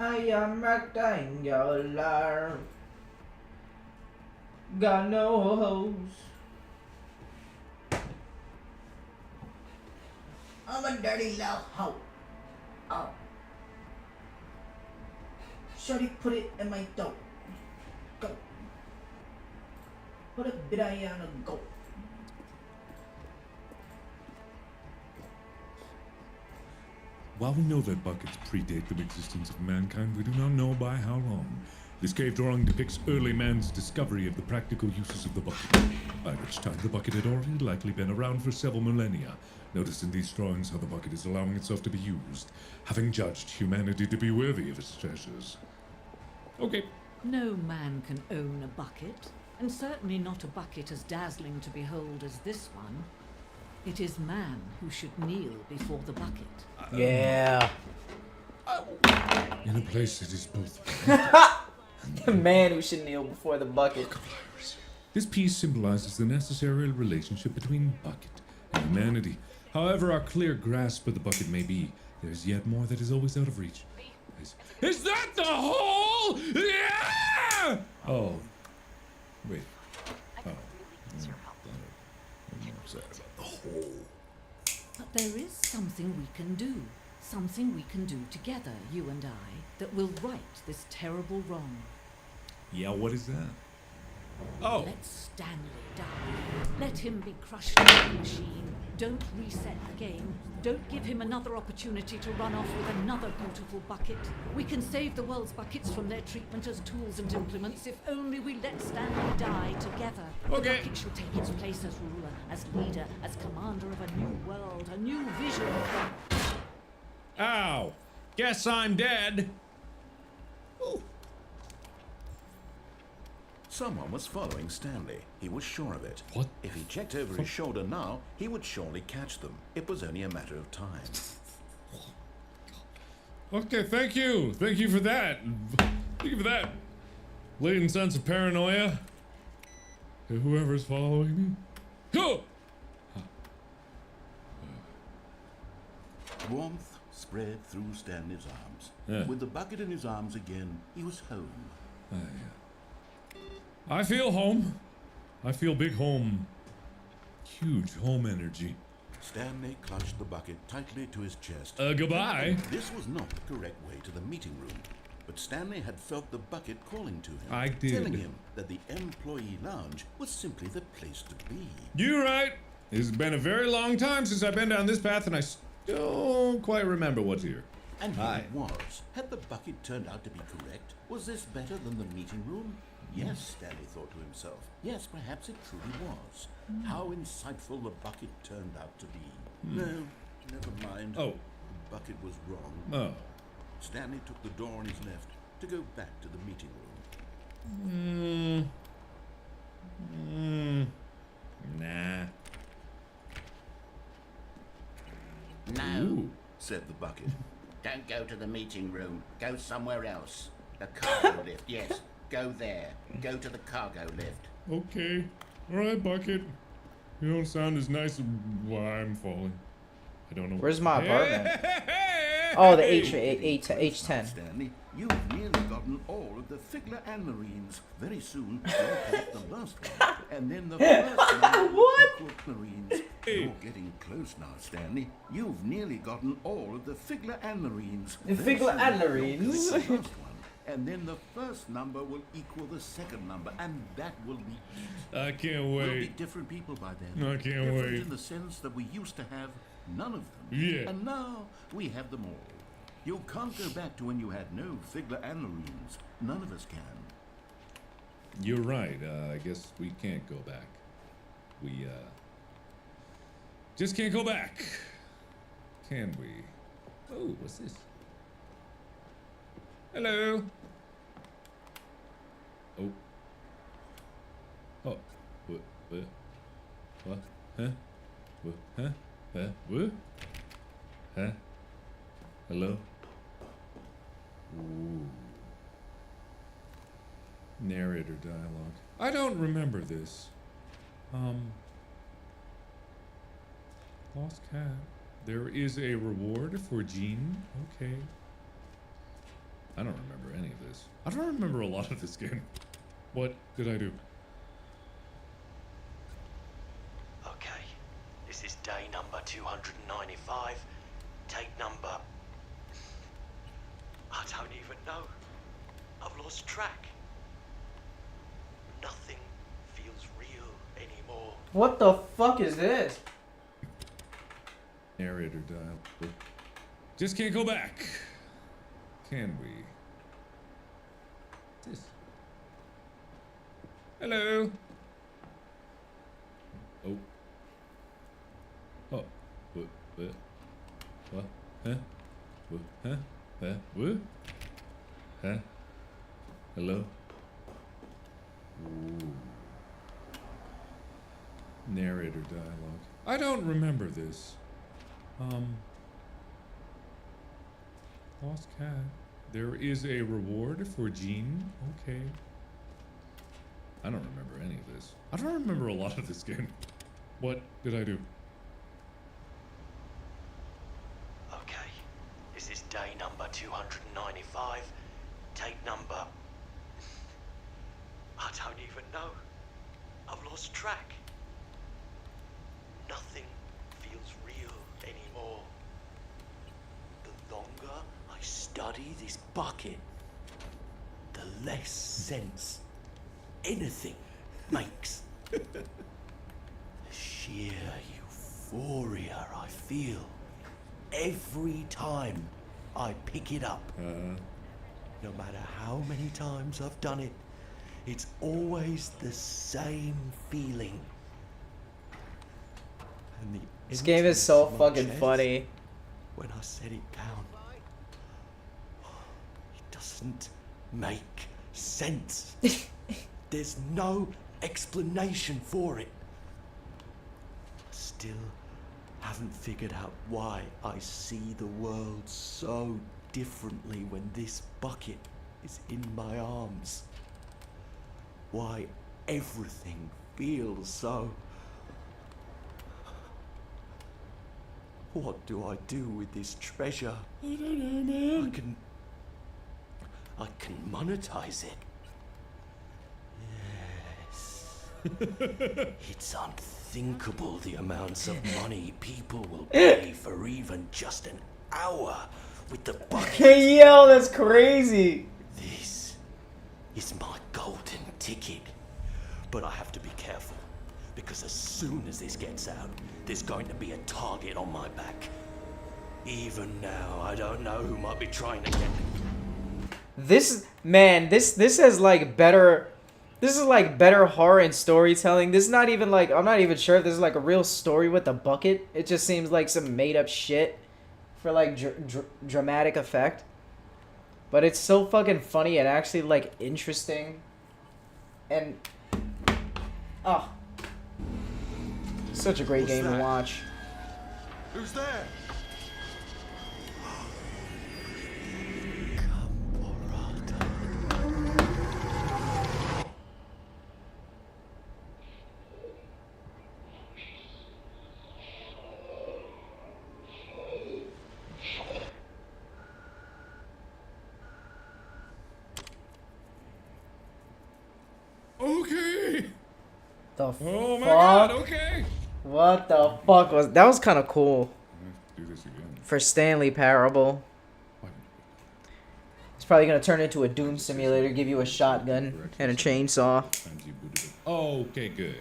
I am rectangular. Got no hose. I'm a dirty little hoe. Oh. Shorty put it in my throat. Go. Put a bit on a go. While we know that buckets predate the existence of mankind, we do not know by how long. This cave drawing depicts early man's discovery of the practical uses of the bucket, by which time the bucket had already likely been around for several millennia. Notice in these drawings how the bucket is allowing itself to be used, having judged humanity to be worthy of its treasures. Okay. No man can own a bucket, and certainly not a bucket as dazzling to behold as this one. It is man who should kneel before the bucket. Yeah. In a place that is both. The man who should kneel before the bucket. This piece symbolizes the necessary relationship between bucket and humanity. However our clear grasp of the bucket may be, there is yet more that is always out of reach. Is that the hole? Yeah! Oh. Wait. Oh. I'm upset about the hole. But there is something we can do. Something we can do together, you and I, that will right this terrible wrong. Yeah, what is that? Oh. Let Stanley die. Let him be crushed by the machine. Don't reset the game. Don't give him another opportunity to run off with another beautiful bucket. We can save the world's buckets from their treatment as tools and implements if only we let Stanley die together. Okay. The bucket shall take its place as ruler, as leader, as commander of a new world, a new vision of the... Ow. Guess I'm dead. Ooh. Someone was following Stanley. He was sure of it. What? If he checked over his shoulder now, he would surely catch them. It was only a matter of time. Okay, thank you. Thank you for that. Thank you for that. Latent sense of paranoia. Whoever's following me. Go! Warmth spread through Stanley's arms. Yeah. With the bucket in his arms again, he was home. I feel home. I feel big home. Huge home energy. Stanley clutched the bucket tightly to his chest. Goodbye. This was not the correct way to the meeting room, but Stanley had felt the bucket calling to him. I did. Telling him that the employee lounge was simply the place to be. You're right. It's been a very long time since I've been down this path, and I don't quite remember what's here. And here Hi. it was. Had the bucket turned out to be correct? Was this better than the meeting room? Yes, Stanley thought to himself. Yes, perhaps it truly was. How insightful the bucket turned out to be. No, never mind. Oh. The bucket was wrong. Oh. Stanley took the door on his left to go back to the meeting room. Nah. No, Ooh. Said the bucket. don't go to the meeting room. Go somewhere else. The cargo lift, yes. Go there. Go to the cargo lift. Okay. Alright, Bucket. You don't sound as nice as why I'm falling. I don't know. Where's my apartment? Hey! Oh, the H10. Stanley, you've nearly gotten all of the Figler and Marines. Very soon, you'll collect the last one. And then the first one will equal Marines. You're getting close now, Stanley. You've nearly gotten all of the Figler and Marines. The Very Figler soon, and you'll Marines. collect the last one. And then the first number will equal the second number, and that will be it. I can't We'll be wait. different people by then. I can't Different wait. in the sense that we used to have none of them. Yeah. And now we have them all. You can't go back to when you had no Figler and Marines. None of us can. You're right. I guess we can't go back. We, just can't go back. Can we? Oh, what's this? Hello. Oh. Oh. What? What? What? Huh? What? Huh? Huh? What? Huh? Hello? Ooh. Narrator dialogue. I don't remember this. Lost cat. There is a reward for Jean. Okay. I don't remember any of this. I don't remember a lot of this game. What did I do? Okay, this is day number 295. Take number... I don't even know. I've lost track. Nothing feels real anymore. What the fuck is this? Narrator dial. Just can't go back. Can we? This. Hello. Oh. Oh. What? What? Huh? What? Huh? Huh? What? Huh? Hello? Ooh. Narrator dialogue. I don't remember this. Lost cat. There is a reward for Jean. Okay. I don't remember any of this. I don't remember a lot of this game. What did I do? Okay, this is day number 295. Take number... I don't even know. I've lost track. Nothing feels real anymore. The longer I study this bucket, the less sense anything makes. The sheer euphoria I feel every time I pick it up. No matter how many times I've done it, it's always the same feeling. And the This game is so emptiness in my fucking chest funny. when I set it down. It doesn't make sense. There's no explanation for it. Still haven't figured out why I see the world so differently when this bucket is in my arms. Why everything feels so... What do I do with this treasure? I don't know, man. I can monetize it. Yes. It's unthinkable the amounts of money people will pay for even just an hour with the bucket. Hey, yo, that's crazy. This is my golden ticket. But I have to be careful, because as soon as this gets out, there's going to be a target on my back. Even now, I don't know who might be trying to get me. This has like better. This is like better horror and storytelling. This is not even like, I'm not even sure if this is like a real story with the bucket. It just seems like some made up shit for like dramatic effect. But it's so fucking funny and actually like interesting. And oh, such a great game to watch. Who's there? Okay. The Oh my fuck? god, okay. What the fuck was that? Was kind of cool I have to do this again. for Stanley Parable. What? It's probably gonna turn into a Doom simulator, give you a shotgun and a chainsaw. Times you booted it. Oh, okay, good.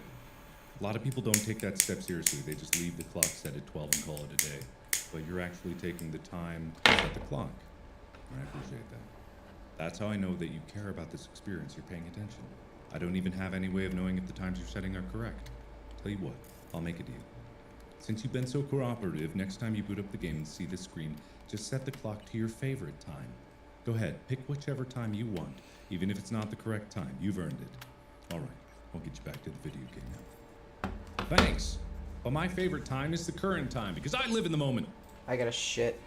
A lot of people don't take that step seriously. They just leave the clock set at 12 and call it a day. But you're actually taking the time to set the clock. I appreciate that. That's how I know that you care about this experience. You're paying attention. I don't even have any way of knowing if the times you're setting are correct. Tell you what, I'll make a deal. Since you've been so cooperative, next time you boot up the game and see the screen, just set the clock to your favorite time. Go ahead, pick whichever time you want, even if it's not the correct time. You've earned it. All right, I'll get you back to the video game now. Thanks. But my favorite time is the current time, because I live in the moment. I got a shit.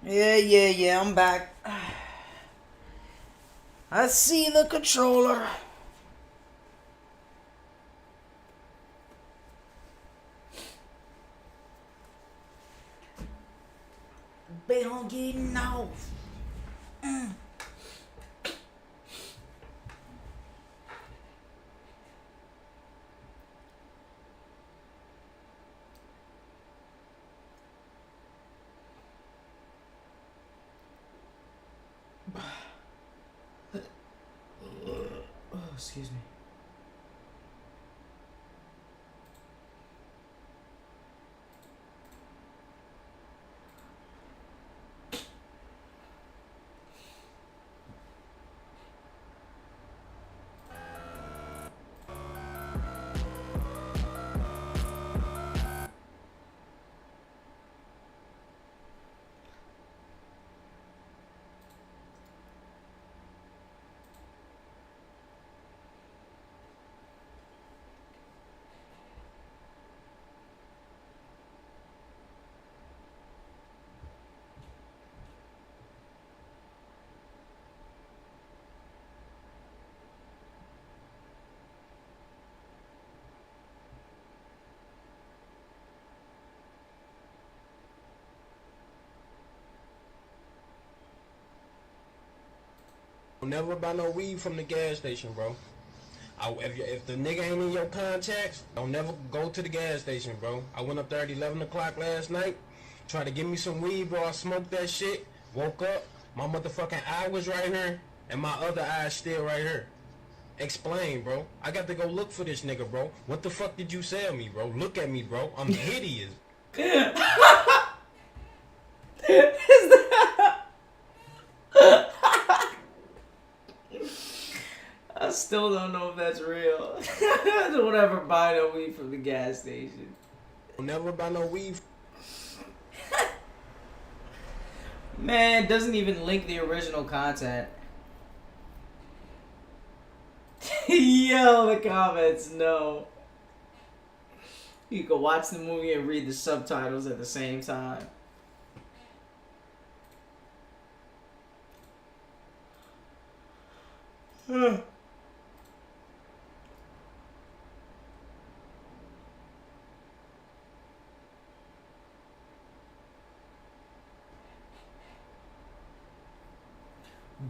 Yeah, I'm back. I see the controller. Bet on getting off. Oh, excuse me. Don't never buy no weed from the gas station, bro. If the nigga ain't in your contacts, don't never go to the gas station, bro. I went up there at 11 o'clock last night, tried to get me some weed, bro. I smoked that shit, woke up, my motherfucking eye was right here, and my other eye still right here. Explain, bro. I got to go look for this nigga, bro. What the fuck did you sell me, bro? Look at me, bro. I'm hideous. I still don't know if that's real. Don't ever buy no weed from the gas station. Don't never buy no weed. Man, doesn't even link the original content. Yo, the comments, no. You can watch the movie and read the subtitles at the same time.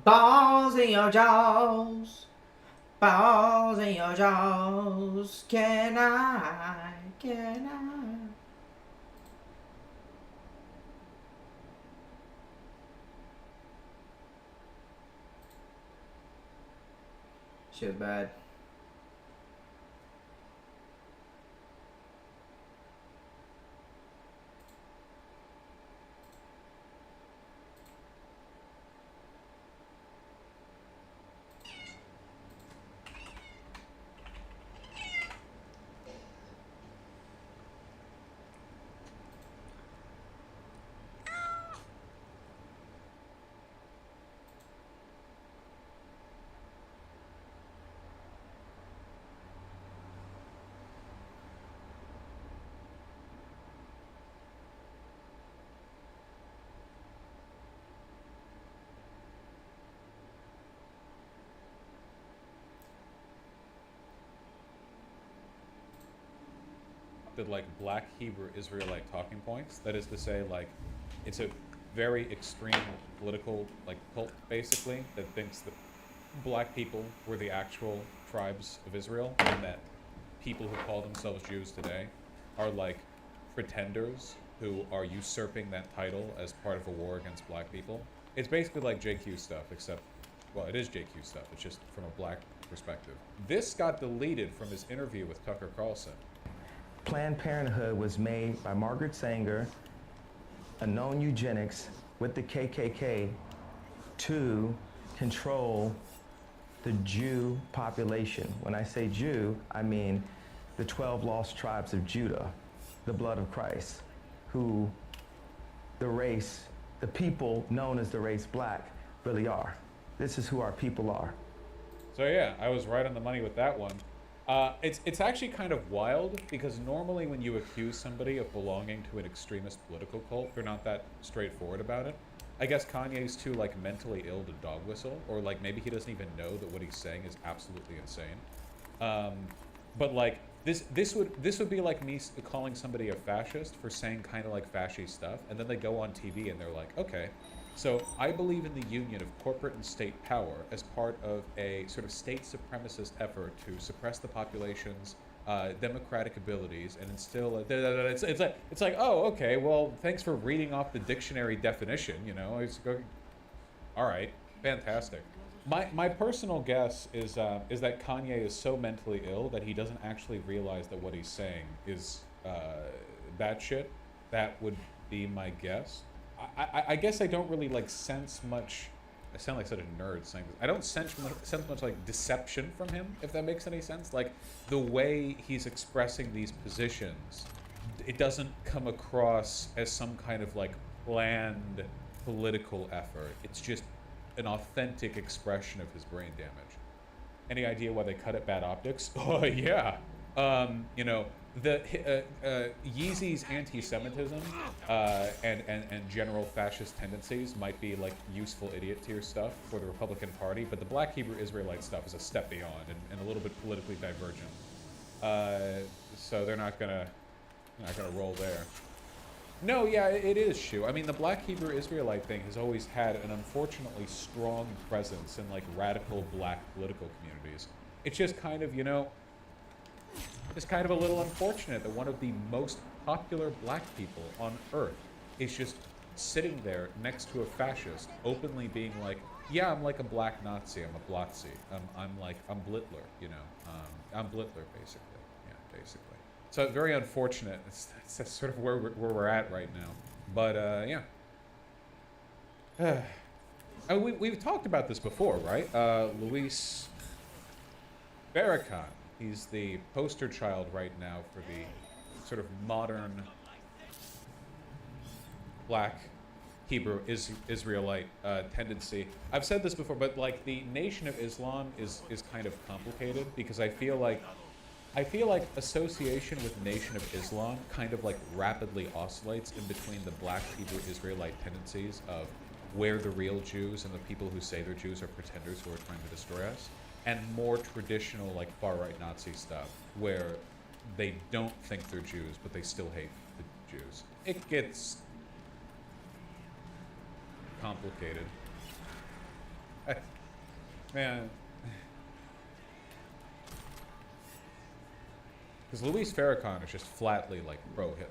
Balls in your jaws. Balls in your jaws. Can I? Shit's bad. Like Black Hebrew Israelite talking points. That is to say, like, it's a very extreme political like cult basically that thinks that black people were the actual tribes of Israel, and that people who call themselves Jews today are like pretenders who are usurping that title as part of a war against black people. It's basically like JQ stuff, except, well, it is JQ stuff. It's just from a black perspective. This got deleted from his interview with Tucker Carlson. Planned Parenthood was made by Margaret Sanger, a known eugenics, with the KKK to control the Jew population. When I say Jew, I mean the 12 lost tribes of Judah, the blood of Christ, who the people known as the race black really are. This is who our people are. So yeah, I was right on the money with that one. It's actually kind of wild, because normally when you accuse somebody of belonging to an extremist political cult, they're not that straightforward about it. I guess Kanye's too like mentally ill to dog whistle, or like maybe he doesn't even know that what he's saying is absolutely insane. But like this would be like me calling somebody a fascist for saying kind of like fascist stuff, and then they go on TV and they're like, okay, so I believe in the union of corporate and state power as part of a sort of state supremacist effort to suppress the population's democratic abilities and instill. It's like, oh, okay, well, thanks for reading off the dictionary definition. You know, all right, fantastic. My personal guess is that Kanye is so mentally ill that he doesn't actually realize that what he's saying is bad shit. That would be my guess. I guess I don't really like sense much. I sound like such a nerd saying this. I don't sense much like deception from him, if that makes any sense. Like the way he's expressing these positions, it doesn't come across as some kind of like planned political effort. It's just an authentic expression of his brain damage. Any idea why they cut it bad optics? Oh yeah. You know, the Yeezy's anti-Semitism and general fascist tendencies might be like useful idiot tier stuff for the Republican Party, but the Black Hebrew Israelite stuff is a step beyond and a little bit politically divergent. So they're not gonna roll there. No, yeah, it is, Shu. I mean, the Black Hebrew Israelite thing has always had an unfortunately strong presence in like radical black political communities. It's just kind of, you know, it's kind of a little unfortunate that one of the most popular black people on earth is just sitting there next to a fascist, openly being like, yeah, I'm like a black Nazi, I'm a Blotzi, I'm Blitler, you know, I'm Blitler, basically, yeah, basically. So very unfortunate. That's sort of where we're at right now. But yeah. We've talked about this before, right? Luis Farrakhan. He's the poster child right now for the sort of modern Black Hebrew Israelite tendency. I've said this before, but like the Nation of Islam is kind of complicated because I feel like association with Nation of Islam kind of like rapidly oscillates in between the Black Hebrew Israelite tendencies of where the real Jews and the people who say they're Jews are pretenders who are trying to destroy us, and more traditional like far-right Nazi stuff where they don't think they're Jews but they still hate the Jews. It gets complicated. Man. Because Luis Farrakhan is just flatly, like, pro-Hitler.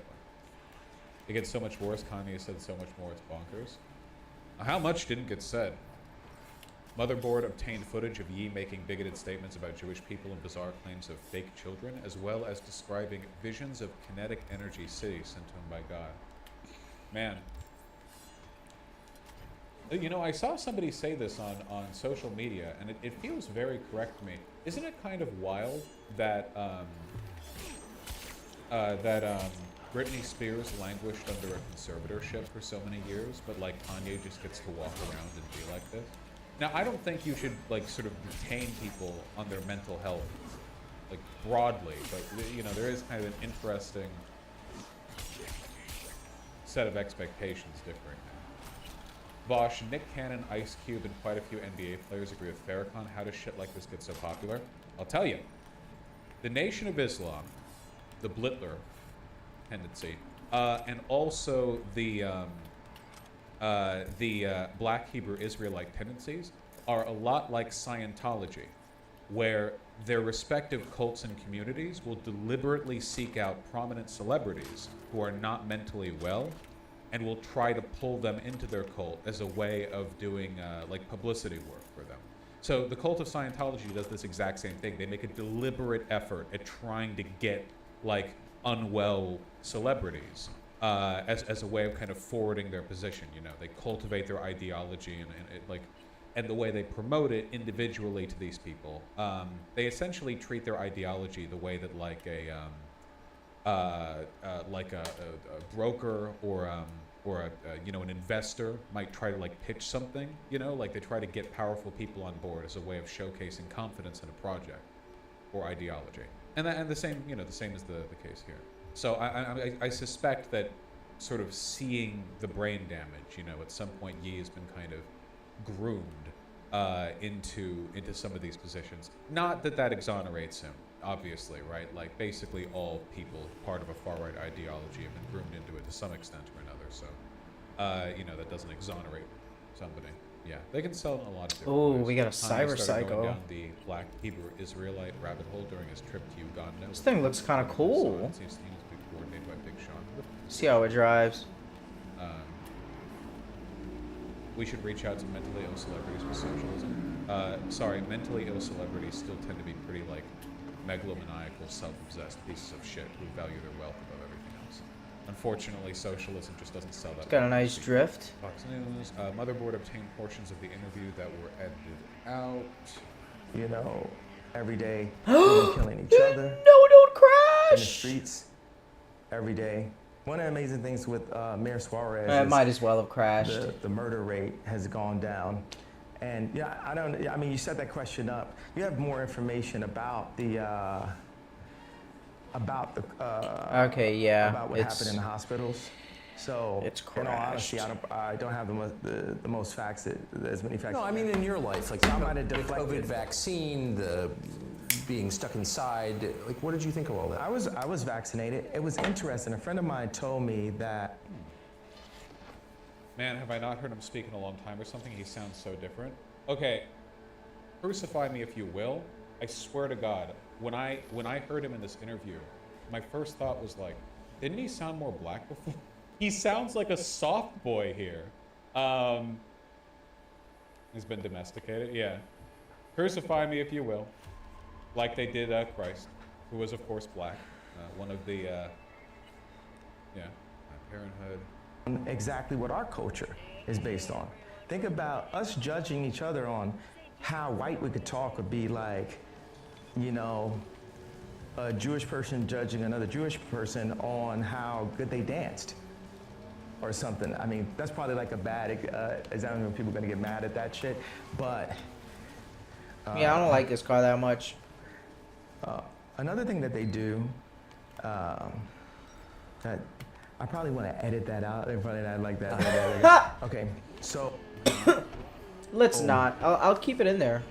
It gets so much worse. Kanye said so much more. It's bonkers. How much didn't get said? Motherboard obtained footage of Yee making bigoted statements about Jewish people and bizarre claims of fake children, as well as describing visions of kinetic energy cities sent to him by God. Man. You know, I saw somebody say this on social media, and it feels very correct to me. Isn't it kind of wild that, Britney Spears languished under a conservatorship for so many years, but like Kanye just gets to walk around and be like this? Now, I don't think you should like sort of detain people on their mental health, like broadly, but you know, there is kind of an interesting set of expectations differing now. Bosch, Nick Cannon, Ice Cube, and quite a few NBA players agree with Farrakhan. How does shit like this get so popular? I'll tell you. The Nation of Islam, the Blitler tendency, and also the Black Hebrew Israelite tendencies are a lot like Scientology, where their respective cults and communities will deliberately seek out prominent celebrities who are not mentally well and will try to pull them into their cult as a way of doing like publicity work for them. So the cult of Scientology does this exact same thing. They make a deliberate effort at trying to get like unwell celebrities as a way of kind of forwarding their position. You know, they cultivate their ideology and the way they promote it individually to these people. They essentially treat their ideology the way that like a broker or a you know, an investor might try to like pitch something. You know, like they try to get powerful people on board as a way of showcasing confidence in a project or ideology. And the same, you know, the same is the case here. So I suspect that sort of seeing the brain damage. You know, at some point, Yi has been kind of groomed into some of these positions. Not that that exonerates him, obviously, right? Like, basically all people part of a far-right ideology have been groomed into it to some extent or another, so, you know, that doesn't exonerate somebody. Yeah, they can sell it in a lot of different Ooh, ways. we got a Han cyber started going psycho. down the Black Hebrew Israelite rabbit hole during his trip to Uganda. This thing looks kind of cool. It seems to be coordinated by Big Sean. See how it drives. We should reach out to mentally ill celebrities with socialism. Sorry, mentally ill celebrities still tend to be pretty, like, megalomaniacal, self-obsessed pieces of shit who value their wealth above everything else. Unfortunately, socialism just doesn't sell that. It's got a nice drift. Fox News. Motherboard obtained portions of the interview that were edited out. You know, every day, people killing each other No, don't in the crash! streets. Every day. One of the amazing things with Mayor Suarez It is might as well have crashed. the murder rate has gone down. And yeah, I mean, you set that question up. You have more information about the, Okay, yeah, about what happened in the hospitals. So, it's in all honesty, crashed. I don't have the most facts, as many facts. No, I mean in your life, like So I might the have deflected. COVID vaccine, the being stuck inside. Like, what did you think of all that? I was vaccinated. It was interesting. A friend of mine told me that. Man, have I not heard him speak in a long time or something? He sounds so different. Okay, crucify me if you will. I swear to God, when I heard him in this interview, my first thought was like, didn't he sound more black before? He sounds like a soft boy here. He's been domesticated, yeah. Crucify me if you will. Like they did Christ, who was of course black. One of the, yeah, Parenthood. Exactly what our culture is based on. Think about us judging each other on how white we could talk would be like, you know, a Jewish person judging another Jewish person on how good they danced or something. I mean, that's probably like a bad example when people are gonna get mad at that shit, but. Yeah, I don't like this car that much. Another thing that they do, that I probably want to edit that out. They're probably not like that. Okay, so. Let's not. I'll keep it in there.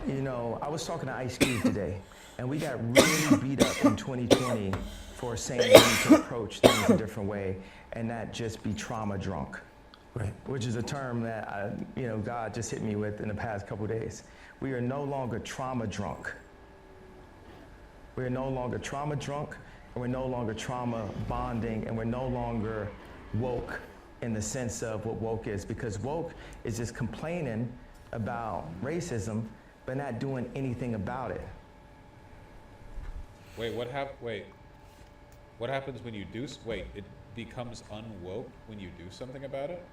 You know, I was talking to Ice Cube today, and we got really beat up in 2020 for saying we need to approach things a different way and not just be trauma drunk, right? Which is a term that God just hit me with in the past couple of days. We are no longer trauma drunk. We are no longer trauma drunk, and we're no longer trauma bonding, and we're no longer woke in the sense of what woke is, because woke is just complaining about racism, but not doing anything about it. Wait, what happens when you do? Wait, it becomes unwoke when you do something about it.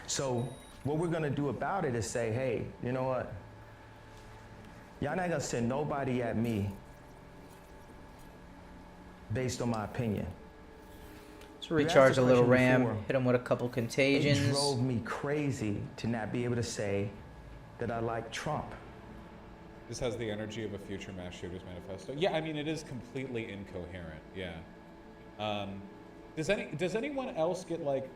So what we're gonna do about it is say, hey, you know what? Y'all not gonna send nobody at me based on my opinion. Let's recharge the a little question RAM. before. Hit him with a couple It contagions. drove me crazy to not be able to say that I like Trump. This has the energy of a future mass shooters manifesto. Yeah, I mean it is completely incoherent. Yeah. Does anyone else get like?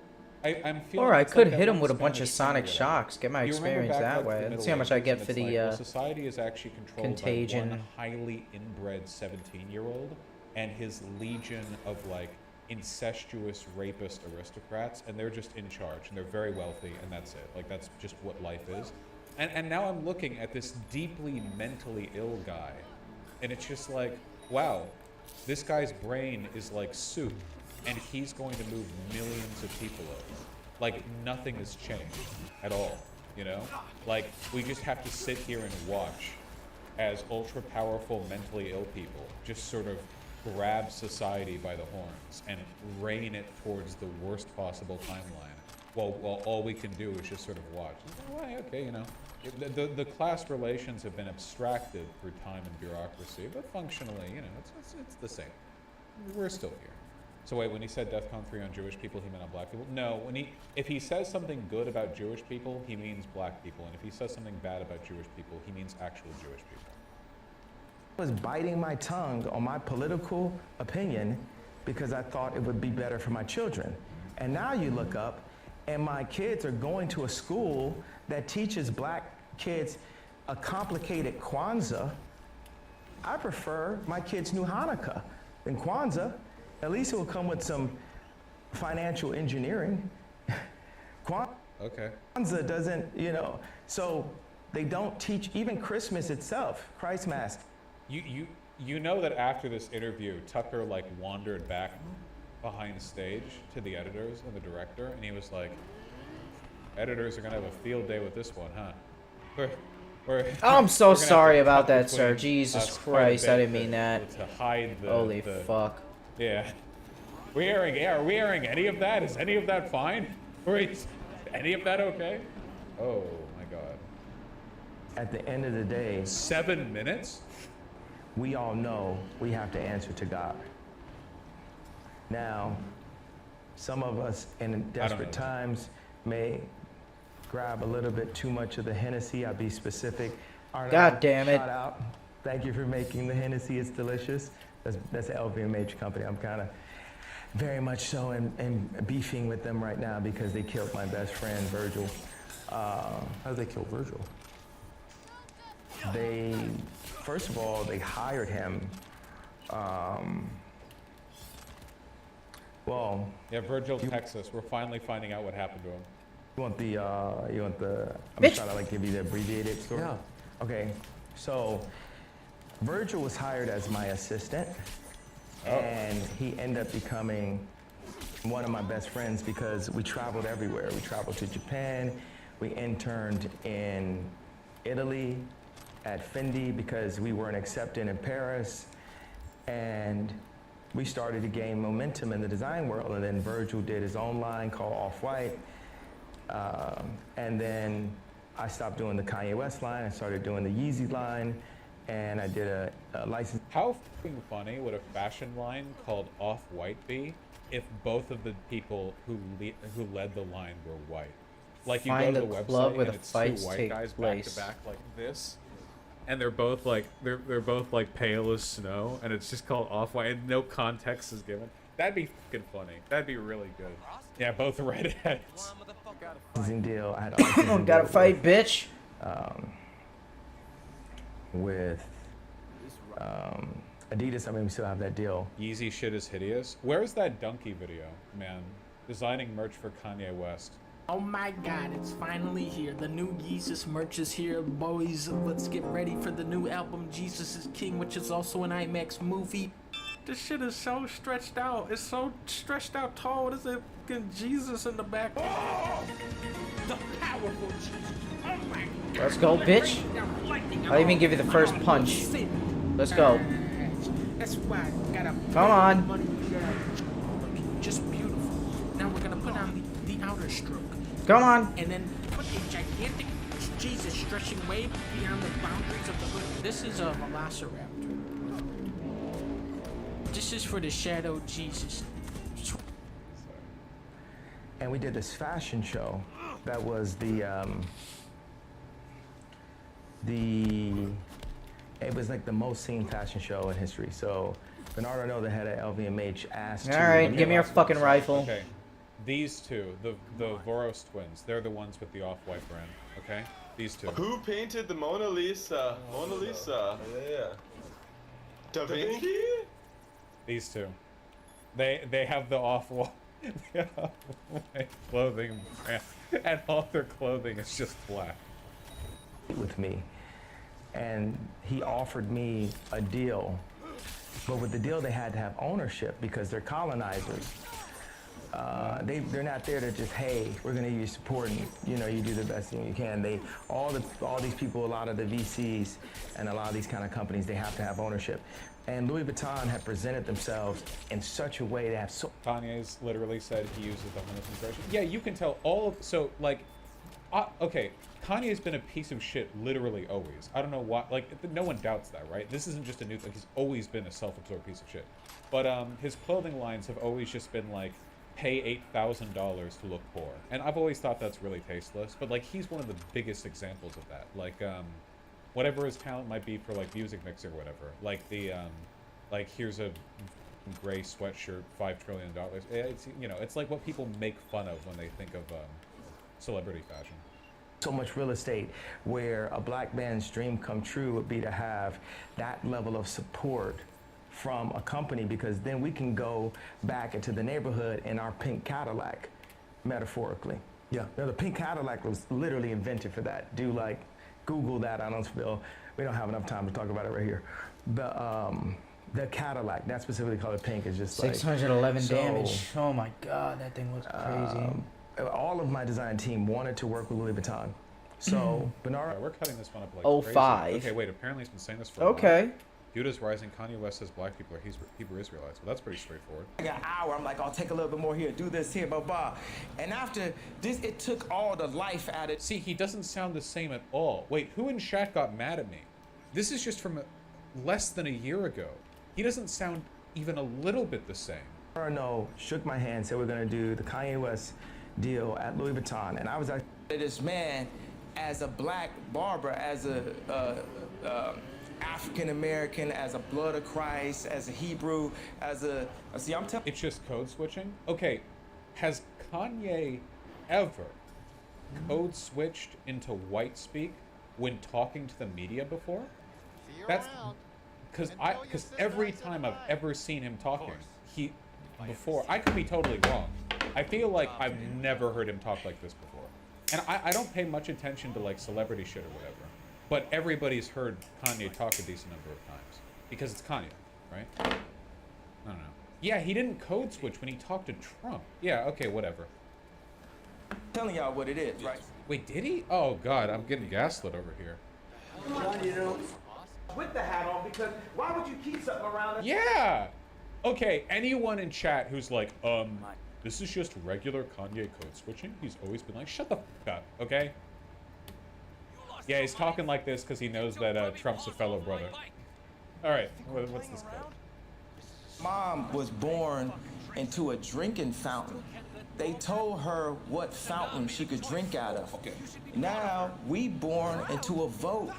I'm feeling. Or I it's could like that hit him one with a bunch of Spanish sonic thing or whatever. shocks. Get my Do you remember experience back, that like, the way. Middle Let's see how much I Ages, get and for it's the like, well, society is actually controlled contagion. by one highly inbred 17-year-old and his legion of like incestuous rapist aristocrats, and they're just in charge and they're very wealthy, and that's it. Like that's just what life is. And now I'm looking at this deeply mentally ill guy, and it's just like, wow, this guy's brain is like soup, and he's going to move millions of people over. Like nothing has changed at all, you know? Like we just have to sit here and watch as ultra powerful mentally ill people just sort of grab society by the horns and rein it towards the worst possible timeline, while all we can do is just sort of watch. Well, okay, you know, the class relations have been abstracted through time and bureaucracy, but functionally, you know, it's the same. We're still here. So wait, when he said DEFCON 3 on Jewish people, he meant on black people? No, if he says something good about Jewish people, he means black people, and if he says something bad about Jewish people, he means actual Jewish people. was biting my tongue on my political opinion because I thought it would be better for my children. And now you look up and my kids are going to a school that teaches black kids a complicated Kwanzaa. I prefer my kids knew Hanukkah than Kwanzaa. At least it will come with some financial engineering. Okay. Kwanzaa doesn't, you know, so they don't teach even Christmas itself, Christ Mass. You know that after this interview, Tucker like wandered back behind stage to the editors and the director, and he was like, "Editors are gonna have a field day with this one, huh?" I'm so we're gonna have sorry to about cut that, sir. between Jesus us quite a Christ, I bit didn't mean that. To hide the. Holy the, fuck. Yeah. Are we airing any of that? Is any of that fine? Is any of that okay? Oh my god. At the end of the day, 7 minutes? we all know we have to answer to God. Now, some of us in desperate times may grab a little bit too much of the Hennessy. I'll be specific. Arnaud, God damn it. Shout out. Thank you for making the Hennessy. It's delicious. That's an LVMH company. I'm kind of very much so in beefing with them right now because they killed my best friend, Virgil. How did they kill Virgil? They, first of all, they hired him. Well, Yeah, Virgil, Texas. We're finally finding out what happened to him. you want the, I'm Bitch. trying to like give you the abbreviated story. Yeah. Okay, so Virgil was hired as my assistant, and he ended up becoming one of my best friends because we traveled everywhere. We traveled to Japan, we interned in Italy at Fendi because we weren't accepted in Paris, and we started to gain momentum in the design world. And then Virgil did his own line called Off-White, and then I stopped doing the Kanye West line. I started doing the Yeezy line, and I did a license. How fucking funny would a fashion line called Off-White be if both of the people who led the line were white? Like you Find go to the the club website where and the it's fights two white take guys place. back to back like this, and they're both like they're both like pale as snow, and it's just called Off-White, and no context is given. That'd be fucking funny. That'd be really good. Yeah, both redheads. Licensing deal. I had a licensing Gotta deal fight, bitch. with Adidas. I mean, we still have that deal. Yeezy shit is hideous. Where's that donkey video, man? Designing merch for Kanye West. Oh my god, it's finally here. The new Yeezus merch is here, boys. Let's get ready for the new album, Jesus is King, which is also an IMAX movie. This shit is so stretched out. It's so stretched out tall. What is it? Fucking Jesus in the back. Oh, the powerful Jesus. Oh my god. Let's go, bitch. I'll even give you the first punch. Let's go. That's why I got a Come on. money. Just beautiful. Now we're gonna put on the outer stroke. Come on. And then put a gigantic Jesus stretching wave beyond the boundaries of the hood. This is a velociraptor. This is for the shadow Jesus. And we did this fashion show that was it was like the most seen fashion show in history. So Bernardo know the head of LVMH asked. All right, give me your fucking rifle. Okay, these two, the Voros twins, they're the ones with the Off-White brand. Okay, these two. Who painted the Mona Lisa? Mona Lisa. Yeah. Da Vinci? These two. They have the Off-White clothing brand, and all their clothing is just black. With me, and he offered me a deal, but with the deal they had to have ownership because they're colonizers. They're not there to just, hey, we're gonna give you support and you do the best thing you can. All these people, a lot of the VCs and a lot of these kind of companies, they have to have ownership. And Louis Vuitton have presented themselves in such a way to have so. Kanye's literally said he uses the homeless impression. Yeah, you can tell all of so like, okay. Kanye's been a piece of shit literally always. I don't know why. Like, no one doubts that, right? This isn't just a new thing. He's always been a self-absorbed piece of shit. But his clothing lines have always just been like, pay $8,000 to look poor. And I've always thought that's really tasteless. But like, he's one of the biggest examples of that. Like, whatever his talent might be for like music mix or whatever. Like the like here's a gray sweatshirt, $5 trillion. It's, you know, it's like what people make fun of when they think of celebrity fashion. So much real estate where a black man's dream come true would be to have that level of support from a company, because then we can go back into the neighborhood in our pink Cadillac, metaphorically. Yeah. You know, the pink Cadillac was literally invented for that. Do like Google that. I don't feel we don't have enough time to talk about it right here. The Cadillac, that specifically color pink, is just 611 like, damage. Oh my god, that thing looks crazy. All of my design team wanted to work with Louis Vuitton. So Bernard, Right, we're cutting this one up like crazy. 05. Okay, wait. Apparently, he's been saying this for a Okay. while. Judah's rising. Kanye West says black people are Hebrew Israelites. Well, that's pretty straightforward. I got an hour. I'm like, I'll take a little bit more here, do this here, blah blah. And after this, it took all the life out of it. See, he doesn't sound the same at all. Wait, who in chat got mad at me? This is just from less than a year ago. He doesn't sound even a little bit the same. No, shook my hand, said we're gonna do the Kanye West deal at Louis Vuitton, and I was like, this man, as a black barber, as a African American, as a blood of Christ, as a Hebrew, as a see, I'm telling. It's just code switching. Okay, has Kanye ever code switched into white speak when talking to the media before? That's because every time I've ever seen him talking, before, I could be totally wrong. I feel like I've never heard him talk like this before. And I don't pay much attention to like celebrity shit or whatever. But everybody's heard Kanye talk a decent number of times. Because it's Kanye, right? I don't know. Yeah, he didn't code switch when he talked to Trump. Yeah, okay, whatever. Telling y'all what it is, right? Wait, did he? Oh god, I'm getting gaslit over here. With the hat on, because why would you keep something around? Yeah! Okay, anyone in chat who's like, this is just regular Kanye code switching? He's always been like, shut the fuck up, okay? Yeah, he's talking like this because he knows that Trump's a fellow brother. Alright, what's this code? Mom was born into a drinking fountain. They told her what fountain she could drink out of. Now we born into a vote.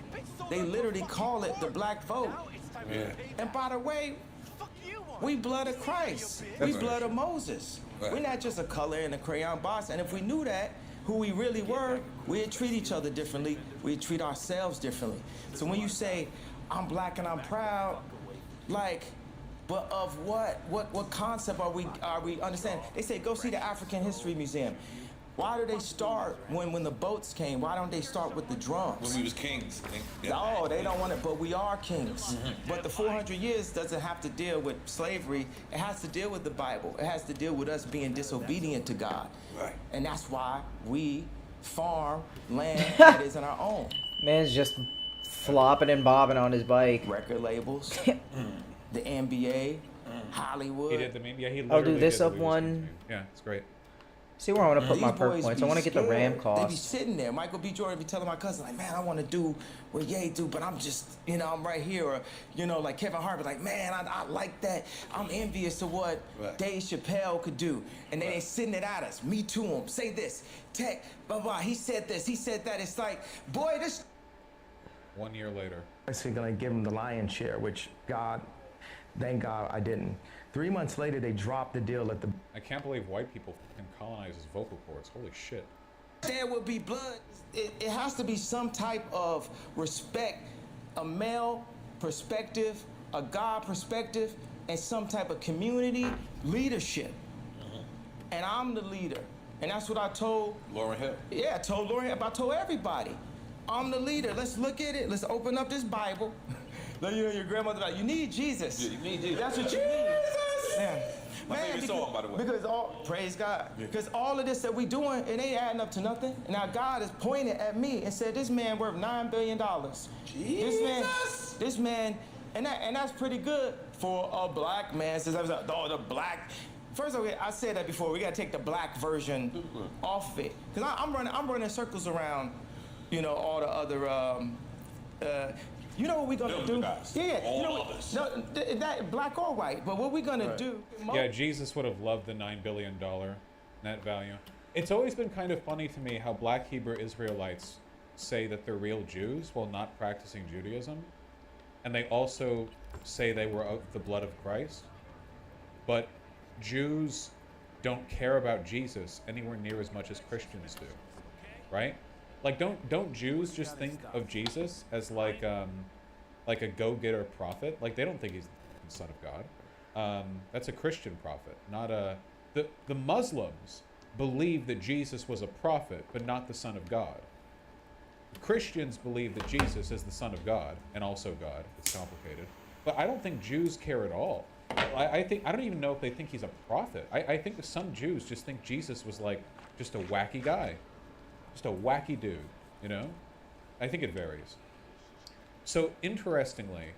They literally call it the black vote. Yeah. And by the way, we blood of Christ. We blood of Moses. We're not just a color in a crayon box. And if we knew that, who we really were, we'd treat each other differently. We'd treat ourselves differently. So when you say, I'm black and I'm proud, like, but of what? What concept are we understanding? They say go see the African History Museum. Why do they start when the boats came? Why don't they start with the drums? When we was kings. No, they don't want it, but we are kings. But the 400 years doesn't have to deal with slavery. It has to deal with the Bible. It has to deal with us being disobedient to God. Right. And that's why we farm land that isn't our own. Man's just flopping and bobbing on his bike. Record labels, the NBA, Hollywood. He did the meme. Yeah, he I'll literally do this did up the one. Yeah, it's great. See where I want to put my These perk boys points. be I want to get the RAM scared. They be cost. sitting there. Michael B. Jordan be telling my cousin, like, man, I want to do what Ye do, but I'm just, I'm right here. Or, like Kevin Hart, be like, man, I like that. I'm envious of what Dave Chappelle could do. And then they sitting it at us. Me to him. Say this. Tech, blah, blah. He said this. He said that. It's like, boy, this. 1 year later. I was going to give him the lion's share, which thank God I didn't. 3 months later, they dropped the deal at the. I can't believe white people can colonize his vocal cords. Holy shit. There will be blood. It has to be some type of respect, a male perspective, a God perspective, and some type of community leadership. And I'm the leader. And that's what I told Lauryn Hill. Yeah, I told Lauryn Hill, I told everybody. I'm the leader. Let's look at it. Let's open up this Bible. Let your grandmother like, you need Jesus. Yeah, you need Jesus. That's what you need. Yeah. My favorite song, by the way. Because praise God. Because all of this that we doing, it ain't adding up to nothing. Now God is pointing at me and said, this man worth $9 billion. Jesus. This man, and that's pretty good for a black man. Since I was like, the black. First of all, I said that before. We gotta take the black version off of it. Because I'm running circles around, all the other. You know what we're gonna do? Yeah, all of us. No, that black or white. But what we're gonna do? Yeah, Jesus would have loved the $9 billion net value. It's always been kind of funny to me how black Hebrew Israelites say that they're real Jews while not practicing Judaism, and they also say they were of the blood of Christ, but Jews don't care about Jesus anywhere near as much as Christians do, right? Like, don't Jews just think of Jesus as like a go-getter prophet? Like, they don't think he's the Son of God. That's a Christian prophet, not a... The Muslims believe that Jesus was a prophet, but not the Son of God. Christians believe that Jesus is the Son of God, and also God. It's complicated. But I don't think Jews care at all. I don't even know if they think he's a prophet. I think that some Jews just think Jesus was like just a wacky guy. Just a wacky dude, you know? I think it varies. So, interestingly,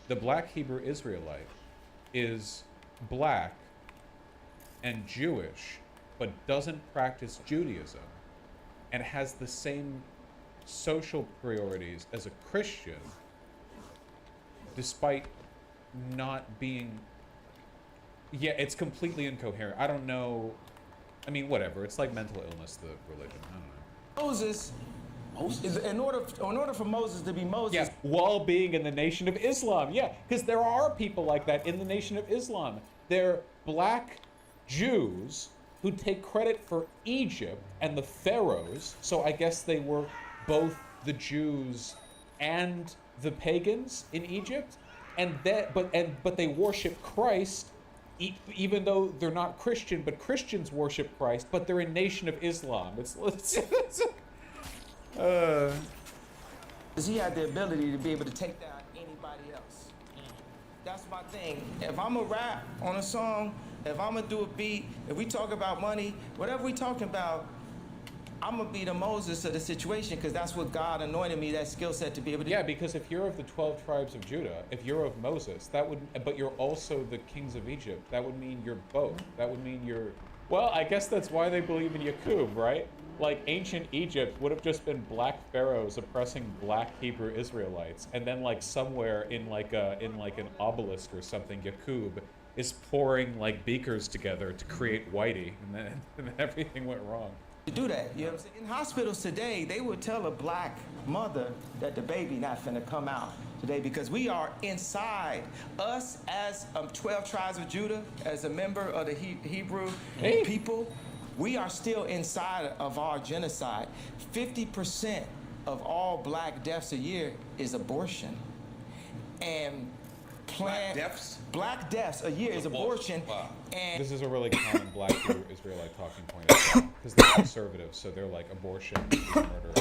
the black Hebrew Israelite is black and Jewish, but doesn't practice Judaism, and has the same social priorities as a Christian, despite not being... Yeah, it's completely incoherent. I don't know. I mean, whatever. It's like mental illness, the religion. I don't know. Moses, in order for Moses to be Moses... Yeah, while being in the Nation of Islam. Yeah, because there are people like that in the Nation of Islam. They're black Jews who take credit for Egypt and the pharaohs. So I guess they were both the Jews and the pagans in Egypt. And that, but they worship Christ, even though they're not Christian. But Christians worship Christ, but they're a Nation of Islam. He had the ability to be able to take down anybody else. That's my thing. If I'm a rap on a song, if I'm gonna do a beat, if we talk about money, whatever we talking about, I'm gonna be the Moses of the situation, because that's what God anointed me, that skill set to be able to... Yeah, because if you're of the 12 tribes of Judah, if you're of Moses, that would, but you're also the kings of Egypt, that would mean you're both. That would mean you're... Well, I guess that's why they believe in Yaqub, right? Like, ancient Egypt would have just been black pharaohs oppressing black Hebrew Israelites, and then like somewhere in like an obelisk or something, Yaqub is pouring like beakers together to create whitey, and then everything went wrong. To do that, you know what I'm saying? In hospitals today, they would tell a black mother that the baby not finna come out today, because we are inside. Us as 12 tribes of Judah, as a member of the Hebrew people, we are still inside of our genocide. 50% of all black deaths a year is abortion. And black deaths a year is abortion. Wow. And this is a really common black Israelite talking point as well, because they're conservative, so they're like, abortion is murder.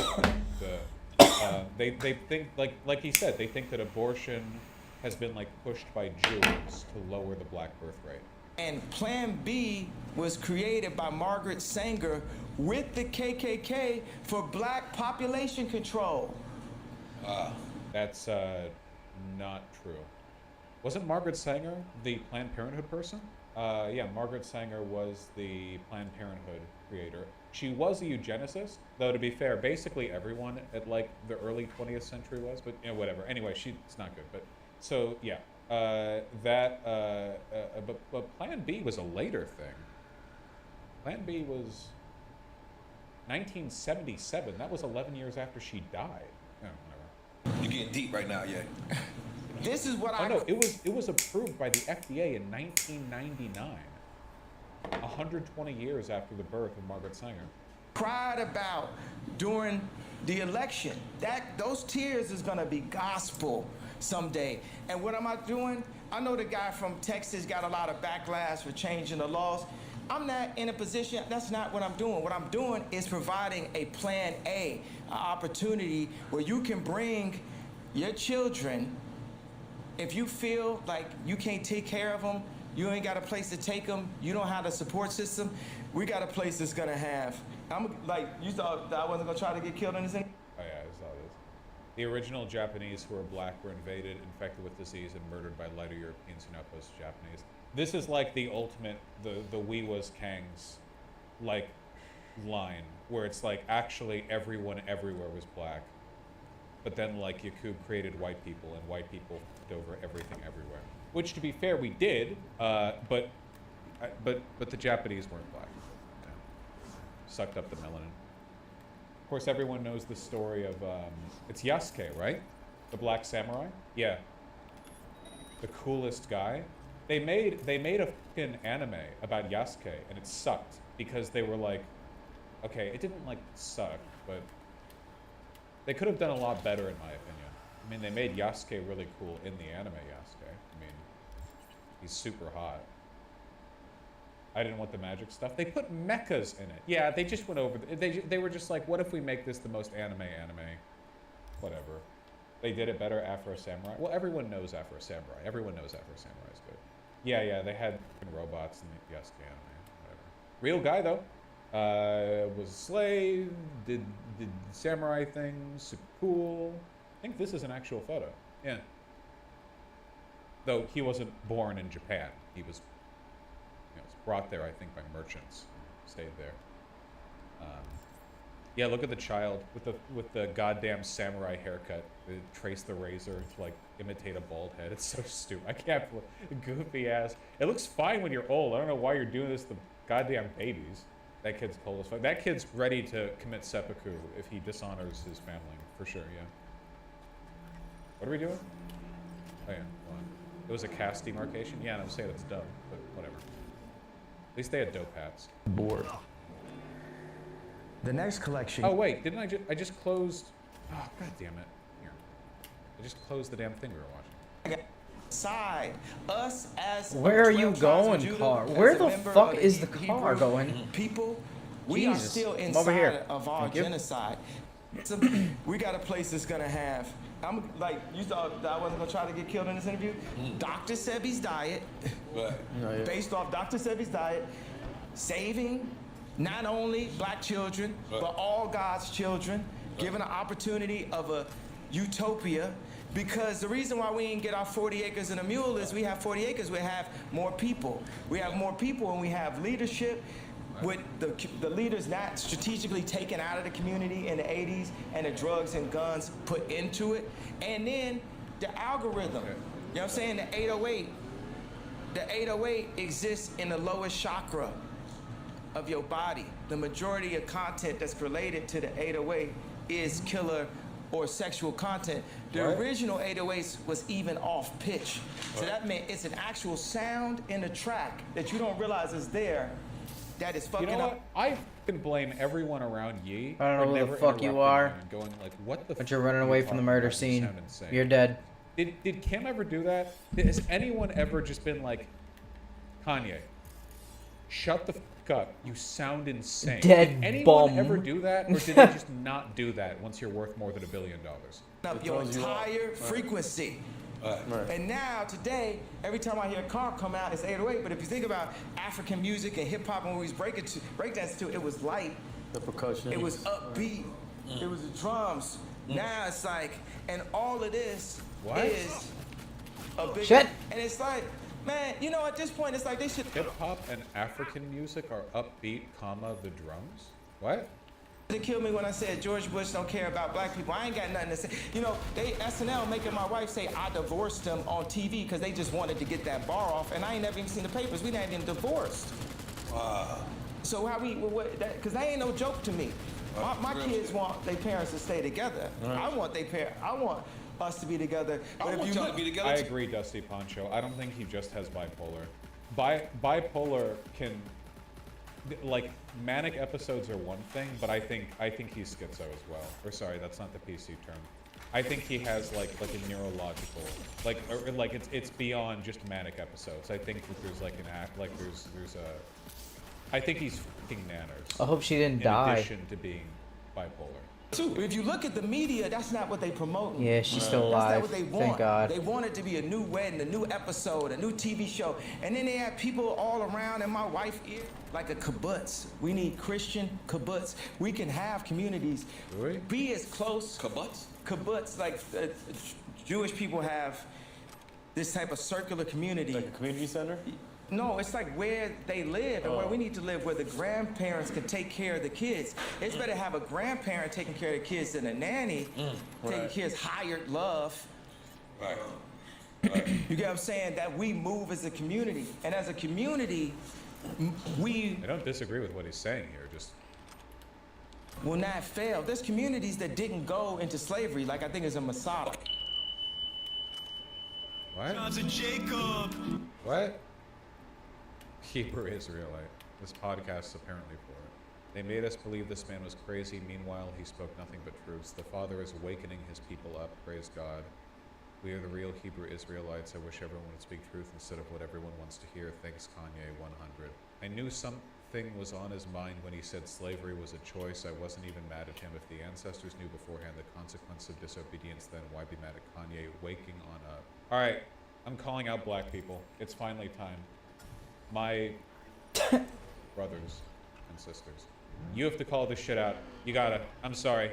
They think, like he said, they think that abortion has been like pushed by Jews to lower the black birth rate. And Plan B was created by Margaret Sanger with the KKK for black population control. That's not true. Wasn't Margaret Sanger the Planned Parenthood person? Yeah, Margaret Sanger was the Planned Parenthood creator. She was a eugenicist, though to be fair, basically everyone at like the early 20th century was, but you know, whatever. Anyway, it's not good, but so yeah. But Plan B was a later thing. Plan B was 1977. That was 11 years after she died. Oh, whatever. You're getting deep right now, yeah. This is what no, it was approved by the FDA in 1999. 120 years after the birth of Margaret Sanger. Cried about during the election. Those tears is gonna be gospel someday. And what am I doing? I know the guy from Texas got a lot of backlash for changing the laws. I'm not in a position, that's not what I'm doing. What I'm doing is providing a plan A, an opportunity where you can bring your children, if you feel like you can't take care of them, you ain't got a place to take them, you don't have a support system, we got a place that's gonna have. You thought that I wasn't gonna try to get killed in this thing? Oh yeah, I saw this. The original Japanese who were black were invaded, infected with disease, and murdered by lighter Europeans who now pose Japanese. This is like the ultimate, the we was Kangs, like, line, where it's like, actually everyone everywhere was black. But then like Yaqub created white people, and white people took over everything everywhere. Which, to be fair, we did, but the Japanese weren't black. Sucked up the melanin. Of course, everyone knows the story of it's Yasuke, right? The Black Samurai. Yeah. The coolest guy. They made a fucking anime about Yasuke, and it sucked because they were like, okay, it didn't like suck, but they could have done a lot better in my opinion. I mean, they made Yasuke really cool in the anime Yasuke. I mean, he's super hot. I didn't want the magic stuff. They put mechas in it. Yeah, they just went over. They were just like, what if we make this the most anime? Whatever. They did it better. Afro Samurai. Well, everyone knows Afro Samurai. Everyone knows Afro Samurai is good. Yeah, they had robots in the Yasuke anime. Whatever. Real guy though. Was a slave. Did samurai things. Super cool. I think this is an actual photo. Yeah. Though he wasn't born in Japan. He was. Was brought there, I think, by merchants. Stayed there. Yeah, look at the child with the goddamn samurai haircut. They trace the razor to like imitate a bald head. It's so stupid. I can't. Goofy ass. It looks fine when you're old. I don't know why you're doing this to goddamn babies. That kid's cold as fuck. That kid's ready to commit seppuku if he dishonors his family, for sure. Yeah. What are we doing? Oh yeah. Hold on. It was a caste demarcation. Yeah, and I'm saying it's dumb, but whatever. At least they had dope hats. Board. The next collection. Oh wait, didn't I just closed? Oh god damn it! Here, I just closed the damn thing we were watching. Side us as Where are you 12 tribes of going, Judah, car? as Where a the member fuck of is the Hebrew car going? People, we are Jesus. still I'm over inside here. of our Thank you. genocide. We got a place that's gonna have. I'm like, you thought that I wasn't gonna try to get killed in this interview? Dr. Sebi's diet, based off Dr. Sebi's diet, saving not only black children, but all God's children, giving an opportunity of a utopia. Because the reason why we didn't get our 40 acres and a mule is we have 40 acres, we have more people. We have more people and we have leadership with the leaders not strategically taken out of the community in the 80s and the drugs and guns put into it. And then the algorithm, you know what I'm saying, the 808. The 808 exists in the lowest chakra of your body. The majority of content that's related to the 808 is killer or sexual content. The original 808s was even off pitch. So that meant it's an actual sound in the track that you don't realize is there that is fucking You know up. what? I can blame everyone around Yi. I don't know for who the never fuck you interrupting are. him and going like, what the But fuck you're running are you away from the talking murder about? You scene. sound insane. You're dead. Did Kim ever do that? Has anyone ever just been like, Kanye, shut the fuck up. You sound insane. Dead Did anyone bum. ever do that? Or did they just not do that once you're worth more than $1 billion? Up your entire frequency. And now, today, every time I hear a car come out, it's 808. But if you think about African music and hip hop and what we was breakdance to, it was light. The percussion. It was upbeat. It was the drums. Now it's like, and all of this is a big. Shit. And it's like, man, you know, at this point, it's like they should. Hip hop and African music are upbeat, comma, the drums? What? They killed me when I said George Bush don't care about black people. I ain't got nothing to say. You know, they SNL making my wife say I divorced them on TV because they just wanted to get that bar off, and I ain't never even seen the papers. We not even divorced. So how we? Because that ain't no joke to me. My kids want their parents to stay together. I want I want us to be together. But if you look, I agree, Dusty Poncho. I don't think he just has bipolar. Bipolar can, like, manic episodes are one thing, but I think he's schizo as well. Or sorry, that's not the PC term. I think he has like a neurological, like it's beyond just manic episodes. I think that there's like an act, like there's a. I think he's fucking nanners. I hope she didn't in die. In addition to being bipolar. if you look at the media, that's not what they promote. Yeah, she's still alive. That's not what they want. Thank God. They want it to be a new wedding, a new episode, a new TV show. And then they have people all around, and my wife is like a kibbutz. We need Christian kibbutz. We can have communities. Really? Be as close. Kibbutz? Kibbutz, like Jewish people have this type of circular community. Like a community center? No, it's like where they live and where we need to live, where the grandparents can take care of the kids. It's better to have a grandparent taking care of the kids than a nanny taking kids hired love. Right. You get what I'm saying? That we move as a community. And as a community, we... I don't disagree with what he's saying here, just... will not fail. There's communities that didn't go into slavery, like I think it's a Masada. What? What? Hebrew Israelite. This podcast is apparently for it. They made us believe this man was crazy. Meanwhile, he spoke nothing but truths. The Father is awakening his people up. Praise God. We are the real Hebrew Israelites. I wish everyone would speak truth instead of what everyone wants to hear. Thanks, Kanye 100. I knew something was on his mind when he said slavery was a choice. I wasn't even mad at him. If the ancestors knew beforehand the consequence of disobedience, then why be mad at Kanye waking on up? All right, I'm calling out black people. It's finally time. My brothers and sisters, you have to call this shit out. You gotta. I'm sorry.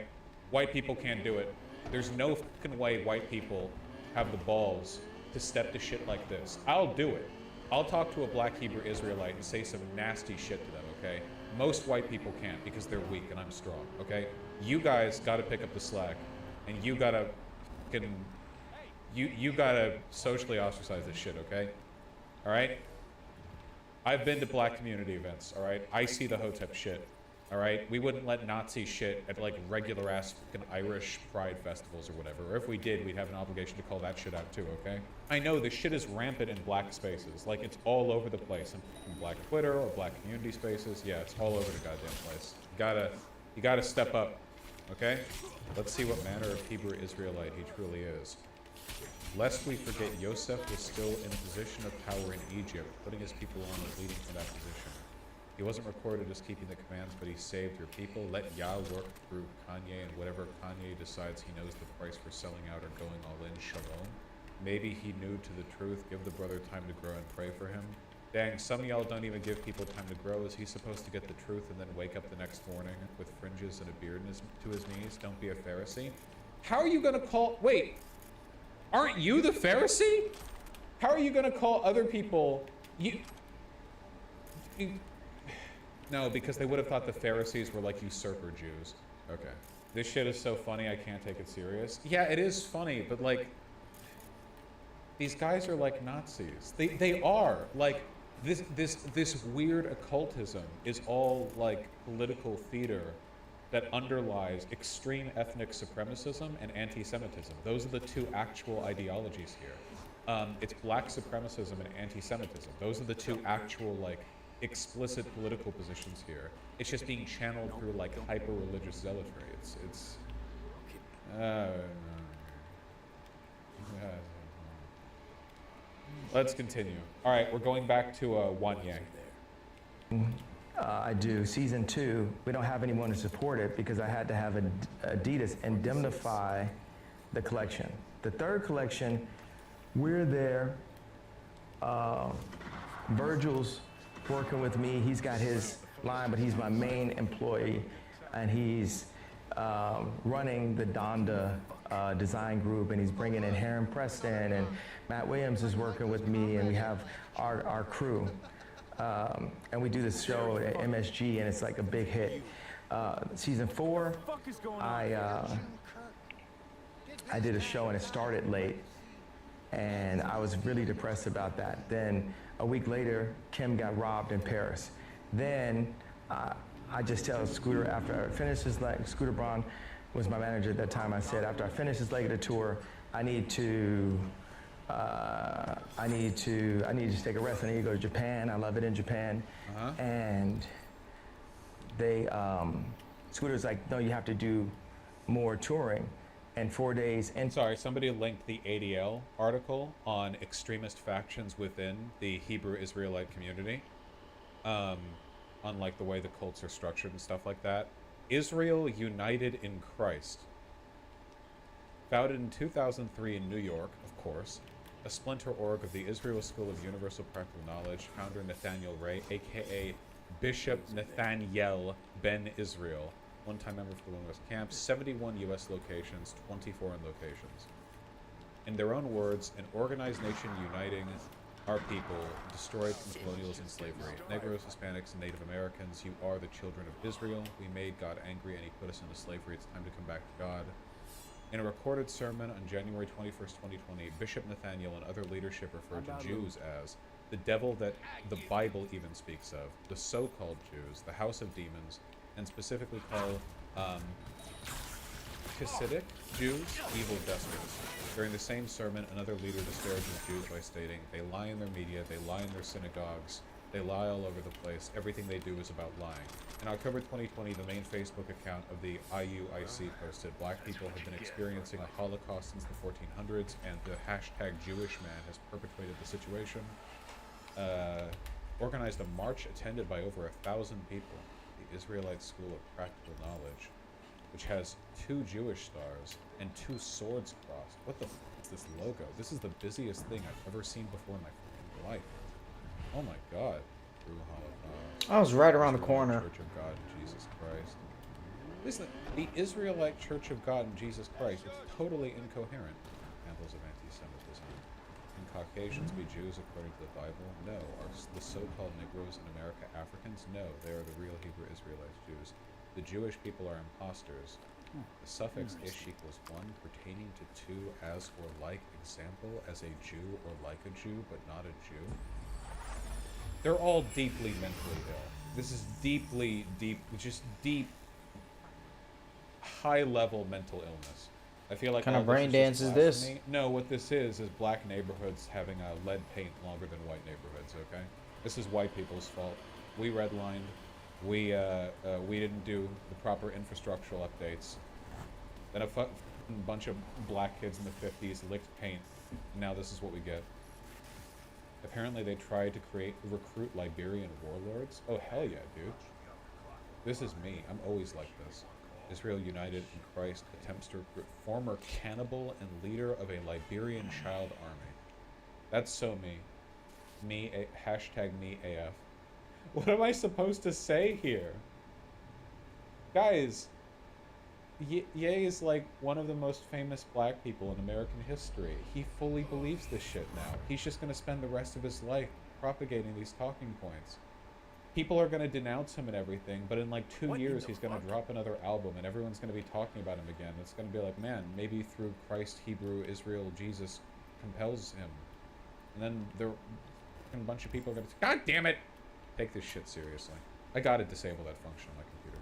White people can't do it. There's no fucking way white people have the balls to step to shit like this. I'll do it. I'll talk to a black Hebrew Israelite and say some nasty shit to them, okay? Most white people can't because they're weak and I'm strong, okay? You guys gotta pick up the slack and you gotta fucking, you gotta socially ostracize this shit, okay? All right? I've been to black community events, all right? I see the Hotep shit, all right? We wouldn't let Nazi shit at like regular ass fucking Irish pride festivals or whatever. Or if we did, we'd have an obligation to call that shit out too, okay? I know this shit is rampant in black spaces. Like it's all over the place. In black Twitter or black community spaces. Yeah, it's all over the goddamn place. You gotta step up, okay? Let's see what manner of Hebrew Israelite he truly is. Lest we forget, Yosef was still in a position of power in Egypt, putting his people on and leading to that position. He wasn't recorded as keeping the commands, but he saved your people. Let Yah work through Kanye, and whatever Kanye decides, he knows the price for selling out or going all in. Shalom. Maybe he knew to the truth. Give the brother time to grow and pray for him. Dang, some of y'all don't even give people time to grow. Is he supposed to get the truth and then wake up the next morning with fringes and a beard to his knees? Don't be a Pharisee. How are you gonna call... Wait. Aren't you the Pharisee? How are you gonna call other people... No, because they would have thought the Pharisees were like usurper Jews. Okay. This shit is so funny, I can't take it serious. Yeah, it is funny, but like... These guys are like Nazis. They are. Like, this weird occultism is all like political theater that underlies extreme ethnic supremacism and anti-Semitism. Those are the two actual ideologies here. It's black supremacism and anti-Semitism. Those are the two actual like explicit political positions here. It's just being channeled through like hyper-religious zealotry. It's let's continue. All right, we're going back to Wanye. I do. Season 2, we don't have anyone to support it because I had to have Adidas indemnify the collection. The third collection, we're there. Virgil's working with me. He's got his line, but he's my main employee, and he's running the Donda design group, and he's bringing in Heron Preston, and Matt Williams is working with me, and we have our crew. And we do this show at MSG, and it's like a big hit. Season 4, I did a show, and it started late, and I was really depressed about that. Then a week later, Kim got robbed in Paris. Then I just tell Scooter, after I finished his leg, Scooter Braun was my manager at that time, I said, after I finish this leg of the tour, I need to just take a rest. I need to go to Japan. I love it in Japan. And they, Scooter's like, no, you have to do more touring. And 4 days. And sorry, somebody linked the ADL article on extremist factions within the Hebrew Israelite community. On like the way the cults are structured and stuff like that. Israel United in Christ. Founded in 2003 in New York, of course. A splinter org of the Israel School of Universal Practical Knowledge, founder Nathaniel Ray, aka Bishop Nathaniel Ben Israel, one-time member for the West Camp, 71 U.S. locations, 20 foreign locations. In their own words, an organized nation uniting our people, destroyed from colonialism and slavery. Negroes, Hispanics, and Native Americans, you are the children of Israel. We made God angry and he put us into slavery. It's time to come back to God. In a recorded sermon on January 21st, 2020, Bishop Nathaniel and other leadership referred to Jews as the devil that the Bible even speaks of, the so-called Jews, the house of demons, and specifically call Hasidic Jews, evil despots. During the same sermon, another leader disparages Jews by stating, they lie in their media, they lie in their synagogues, they lie all over the place, everything they do is about lying. In October 2020, the main Facebook account of the IUIC posted, black people have been experiencing a Holocaust since the 1400s, and the hashtag Jewish man has perpetuated the situation. Organized a march attended by over 1,000 people, the Israelite School of Practical Knowledge, which has 2 Jewish stars and 2 swords crossed. What the f is this logo? This is the busiest thing I've ever seen before in my fucking life. Oh my god. Through Holocaust. I was right around the corner. Church of God and Jesus Christ. Listen, the Israelite Church of God and Jesus Christ, it's totally incoherent. Examples of anti-Semitism. Can Caucasians be Jews according to the Bible? No. Are the so-called Negroes in America Africans? No. They are the real Hebrew Israelites Jews. The Jewish people are imposters. The suffix ish equals 1 pertaining to 2 as or like example as a Jew or like a Jew but not a Jew. They're all deeply mentally ill. This is deeply, just deep, high-level mental illness. I feel like kind of brain dance is this? No, what this is black neighborhoods having lead paint longer than white neighborhoods. Okay, this is white people's fault. We redlined. We didn't do the proper infrastructural updates. Then a bunch of black kids in the 50s licked paint. Now this is what we get. Apparently they tried to recruit Liberian warlords. Oh hell yeah, dude. This is me. I'm always like this. Israel United in Christ attempts to recruit former cannibal and leader of a Liberian child army. That's so me. Hashtag me AF. What am I supposed to say here? Guys, Ye is like one of the most famous black people in American history. He fully believes this shit now. He's just going to spend the rest of his life propagating these talking points. People are going to denounce him and everything, but in like 2 years he's going to drop another album and everyone's going to be talking about him again. It's going to be like, man, maybe through Christ, Hebrew, Israel, Jesus compels him. And then a bunch of people are going to say, God damn it! Take this shit seriously. I gotta disable that function on my computer.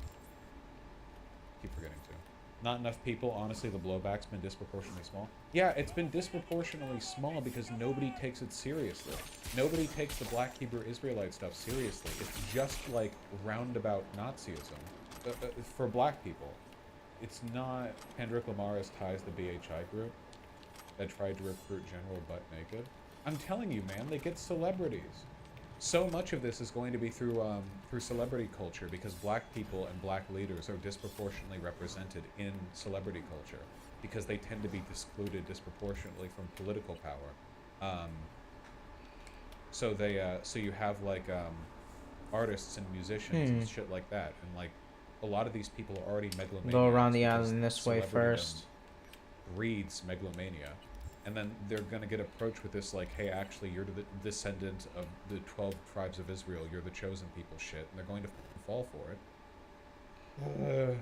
Keep forgetting to. Not enough people. Honestly, the blowback's been disproportionately small. Yeah, it's been disproportionately small because nobody takes it seriously. Nobody takes the black Hebrew Israelite stuff seriously. It's just like roundabout Nazism for black people. It's not Kendrick Lamar's Ties, the BHI group that tried to recruit General Butt Naked. I'm telling you, man, they get celebrities. So much of this is going to be through celebrity culture because black people and black leaders are disproportionately represented in celebrity culture because they tend to be excluded disproportionately from political power. So you have like artists and musicians and shit like that, and like a lot of these people are already megalomaniacs. Go around the island this way first. Breeds megalomania. And then they're going to get approached with this, like, hey, actually, you're the descendant of the 12 tribes of Israel. You're the chosen people shit. And they're going to fall for it.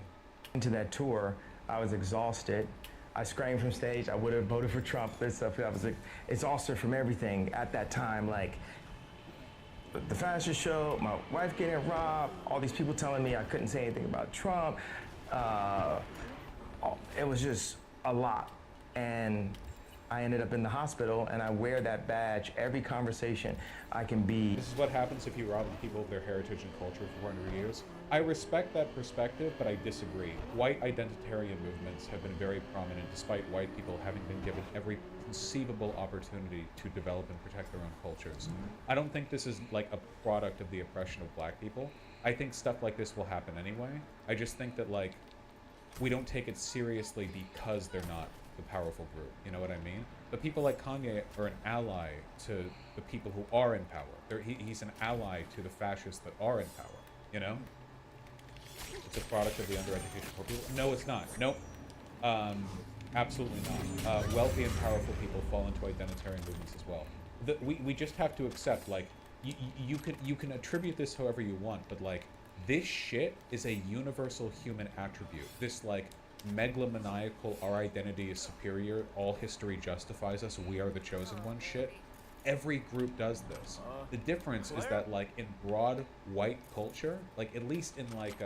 Into that tour, I was exhausted. I screamed from stage. I would have voted for Trump. This stuff. I was exhausted from everything at that time. Like, the fashion show, my wife getting robbed, all these people telling me I couldn't say anything about Trump. It was just a lot. And I ended up in the hospital, and I wear that badge every conversation I can be. This is what happens if you rob people of their heritage and culture for 400 years. I respect that perspective, but I disagree. White identitarian movements have been very prominent despite white people having been given every conceivable opportunity to develop and protect their own cultures. I don't think this is like a product of the oppression of black people. I think stuff like this will happen anyway. I just think that like we don't take it seriously because they're not the powerful group, you know what I mean? But people like Kanye are an ally to the people who are in power. He's an ally to the fascists that are in power, you know? It's a product of the undereducated poor people. No, it's not. Nope. Absolutely not. Wealthy and powerful people fall into identitarian movements as well. We just have to accept, like, you can attribute this however you want, but like, this shit is a universal human attribute. This like megalomaniacal, our identity is superior, all history justifies us, we are the chosen one shit. Every group does this. The difference is that like in broad white culture, like at least in like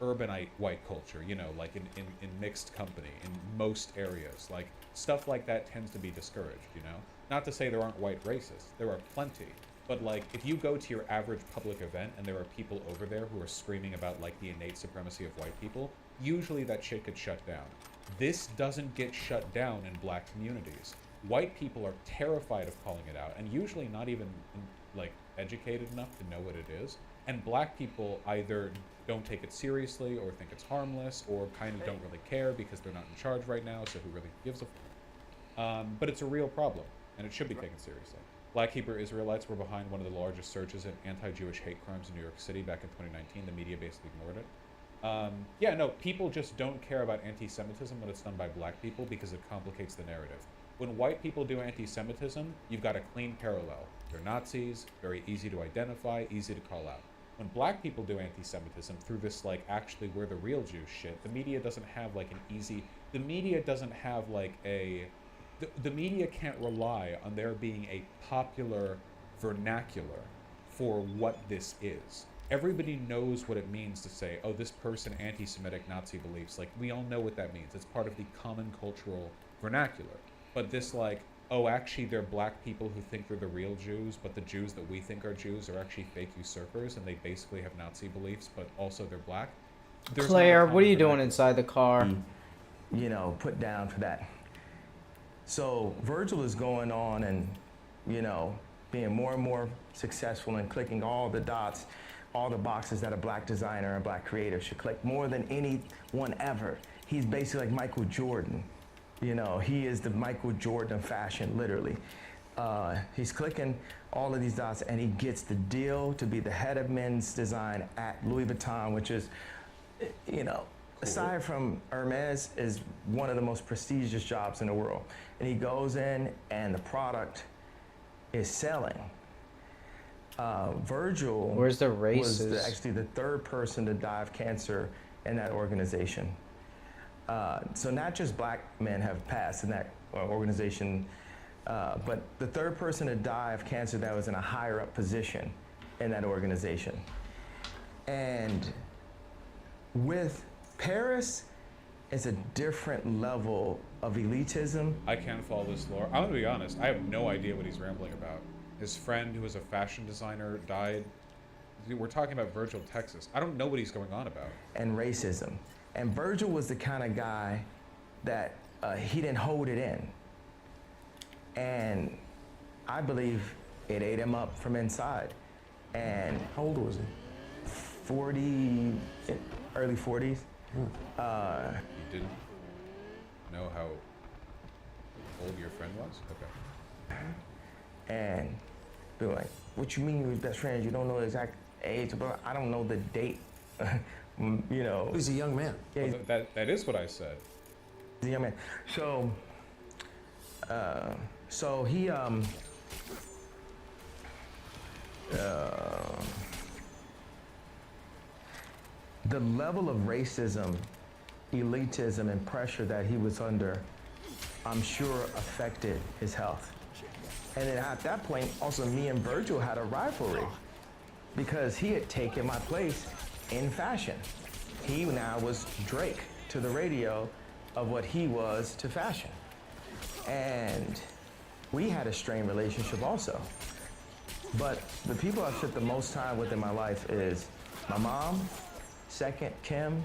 urbanite white culture, you know, like in mixed company, in most areas. Like, stuff like that tends to be discouraged, you know? Not to say there aren't white racists. There are plenty. But, like, if you go to your average public event and there are people over there who are screaming about, like, the innate supremacy of white people, usually that shit gets shut down. This doesn't get shut down in black communities. White people are terrified of calling it out, and usually not even, like, educated enough to know what it is. And black people either don't take it seriously or think it's harmless or kind of don't really care because they're not in charge right now, so who really gives a but it's a real problem, and it should be taken seriously. Black Hebrew Israelites were behind one of the largest surges in anti-Jewish hate crimes in New York City back in 2019. The media basically ignored it. Yeah, no, people just don't care about anti-Semitism when it's done by black people because it complicates the narrative. When white people do anti-Semitism, you've got a clean parallel. They're Nazis, very easy to identify, easy to call out. When black people do anti-Semitism through this, like, actually we're the real Jews shit, the media doesn't have, like, the media doesn't have, like, the media can't rely on there being a popular vernacular for what this is. Everybody knows what it means to say, oh, this person anti-Semitic Nazi beliefs. Like, we all know what that means. It's part of the common cultural vernacular. But this, like, oh, actually they're black people who think they're the real Jews, but the Jews that we think are Jews are actually fake usurpers, and they basically have Nazi beliefs, but also they're black. Claire, what are you doing inside the car? You know, put down for that. So Virgil is going on and, you know, being more and more successful and clicking all the dots, all the boxes that a black designer and black creator should click more than anyone ever. He's basically like Michael Jordan. You know, he is the Michael Jordan of fashion, literally. He's clicking all of these dots and he gets the deal to be the head of men's design at Louis Vuitton, which is, you know, aside from Hermes, is one of the most prestigious jobs in the world. And he goes in and the product is selling. Virgil Where's the races? was actually the third person to die of cancer in that organization. So not just black men have passed in that organization, but the third person to die of cancer that was in a higher up position in that organization. And with Paris, it's a different level of elitism. I can't follow this lore. I'm gonna be honest, I have no idea what he's rambling about. His friend, who was a fashion designer, died. We're talking about Virgil, Texas. I don't know what he's going on about. And racism. And Virgil was the kind of guy that he didn't hold it in. And I believe it ate him up from inside. And how old was he? 40, early 40s. You didn't know how old your friend was? Okay. And be like, what you mean you're best friends? You don't know the exact age, but I don't know the date. You know. He's a young man. Yeah, Well, that is what I said. he's a young man. So he the level of racism, elitism, and pressure that he was under, I'm sure affected his health. And then at that point, also me and Virgil had a rivalry because he had taken my place in fashion. He now was Drake to the radio of what he was to fashion. And we had a strained relationship also. But the people I've spent the most time with in my life is my mom, second, Kim,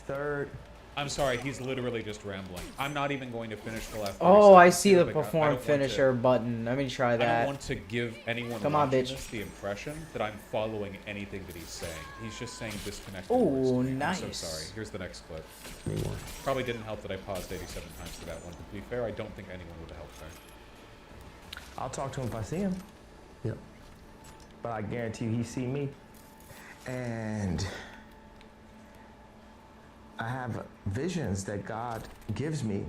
third. I'm sorry, he's literally just rambling. I'm not even going to finish the last 30 Oh, I seconds see here, the but perform finisher button. Let me try I that. don't want to give anyone Come on, watching bitch. this the impression that I'm following anything that he's saying. He's just saying disconnected Ooh, words to me. nice. I'm so sorry. Here's the next clip. Probably didn't help that I paused 87 times for that one. But to be fair, I don't think anyone would have helped there. I'll talk to him if I see him. Yep. But I guarantee you he see me. And I have visions that God gives me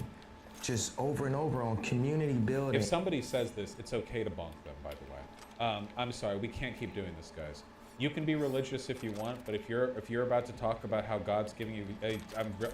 just over and over on community building. If somebody says this, it's okay to bonk them, by the way. I'm sorry, we can't keep doing this, guys. You can be religious if you want, but if you're about to talk about how God's giving you,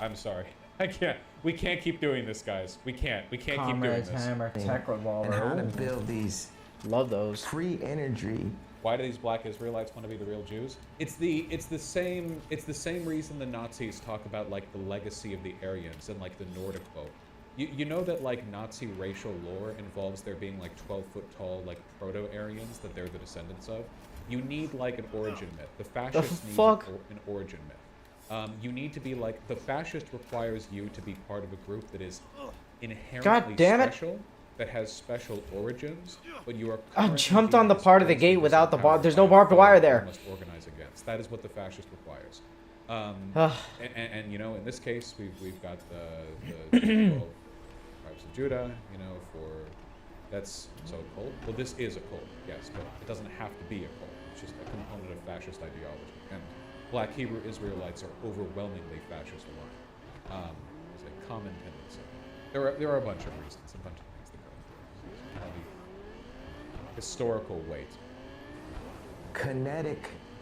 I'm sorry, I can't. We can't keep doing this, guys. We can't keep doing Comrades, this. hammer, tech revolver. And how to Ooh. build these Love those. free energy Why do these black Israelites want to be the real Jews? It's the same reason the Nazis talk about like the legacy of the Aryans and like the Nordic folk. You know that like Nazi racial lore involves there being like 12-foot tall like proto-Aryans that they're the descendants of. You need like an origin myth. The fascists need an origin myth. You need to be like, the fascist requires you to be part of a group that is inherently special, that has special origins, but you are. I jumped on the part of the gate without the bar. There's no barbed wire there. Must organize against. That is what the fascist requires. And you know, in this case, we've got the 12 tribes of Judah. You know, that's so a cult. Well, this is a cult, yes, but it doesn't have to be a cult. It's just a component of fascist ideology. And black Hebrew Israelites are overwhelmingly fascist aligned. It's a common tendency. There are a bunch of reasons, a bunch of things that go into it. Historical weight.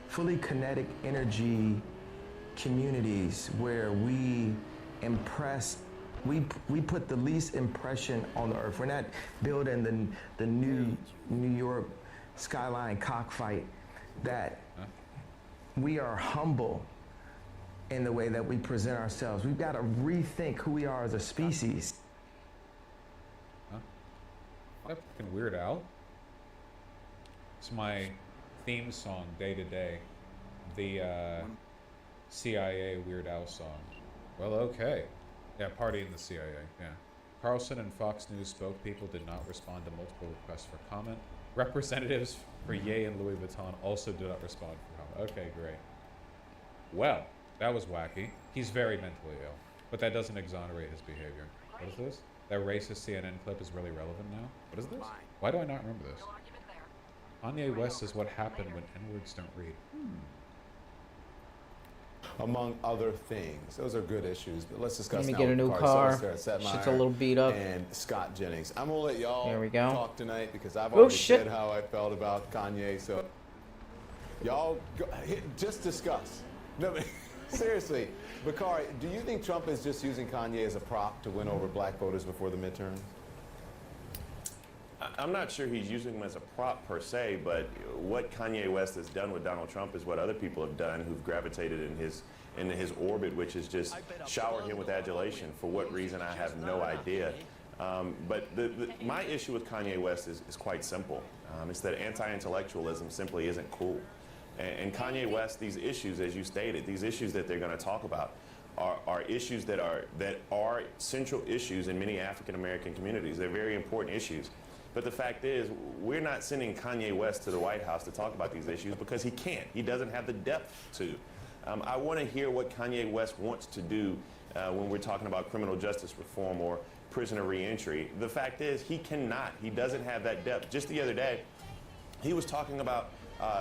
Fully kinetic energy communities where we put the least impression on the earth. We're not building the new New York skyline cockfight. That we are humble in the way that we present ourselves. We've got to rethink who we are as a species. That fucking Weird Al. It's my theme song day to day. The CIA Weird Al song. Well, okay. Yeah, party in the CIA, yeah. Carlson and Fox News spokespeople did not respond to multiple requests for comment. Representatives for Ye and Louis Vuitton also did not respond for comment. Okay, great. Well, that was wacky. He's very mentally ill, but that doesn't exonerate his behavior. What is this? That racist CNN clip is really relevant now? What is this? Why do I not remember this? Kanye West is what happened when N-words don't read. Among other things. Those are good issues, but let's discuss Let me now get a new car. Shit's a little beat up. And Scott Jennings. I'm gonna let y'all There we go. talk tonight because I've already said how I felt about Kanye. So y'all just discuss. No, but seriously, Bakari, do you think Trump is just using Kanye as a prop to win over black voters before the midterms? I'm not sure he's using him as a prop per se, but what Kanye West has done with Donald Trump is what other people have done who've gravitated in his orbit, which is just shower him with adulation. For what reason, I have no idea. But my issue with Kanye West is quite simple. It's that anti-intellectualism simply isn't cool. And Kanye West, these issues, as you stated, these issues that they're going to talk about are issues that are central issues in many African American communities. They're very important issues. But the fact is, we're not sending Kanye West to the White House to talk about these issues because he can't. He doesn't have the depth to. I want to hear what Kanye West wants to do when we're talking about criminal justice reform or prisoner reentry. The fact is, he cannot. He doesn't have that depth. Just the other day, he was talking about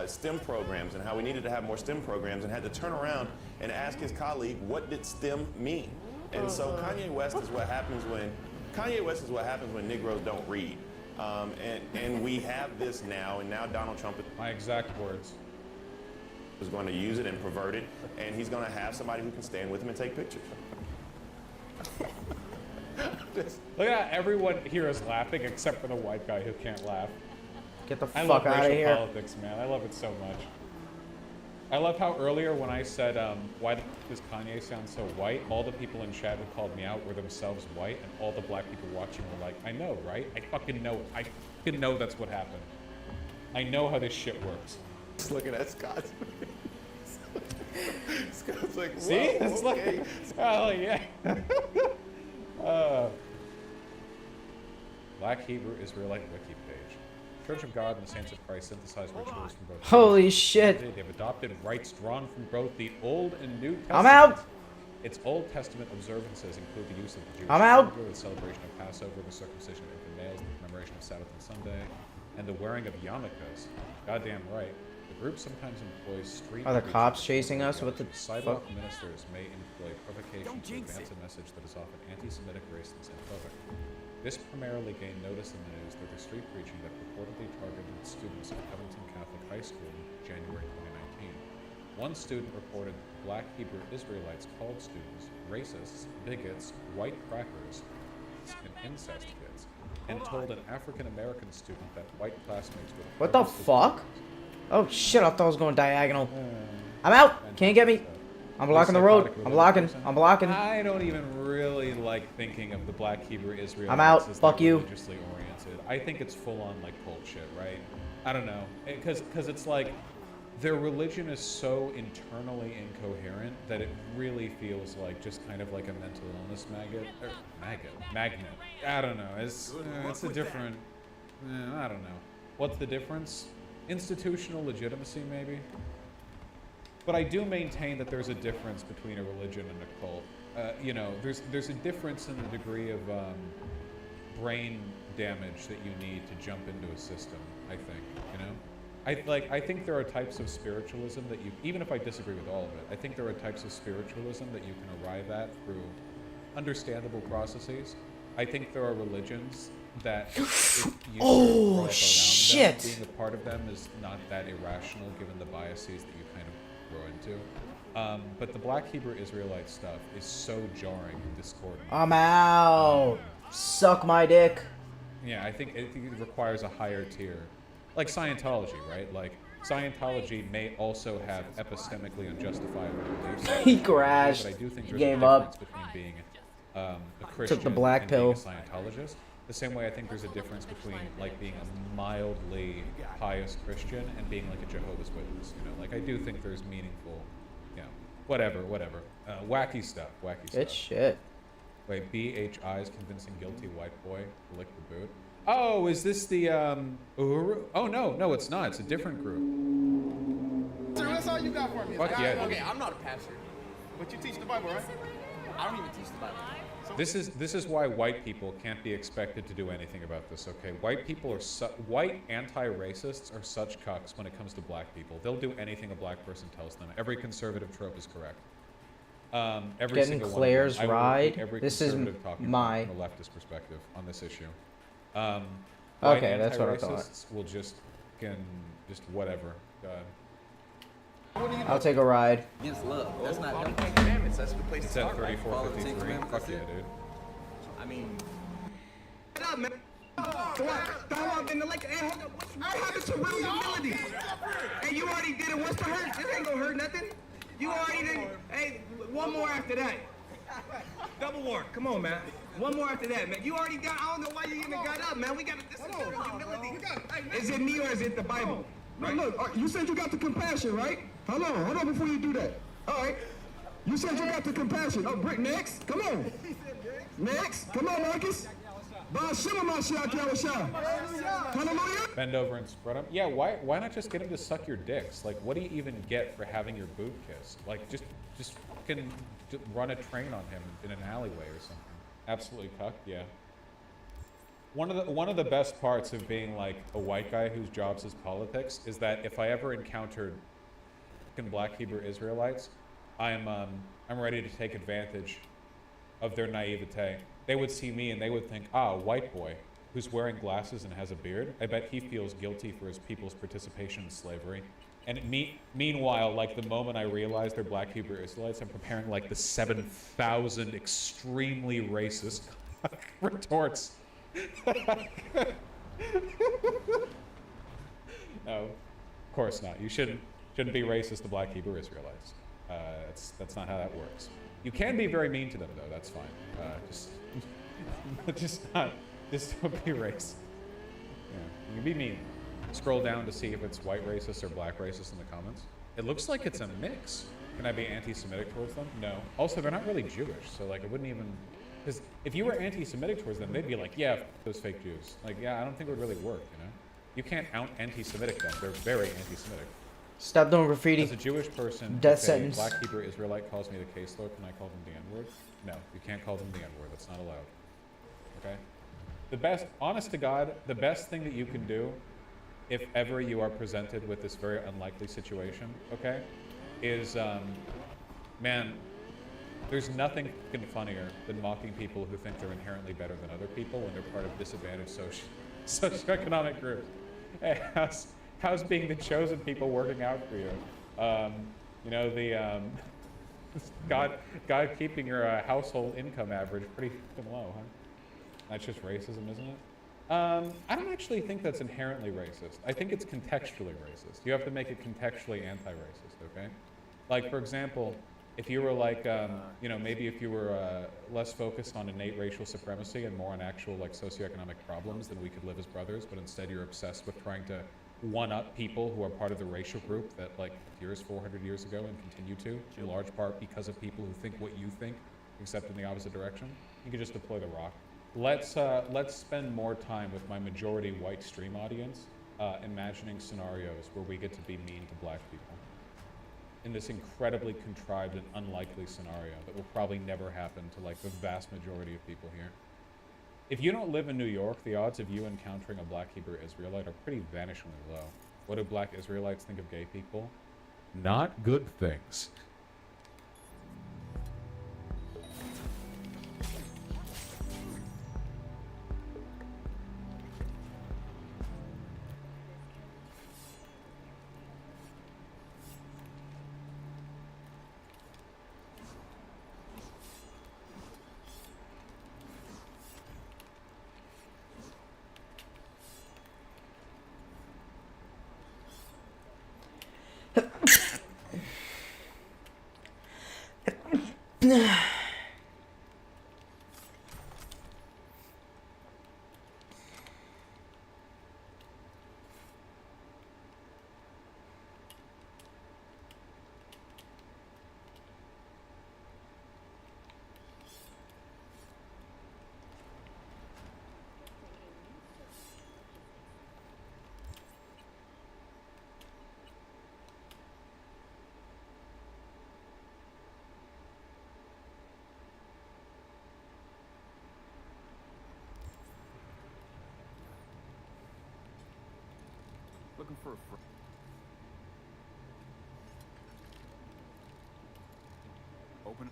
STEM programs and how we needed to have more STEM programs and had to turn around and ask his colleague, what did STEM mean? And so Kanye West is what happens when Negroes don't read. And we have this now, and now Donald Trump, my exact words, is going to use it and pervert it, and he's going to have somebody who can stand with him and take pictures. Look at everyone here is laughing except for the white guy who can't laugh. Get the I fuck love out of racial here. politics, man. I love it so much. I love how earlier when I said, why does Kanye sound so white? All the people in chat who called me out were themselves white, and all the black people watching were like, I know, right? I fucking know it. I fucking know that's what happened. I know how this shit works. Just looking at Scott. Scott's like, whoa, see? It's okay. like, oh, yeah. Black Hebrew Israelite wiki page. Church of God and the Saints of Christ synthesize rituals from both. Holy shit. They've adopted rites drawn from both the Old and New Testament. I'm out. Its Old Testament observances include the use of the Jewish I'm out. calendar, the celebration of Passover, the circumcision of infant males, the commemoration of Sabbath and Sunday, and the wearing of yarmulkes. Goddamn right. The group sometimes employs street. Are the preachers cops chasing us? to What the sidewalk fuck? ministers may employ provocation to advance a message that is often anti-Semitic, racist, and xenophobic. This primarily gained notice in the news through the street preaching that purportedly targeted students at Covington Catholic High School in January 2019. One student reported black Hebrew Israelites called students racists, bigots, white crackers, and incest kids, and told an African American student that white classmates would. What the fuck? Oh shit, I thought I was going diagonal. I'm out. Can't get me. I'm blocking the road. I'm blocking. I'm blocking. I don't even really like thinking of the Black Hebrew Israelites I'm out. as Fuck that you. religiously oriented. I think it's full on like cult shit, right? I don't know, because it's like their religion is so internally incoherent that it really feels like just kind of like a mental illness magnet. I don't know. It's a different. I don't know. What's the difference? Institutional legitimacy, maybe. But I do maintain that there's a difference between a religion and a cult. You know, there's a difference in the degree of brain damage that you need to jump into a system. I think, you know. I think there are types of spiritualism that you, even if I disagree with all of it, I think there are types of spiritualism that you can arrive at through understandable processes. I think there are religions that if you Oh, grow up around shit. them, being a part of them is not that irrational given the biases that you kind of grow into. But the Black Hebrew Israelite stuff is so jarring and discordant. I'm out. Suck my dick. Yeah, I think it requires a higher tier. Like Scientology, right? Like, Scientology may also have epistemically unjustifiable beliefs. He crashed. But I do think He there's gave a up. difference between being a Christian Took the black and pill. being a Scientologist. The same way I think there's a difference between, like, being a mildly pious Christian and being, like, a Jehovah's Witness, you know? Like, I do think there's meaningful, you know, whatever. Wacky stuff. Good shit. Wait, BHI is convincing guilty white boy to lick the boot. Oh, is this the Uhuru? Oh no, it's not. It's a different group. Sir, that's all you got for me. Fuck yeah, dude. Okay, I'm not a pastor, but you teach the Bible, right? I don't even teach the Bible. This is why white people can't be expected to do anything about this. Okay, white people are white anti-racists are such cucks when it comes to black people. They'll do anything a black person tells them. Every conservative trope is correct. Every Getting single Claire's one of them. I will repeat ride. every This is conservative talking my. from a leftist perspective on this issue. Okay, that's what I thought. Anti-racists will just whatever. I'll take a ride. Against love. That's not them commandments. That's the place It's to at start, right? Follow the 10 3453. commandments, Fuck that's yeah, it. dude. I mean, What up, man? Throw up in the lake. Hey, hold up. What happened to real humility? Hey, you already did it. What's the hurt? This ain't gonna hurt nothing. You already did. Hey, one more after that. Double work. Come on, man. One more after that, man. You already got. I don't know why you even got up, man. We got to. This is real humility. Is it me or is it the Bible? Right. Look, you said you got the compassion, right? Hold on before you do that. All right. You said you got the compassion. Oh, Brick, next. Come on. Next. Come on, Marcus. Hallelujah. Bend over and spread them. Yeah, why not just get him to suck your dicks? Like, what do you even get for having your boob kissed? Like, just fucking run a train on him in an alleyway or something. Absolutely cucked, yeah. One of the best parts of being like a white guy whose jobs is politics is that if I ever encountered fucking Black Hebrew Israelites, I'm ready to take advantage of their naivete. They would see me and they would think, a white boy who's wearing glasses and has a beard, I bet he feels guilty for his people's participation in slavery. And meanwhile, like the moment I realize they're Black Hebrew Israelites, I'm preparing like the 7,000 extremely racist retorts. No, of course not. You shouldn't be racist to Black Hebrew Israelites. That's not how that works. You can be very mean to them though. That's fine. Just don't be racist. Yeah, you can be mean. Scroll down to see if it's white racist or black racist in the comments. It looks like it's a mix. Can I be anti-Semitic towards them? No. Also, they're not really Jewish, so like it wouldn't even. Because if you were anti-Semitic towards them, they'd be like, yeah, those fake Jews. Like, yeah, I don't think it would really work, you know? You can't out-anti-Semitic them. They're very anti-Semitic. Stop doing graffiti. As a Jewish person, Death if sentence. a Black Hebrew Israelite calls me the case lord, can I call them the N-word? No, you can't call them the N-word. That's not allowed. Okay? The best, honest to God, the best thing that you can do if ever you are presented with this very unlikely situation, okay, is, man, there's nothing fucking funnier than mocking people who think they're inherently better than other people when they're part of disadvantaged socioeconomic groups. Hey, how's being the chosen people working out for you? You know, the God keeping your household income average pretty fucking low, huh? That's just racism, isn't it? I don't actually think that's inherently racist. I think it's contextually racist. You have to make it contextually anti-racist, okay? Like, for example, if you were like, you know, maybe if you were less focused on innate racial supremacy and more on actual like socioeconomic problems, then we could live as brothers, but instead you're obsessed with trying to one-up people who are part of the racial group that like appears 400 years ago and continue to, in large part because of people who think what you think, except in the opposite direction. You could just deploy the rock. Let's spend more time with my majority white stream audience, imagining scenarios where we get to be mean to black people in this incredibly contrived and unlikely scenario that will probably never happen to like the vast majority of people here. If you don't live in New York, the odds of you encountering a black Hebrew Israelite are pretty vanishingly low. What do black Israelites think of gay people? Not good things. Looking for a open.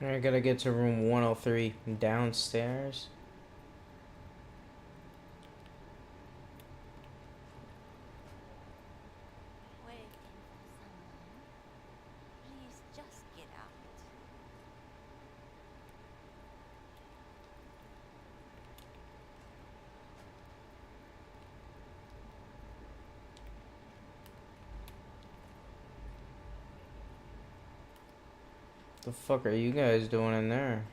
I gotta get to room 103 downstairs. Please just get out. The fuck are you guys doing in there?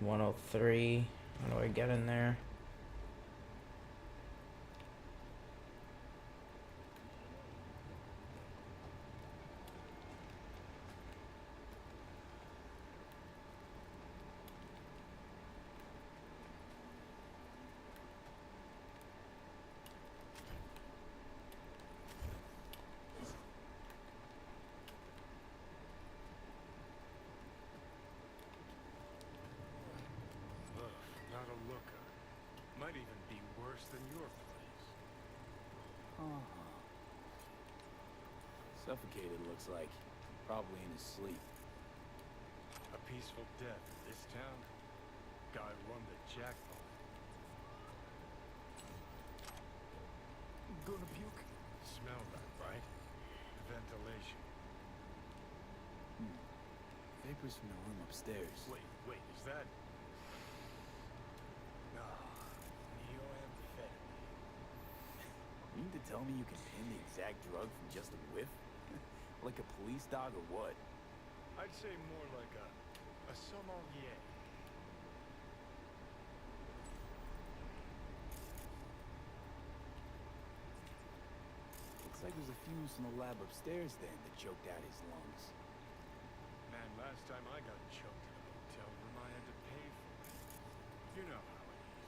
$103. How do I get in there? Not a looker. Might even be worse than your place. Suffocated, looks like. Probably in his sleep. A peaceful death in this town? Guy won the jackpot. Gonna puke? Smell that, right? Ventilation. Vapors from the room upstairs. Wait, is that... No. Neoamphetamine. You mean to tell me you can pin the exact drug from just a whiff? Like a police dog or what? I'd say more like a sommelier. Looks like there's a fuse from the lab upstairs then that choked out his lungs. Man, last time I got choked in a hotel room, I had to pay for it. You know how it is.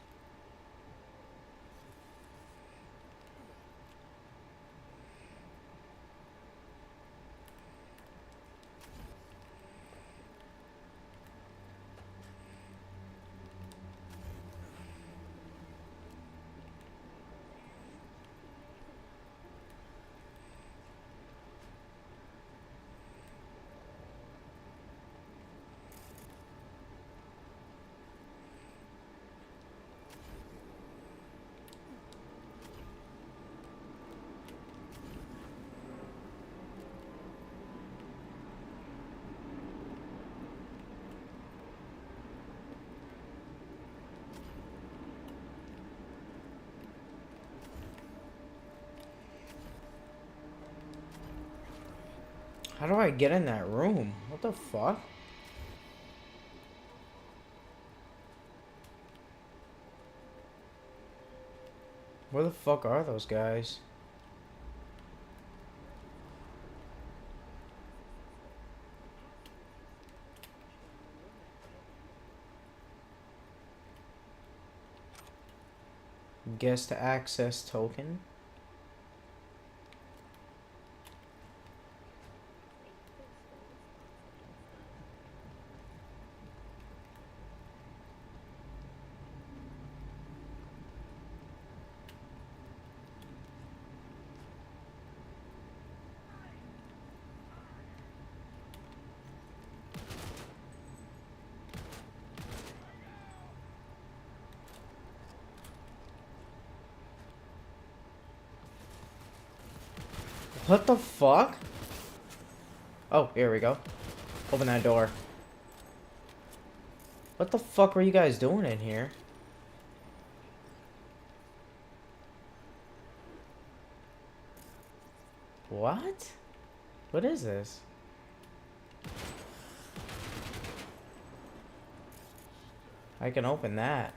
How do I get in that room? What the fuck? Where the fuck are those guys? Guest access token. What the fuck? Oh, here we go. Open that door. What the fuck were you guys doing in here? What? What is this? I can open that.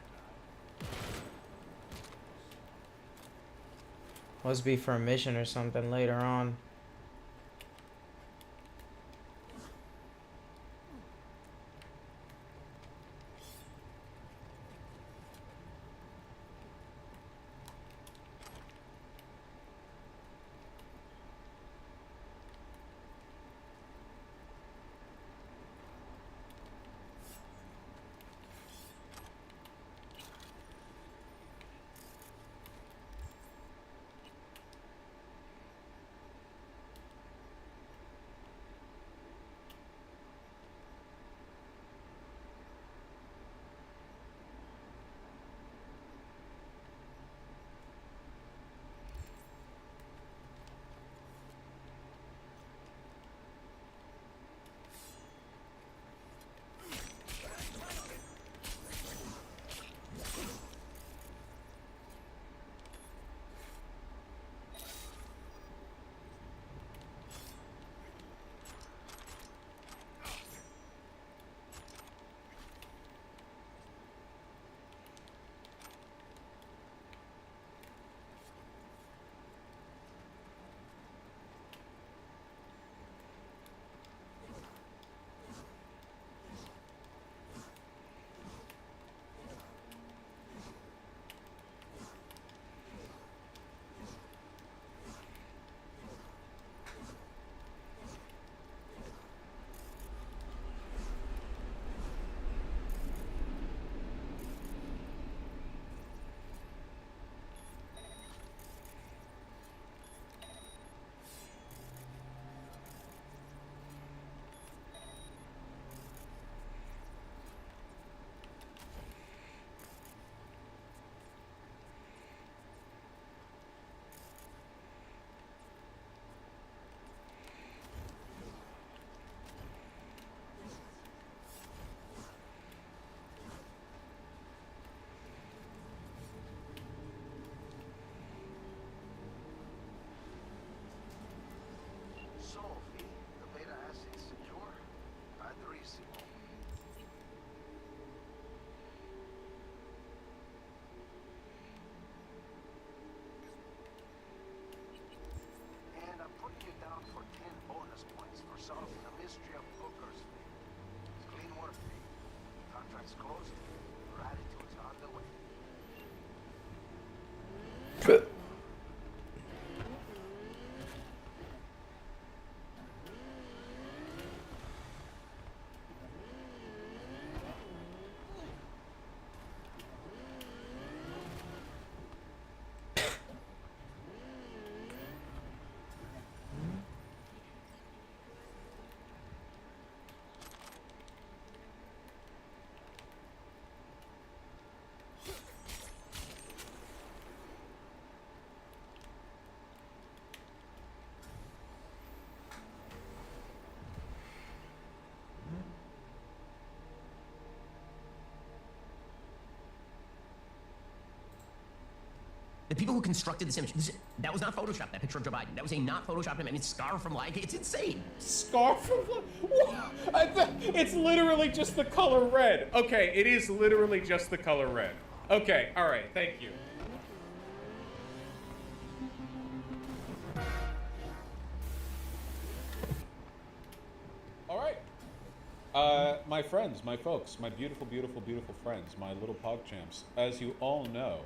Must be for a mission or something later on. is closed. Gratitude's on the way. The people who constructed this image, that was not Photoshopped, that picture of Joe Biden. That was a not Photoshopped image. I mean, Scar from like, it's insane. Scar from it's literally just the color red. Okay, it is literally just the color red. Okay, all right, thank you. All right. My friends, my folks, my beautiful, beautiful, beautiful friends, my little PogChamps, as you all know,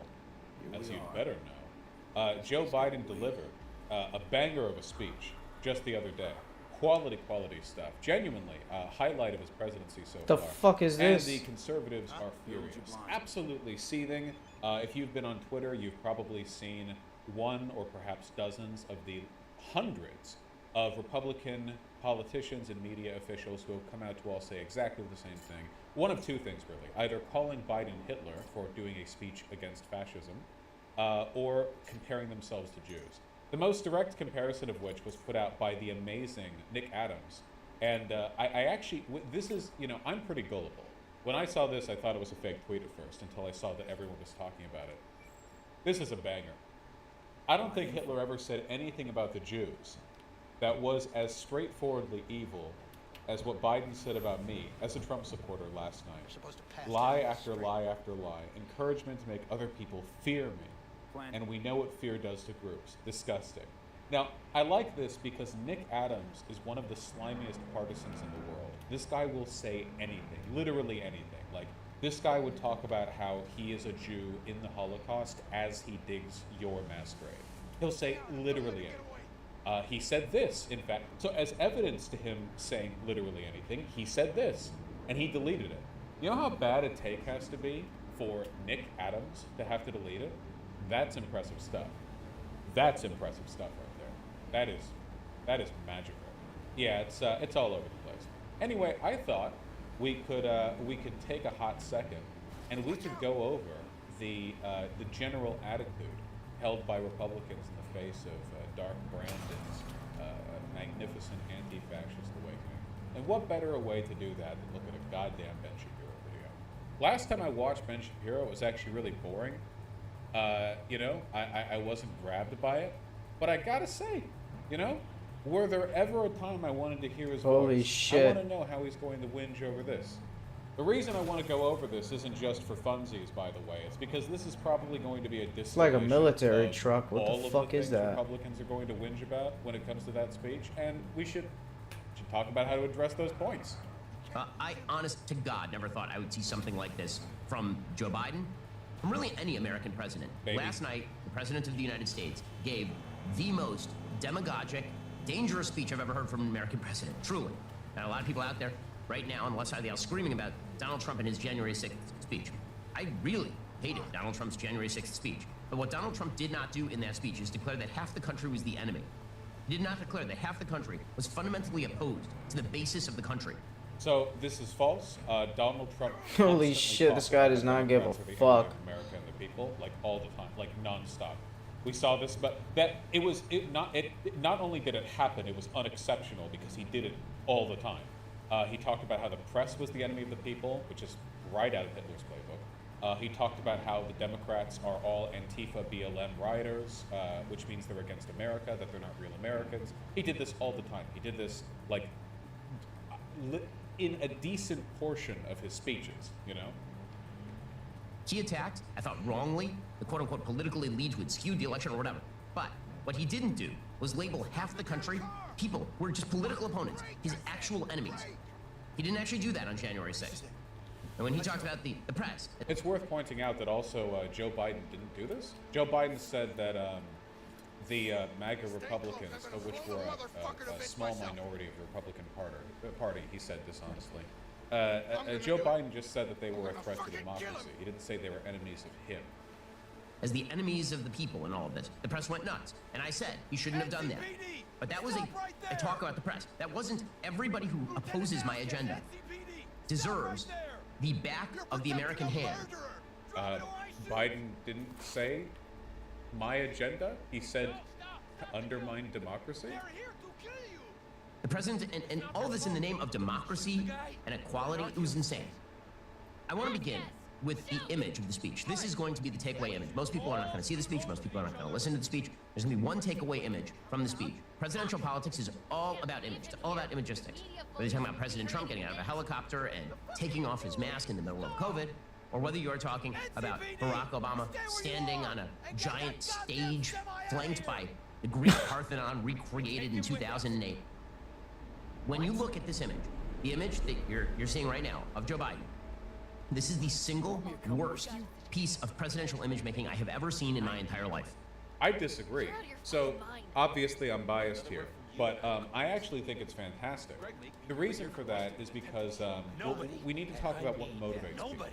as you better know, Joe Biden delivered a banger of a speech just the other day. Quality stuff. Genuinely, highlight of his presidency so The far. fuck is this? And the conservatives are furious. Absolutely seething. If you've been on Twitter, you've probably seen one or perhaps dozens of the hundreds of Republican politicians and media officials who have come out to all say exactly the same thing. One of two things, really. Either calling Biden Hitler for doing a speech against fascism, or comparing themselves to Jews. The most direct comparison of which was put out by the amazing Nick Adams. And I actually, this is, you know, I'm pretty gullible. When I saw this, I thought it was a fake tweet at first, until I saw that everyone was talking about it. This is a banger. I don't think Hitler ever said anything about the Jews that was as straightforwardly evil as what Biden said about me as a Trump supporter last night. Lie after lie after lie, encouragement to make other people fear me. And we know what fear does to groups. Disgusting. Now, I like this because Nick Adams is one of the slimiest partisans in the world. This guy will say anything, literally anything. Like, this guy would talk about how he is a Jew in the Holocaust as he digs your mass grave. He'll say literally anything. He said this, in fact. So as evidence to him saying literally anything, he said this, and he deleted it. You know how bad a take has to be for Nick Adams to have to delete it? That's impressive stuff. That's impressive stuff right there. That is magical. Yeah, it's all over the place. Anyway, I thought we could take a hot second, and we could go over the general attitude held by Republicans in the face of Dark Brandon's magnificent anti-fascist awakening. And what better a way to do that than look at a goddamn Ben Shapiro video? Last time I watched Ben Shapiro, it was actually really boring. You know, I wasn't grabbed by it. But I gotta say, you know, were there ever a time I wanted to hear his Holy voice? shit. I want to know how he's going to whinge over this. The reason I want to go over this isn't just for funsies, by the way. It's because this is probably going to be a It's like a military of truck. What all the of fuck is things that? Republicans are going to whinge about when it comes to that speech, and we should talk about how to address those points. I, honest to God, never thought I would see something like this from Joe Biden, from really any American president. Baby. Last night, the President of the United States gave the most demagogic, dangerous speech I've ever heard from an American president, truly. Now, a lot of people out there right now on the left side of the aisle screaming about Donald Trump and his January 6th speech. I really hated Donald Trump's January 6th speech. But what Donald Trump did not do in that speech is declare that half the country was the enemy. He did not declare that half the country was fundamentally opposed to the basis of the country. So this is false. Donald Trump. Holy shit, this guy does not give a Democrats are the fuck. enemy of America and the people, like all the time, like nonstop. We saw this, but that not only did it happen, it was unexceptional because he did it all the time. He talked about how the press was the enemy of the people, which is right out of Hitler's playbook. He talked about how the Democrats are all Antifa BLM rioters, which means they're against America, that they're not real Americans. He did this all the time. He did this like in a decent portion of his speeches, you know? He attacked, I thought wrongly, the quote-unquote political elite who had skewed the election or whatever. But what he didn't do was label half the country, people who were just political opponents, his actual enemies. He didn't actually do that on January 6th. And when he talked about the press, It's worth pointing out that also Joe Biden didn't do this. Joe Biden said that the MAGA Republicans, which were a small minority of the Republican party, he said dishonestly. Joe Biden just said that they were a threat to democracy. He didn't say they were enemies of him. as the enemies of the people in all of this, the press went nuts. And I said he shouldn't have done that. But that was a talk about the press. That wasn't everybody who opposes my agenda deserves the back of the American hand. Biden didn't say my agenda. He said to undermine democracy. The president, and all of this in the name of democracy and equality, it was insane. I want to begin with the image of the speech. This is going to be the takeaway image. Most people are not going to see the speech. Most people are not going to listen to the speech. There's going to be one takeaway image from the speech. Presidential politics is all about image. It's all about imagistics. Whether you're talking about President Trump getting out of a helicopter and taking off his mask in the middle of COVID, or whether you're talking about Barack Obama standing on a giant stage flanked by the Greek Parthenon recreated in 2008. When you look at this image, the image that you're seeing right now of Joe Biden, this is the single worst piece of presidential image making I have ever seen in my entire life. I disagree. So obviously I'm biased here, but I actually think it's fantastic. The reason for that is because we need to talk about what motivates people.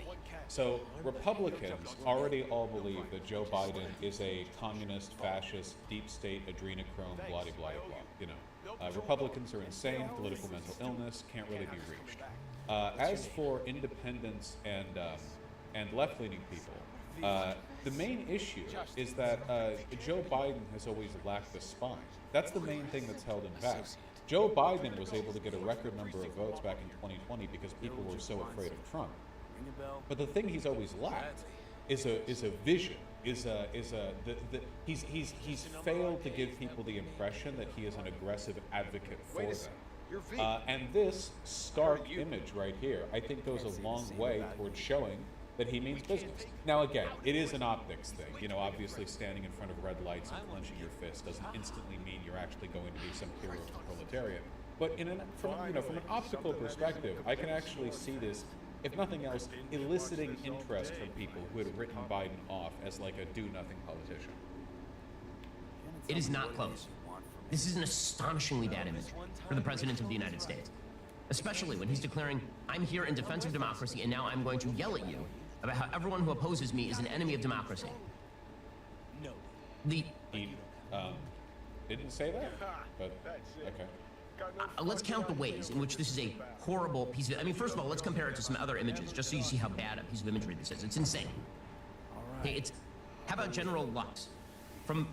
So Republicans already all believe that Joe Biden is a communist, fascist, deep state, adrenochrome, blah blah blah blah. You know, Republicans are insane, political mental illness, can't really be reached. As for independents and left-leaning people, the main issue is that Joe Biden has always lacked the spine. That's the main thing that's held him back. Joe Biden was able to get a record number of votes back in 2020 because people were so afraid of Trump. But the thing he's always lacked is a vision. He's failed to give people the impression that he is an aggressive advocate for them. And this stark image right here, I think, goes a long way towards showing that he means business. Now, again, it is an optics thing. You know, obviously, standing in front of red lights and clenching your fist doesn't instantly mean you're actually going to be some hero of the proletariat. But from an optical perspective, I can actually see this, if nothing else, eliciting interest from people who had written Biden off as like a do-nothing politician. It is not close. This is an astonishingly bad image for the President of the United States, especially when he's declaring, I'm here in defense of democracy, and now I'm going to yell at you about how everyone who opposes me is an enemy of democracy. No. He didn't say that, but okay. Let's count the ways in which this is a horrible piece of, I mean, first of all, let's compare it to some other images, just so you see how bad a piece of imagery this is. It's insane. Okay, how about General Lux from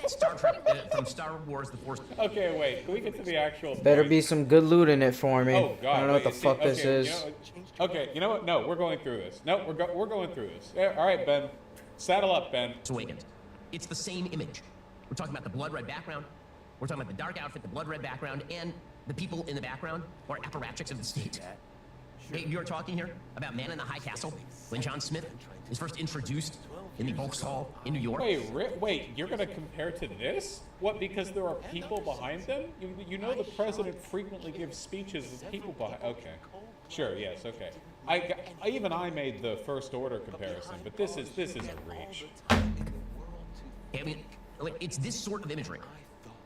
Star Trek, from Star Wars: The Force. Okay, wait. Can we get to the actual? Better be some good loot in it for me. Oh God! I don't know what the fuck this is. You know what? No, we're going through this. No, we're going through this. Yeah, all right, Ben. Saddle up, Ben. It's awakened. It's the same image. We're talking about the blood red background. We're talking about the dark outfit, the blood red background, and the people in the background are apparatchiks of the state. Hey, you're talking here about Man in the High Castle when John Smith is first introduced in the Vauxhall in New York. Wait, you're going to compare to this? What, because there are people behind them? You know the president frequently gives speeches with people behind. Okay. Sure, yes, okay. Even I made the first order comparison, but this is a reach. I mean, it's this sort of imagery.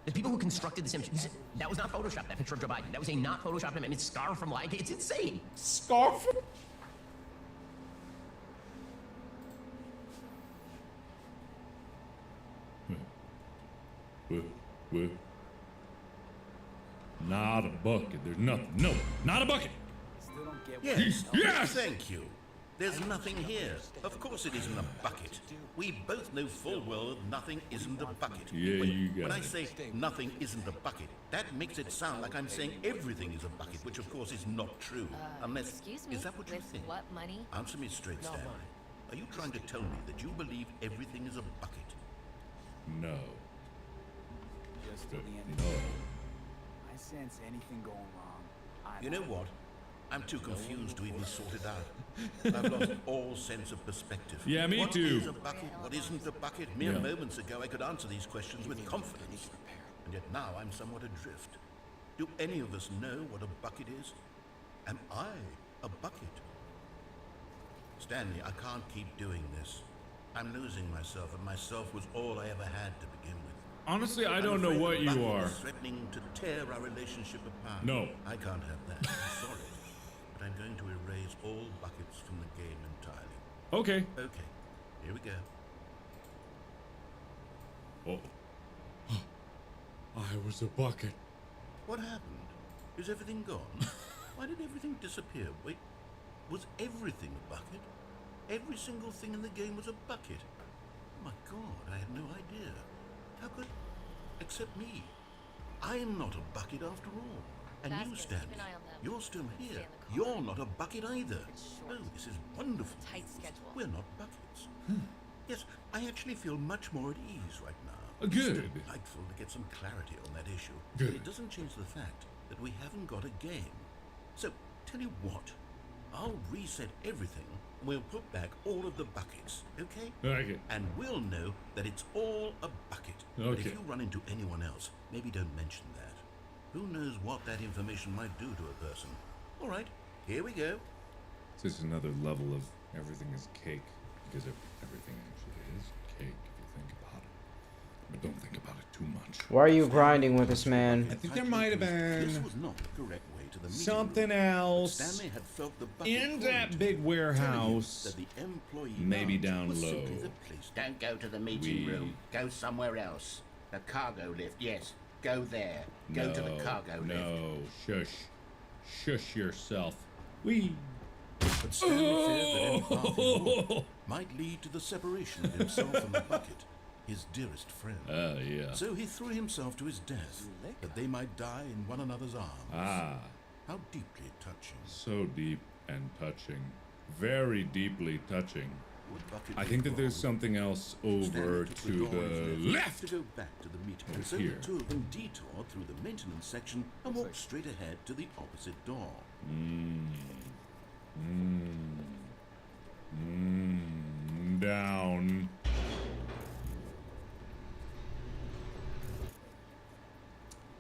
The people who constructed this image, that was not Photoshopped, that picture of Joe Biden. That was a not Photoshopped image. It's Scar from Lion King. It's insane. Scar from... What? Not a bucket. There's nothing. No, not a bucket. Yes. Yes! Thank you. There's nothing here. Of course it isn't a bucket. We both know full well that nothing isn't a bucket. Yeah, you got When I it. say nothing isn't a bucket, that makes it sound like I'm saying everything is a bucket, which of course is not true. Unless, Excuse me, is that what you with think? what money? Answer me straight, Stanley. Are you trying to tell me that you believe everything is a bucket? No. Just till the end No. of the day. I sense anything going wrong. You know what? I'm too confused to even sort it out. I've lost all sense of perspective. Yeah, me What too. is a bucket? What isn't a bucket? Mere Yeah. moments ago, I could answer these questions with confidence. And yet now I'm somewhat adrift. Do any of us know what a bucket is? Am I a bucket? Stanley, I can't keep doing this. I'm losing myself, and myself was all I ever had to begin with. Honestly, I I'm don't know afraid what the you bucket are. is threatening to tear our relationship apart. No. I can't have that. I'm sorry. But I'm going to erase all buckets from the game entirely. Okay. Okay. Here we go. Oh. I was a bucket. What happened? Is everything gone? Why did everything disappear? Wait, was everything a bucket? Every single thing in the game was a bucket. Oh my God, I had no idea. How could... except me. I'm not a bucket after all. And you, Stanley, you're still here. You're not a bucket either. Oh, this is wonderful. Tight schedule. We're not buckets. Yes, I actually feel much more at ease right now. Good. It's delightful to get some clarity on that issue. Good. But it doesn't change the fact that we haven't got a game. So, tell you what, I'll reset everything and we'll put back all of the buckets, okay? Okay. And we'll know that it's all a bucket. But if Okay. you run into anyone else, maybe don't mention that. Who knows what that information might do to a person? All right, here we go. This is another level of everything is cake, because everything actually is cake if you think about it. But don't think about it too much. Why are you grinding with this man? I think there might have This been was not the correct way to the meeting something room. else Stanley had felt the bucket in point, that big telling him warehouse. that the employee Maybe lounge down was low. simply the place. Don't go to the meeting room. Go somewhere else. The cargo lift, yes. Go there. Go to the cargo lift. No, shush. Shush yourself. We. But Stanley feared that any path he walked might lead to the separation of himself and the bucket, his dearest friend. Yeah. So he threw himself to his death, that they might die in one another's arms. Ah. How deeply touching. So deep and touching. Very deeply touching. Would Bucket I be think that there's wrong? something else over Stanley took to door on his the left. to go back to the meeting room. Over So here. the two of them detoured through the maintenance section and walked straight ahead to the opposite door. Down.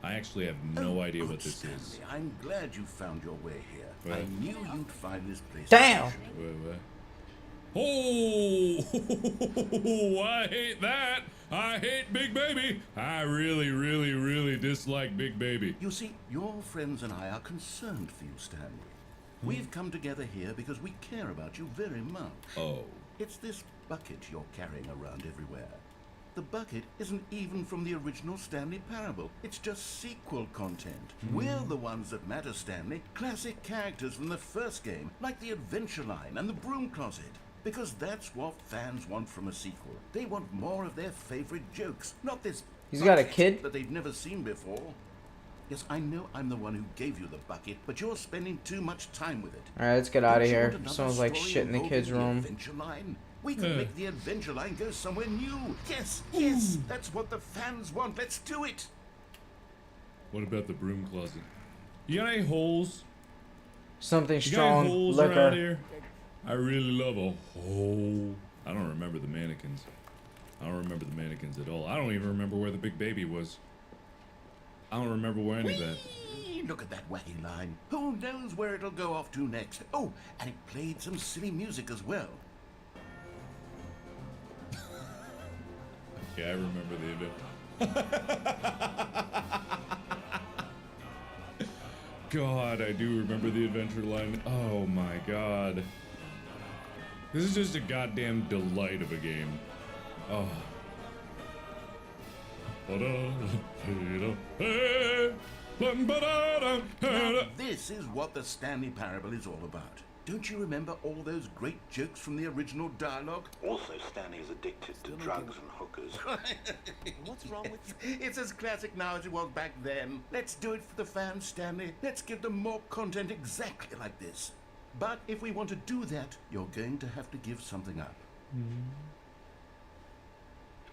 I actually have no idea what this Stanley, is. I'm glad you found your way here. What? I knew you'd find this place. Damn! What? Oh, I hate that. I hate Big Baby. I really, really, really dislike Big Baby. You see, your friends and I are concerned for you, Stanley. We've come together here because we care about you very much. Oh. It's this bucket you're carrying around everywhere. The bucket isn't even from the original Stanley Parable. It's just sequel content. We're the ones that matter, Stanley. Classic characters from the first game, like the Adventure Line and the Broom Closet. Because that's what fans want from a sequel. They want more of their favorite jokes, not this He's got a bucket kid? that they've never seen before. Yes, I know I'm the one who gave you the bucket, but you're spending too much time with it. Alright, let's get out of Don't you here. want another Sounds like story shit in the involving kids' room. Adventure Line? We could make the Adventure Line go somewhere new. Yes, yes, that's what the fans want. Let's do it. What about the broom closet? You got any holes? Something You got any strong. holes around Liquor. here? I really love a hole. I don't remember the mannequins. I don't remember the mannequins at all. I don't even remember where the Big Baby was. I don't remember where any of that. Look at that wacky line. Who knows where it'll go off to next? Oh, and it played some silly music as well. Yeah, I remember the event. God, I do remember the adventure line. Oh my god. This is just a goddamn delight of a game. Oh. Now, this is what the Stanley Parable is all about. Don't you remember all those great jokes from the original dialogue? Also, Stanley is addicted to drugs and hookers. What's wrong with you? It's as classic now as it was back then. Let's do it for the fans, Stanley. Let's give them more content exactly like this. But if we want to do that, you're going to have to give something up.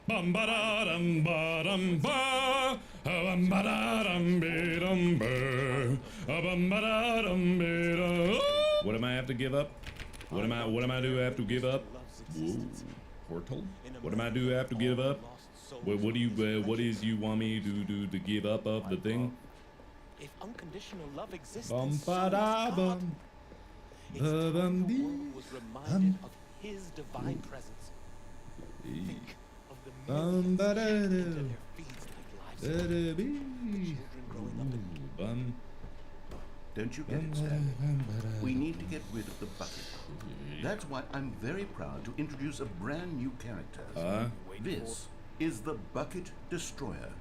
Bum ba da dum ba dum ba, bum ba da dum be dum ba, bum ba da dum be da. What am I have to give up? What am I do have to give up? Whoa, portal. What am I do have to give up? What do you what is you want me to do to give up of the thing? If unconditional love exists, Bum then so ba da must God. bum. It's time the world was reminded of his divine presence. Think of the millions into their feeds like livestock. Children growing up in Don't you get it, Stanley? We need to get rid of the bucket. That's why I'm very proud to introduce a brand new character. This is the Bucket Destroyer.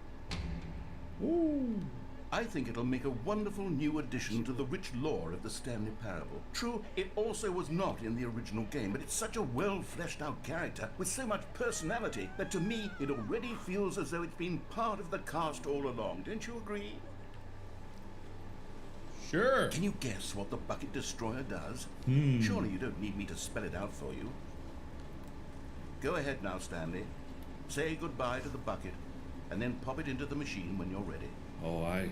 I think it'll make a wonderful new addition to the rich lore of the Stanley Parable. True, it also was not in the original game, but it's such a well-fleshed-out character with so much personality that to me it already feels as though it's been part of the cast all along. Don't you agree? Sure. Can you guess what the Bucket Destroyer does? Surely you don't need me to spell it out for you. Go ahead now, Stanley. Say goodbye to the bucket, and then pop it into the machine when you're ready. Oh, I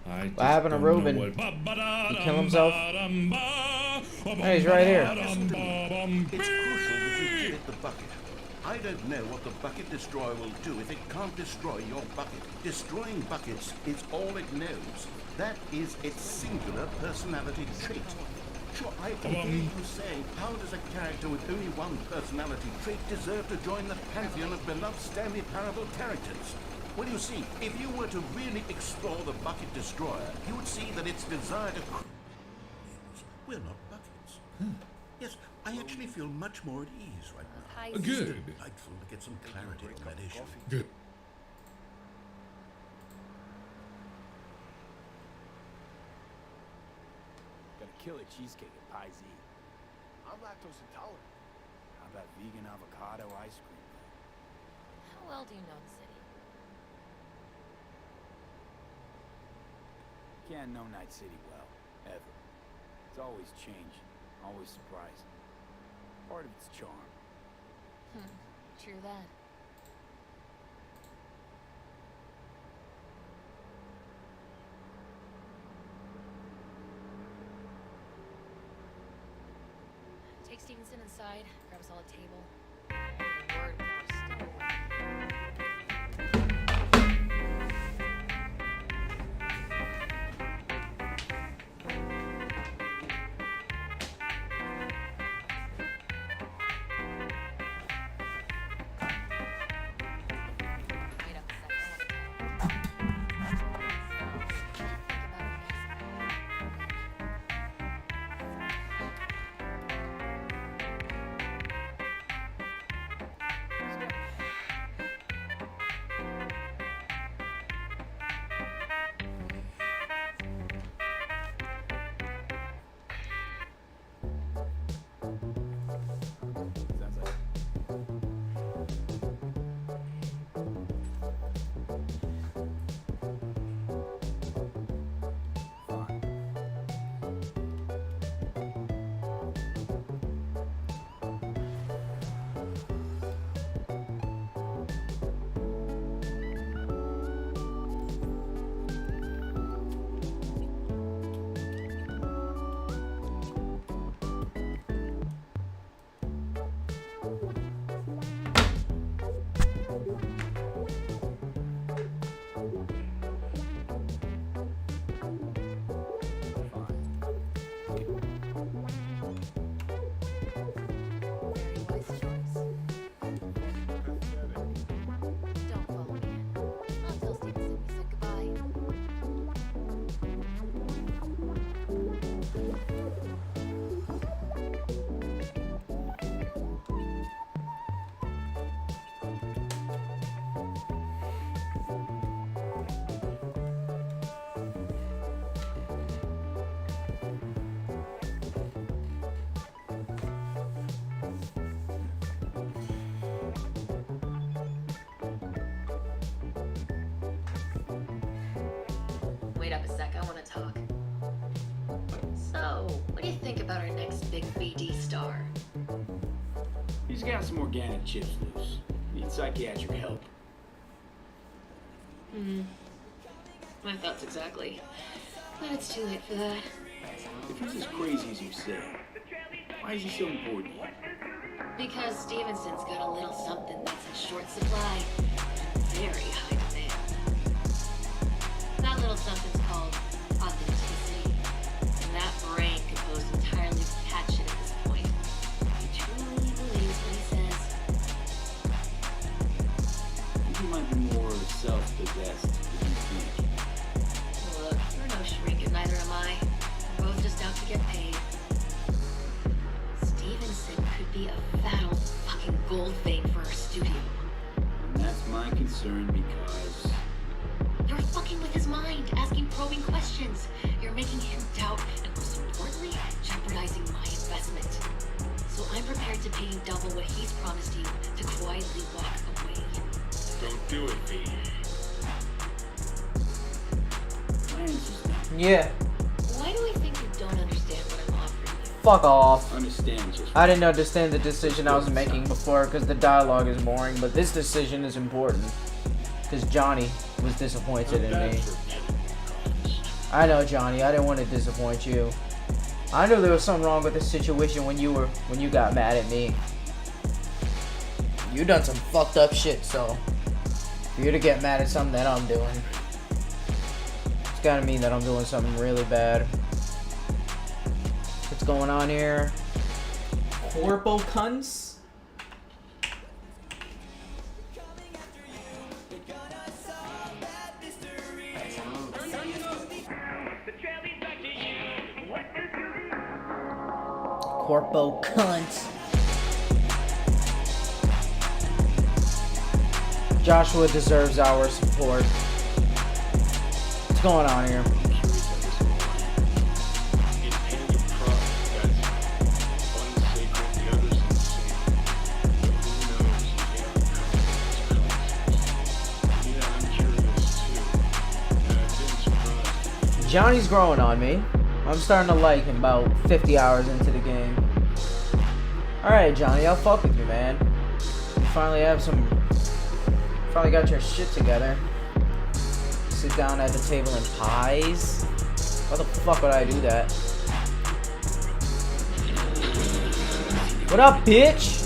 What happened to Reuben? He killed himself? Hey, he's right here. Listen to me. It's crucial that you get the bucket. I don't know what the Bucket Destroyer will do if it can't destroy your bucket. Destroying buckets is all it knows. That is its singular personality trait. Sure, I can hear you saying, how does a character with only one personality trait deserve to join the pantheon of beloved Stanley Parable characters? Well, you see, if you were to really explore the Bucket Destroyer, you would see that its desire to... We're not buckets. Yes, I actually feel much more at ease right now. Good. It's delightful to get some clarity on that issue. Good. Gotta kill a cheesecake at Pie Z. I'm lactose intolerant. How about vegan avocado ice cream? How well do you know the city? Can't know Night City well, ever. It's always changing, always surprising. Part of its charm. True that. Take Stevenson inside, grab us all a table. Word without a stone. Wait up a sec, I want to talk. So, what do you think about our next big BD star? He's got some organic chips loose. Needs psychiatric help. My thoughts exactly. But it's too late for that. If he's as crazy as you say, why is he so important? Because Stevenson's got a little something that's in short supply. Very high demand. That little something's called authenticity. And that brain composed entirely hatchet at this point. He truly believes what he says. He might be more self-possessed than you think. Look, you're no shrink and neither am I. We're both just out to get paid. Stevenson could be a fat old fucking gold vein for our studio. And that's my concern because You're fucking with his mind, asking probing questions. You're making him doubt, and most importantly, jeopardizing my investment. So I'm prepared to pay you double what he's promised you to quietly walk away. Don't do it, V. my answer's no. Yeah. Why do I think you don't understand what I'm offering you? Fuck off. Understand just I didn't understand the decision I was making before because the dialogue is boring, but this decision is important. Because Johnny was disappointed in me. I know, Johnny, I didn't want to disappoint you. I knew there was something wrong with the situation when you got mad at me. You done some fucked up shit, so for you to get mad at something that I'm doing, it's gotta mean that I'm doing something really bad. What's going on here? Corpo cunts? Corpo cunts. Joshua deserves our support. What's going on here? Johnny's growing on me. I'm starting to like him about 50 hours into the game. Alright, Johnny, I'll fuck with you, man. You finally got your shit together. Sit down at the table and pies? Why the fuck would I do that? What up, bitch?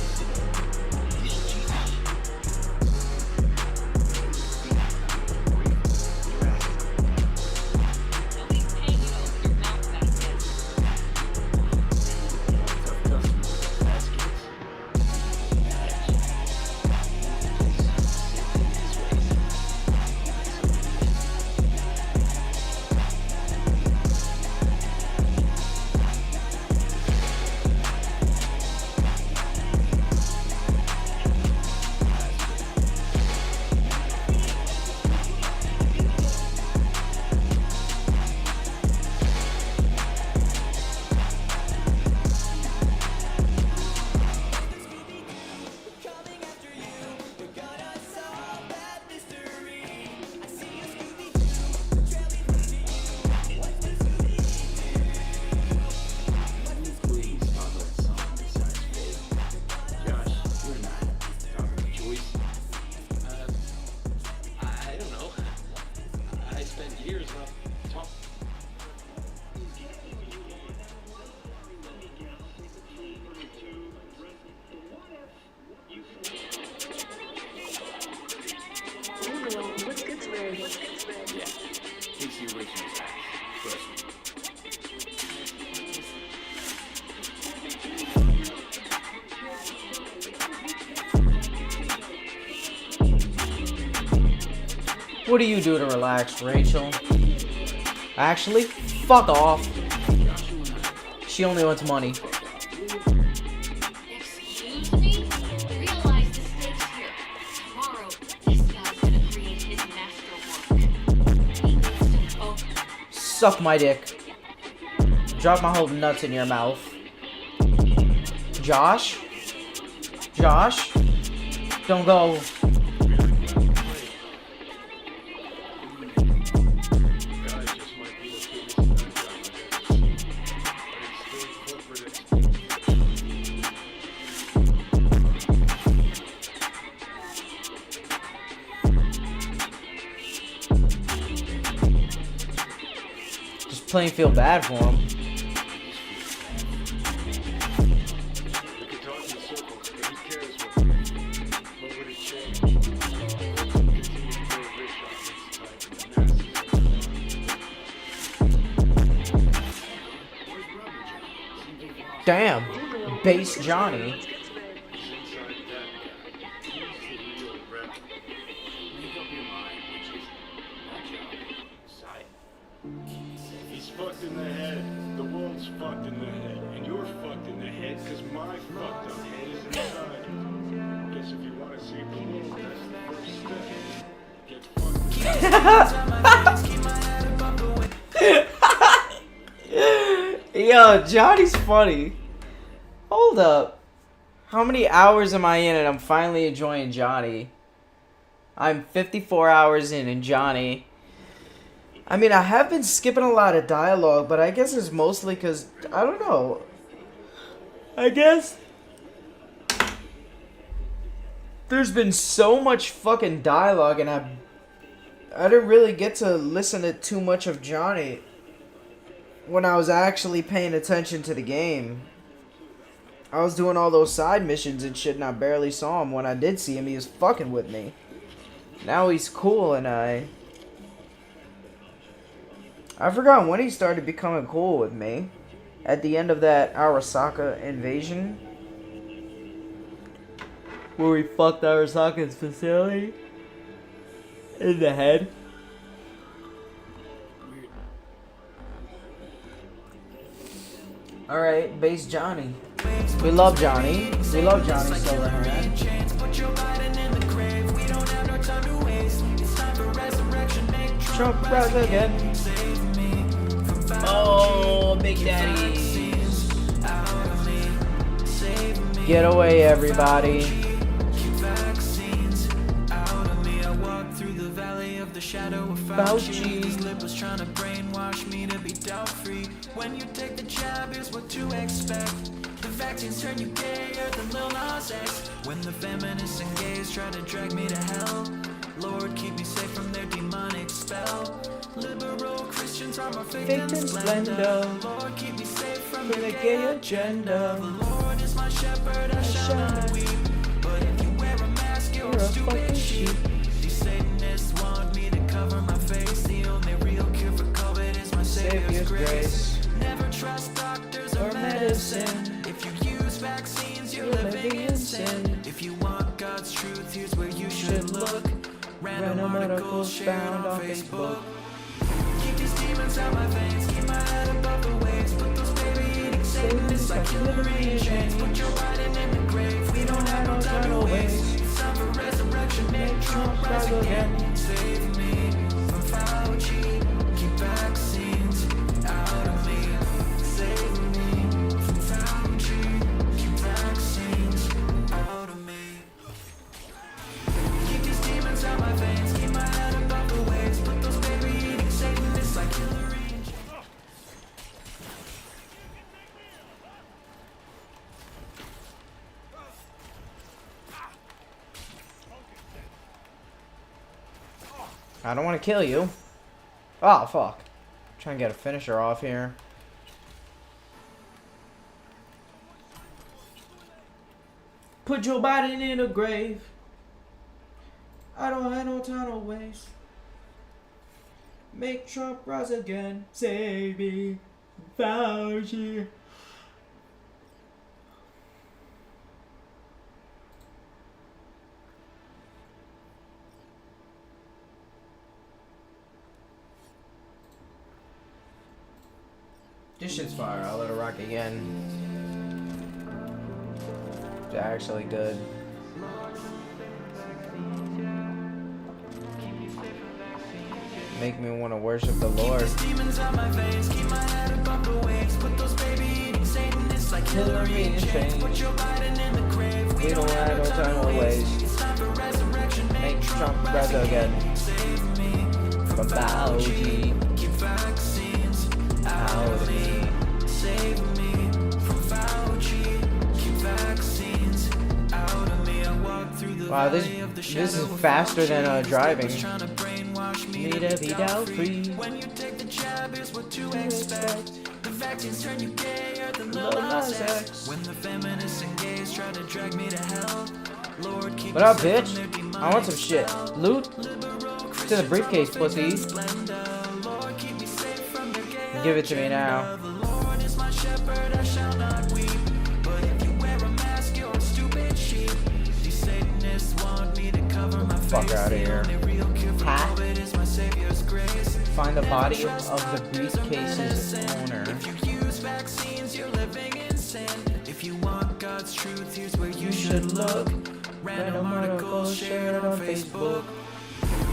What do you do to relax, Rachel? Actually, fuck off. She only wants money. Excuse me? Realize the stakes here. Tomorrow, this guy's gonna create his masterwork. He needs to focus. Suck my dick. Drop my whole nuts in your mouth. Josh? Josh? Don't go. Plain feel bad for him. Damn. Base Johnny. He's fucked in the head. The world's fucked in the head. And you're fucked in the head because my fucked up head is inside. Guess if you want to save the world, that's the first step. Get fucked. Yo, Johnny's funny. Hold up. How many hours am I in and I'm finally enjoying Johnny? I'm 54 hours in and Johnny. I mean, I have been skipping a lot of dialogue, but I guess it's mostly because, I don't know. I guess there's been so much fucking dialogue and I didn't really get to listen to too much of Johnny when I was actually paying attention to the game. I was doing all those side missions and shit and I barely saw him. When I did see him, he was fucking with me. Now he's cool and I forgot when he started becoming cool with me. At the end of that Arasaka invasion. Where we fucked Arasaka's facility. In the head. Alright, base Johnny. We love Johnny. We love Johnny Silverhand. Trump rise again. Oh, Big Daddy. Get away, everybody. Fauci. His lip was trying to brainwash me to be doubt-free. When you take the jab, here's what to expect. The vaccines turn you gayer than Lil Nas X. When the feminists and gays try to drag me to hell, Lord, keep me safe from their demonic spell. Liberal Christians are more fake than splendor. Lord, keep me safe from the gay agenda. The Lord is my shepherd, I shall not weep. But if you wear a mask, you're a stupid sheep. These Satanists want me to cover my face. The only real cure for COVID is my Savior's grace. Never trust doctors or medicine. If you use vaccines, you're living in sin. If you want God's truth, here's where you should look. Random articles found on Facebook. Keep these demons out my veins, keep my head above the waves. Put those baby-eating Satanists like Hillary in chains. Put Joe Biden in the grave, we don't have no time to waste. It's time for resurrection, make Trump rise again. Save me from Fauci, keep vaccines out of me. Save me from Fauci, keep vaccines out of me. Keep these demons out my veins, keep my head above the waves. Put those baby-eating Satanists like Hillary in chains. I don't want to kill you. Oh, fuck. Try and get a finisher off here. Put Joe Biden in a grave. I don't have no time to waste. Make Trump rise again. Save me, Fauci. This shit's fire. I'll let it rock again. It's actually good. Make me want to worship the Lord. Hillary in chains. We don't have no time to waste. Make Trump rise again. From Fauci. Out of me. Save me from Fauci. Keep vaccines out of me. I walk through the wow, this is faster than driving. Me to be doubt free. When you take the jab, here's what to expect. The vaccines turn you gayer than Lil Nas X. When the feminists and gays try to drag me to hell, Lord, keep what up, bitch? I want some shit. Loot? It's in the briefcase, pussy. Give it to me now. fuck out of here. Hat. Find the body of the briefcase's owner. If you want God's truth, here's where you should look. Random articles shared on Facebook.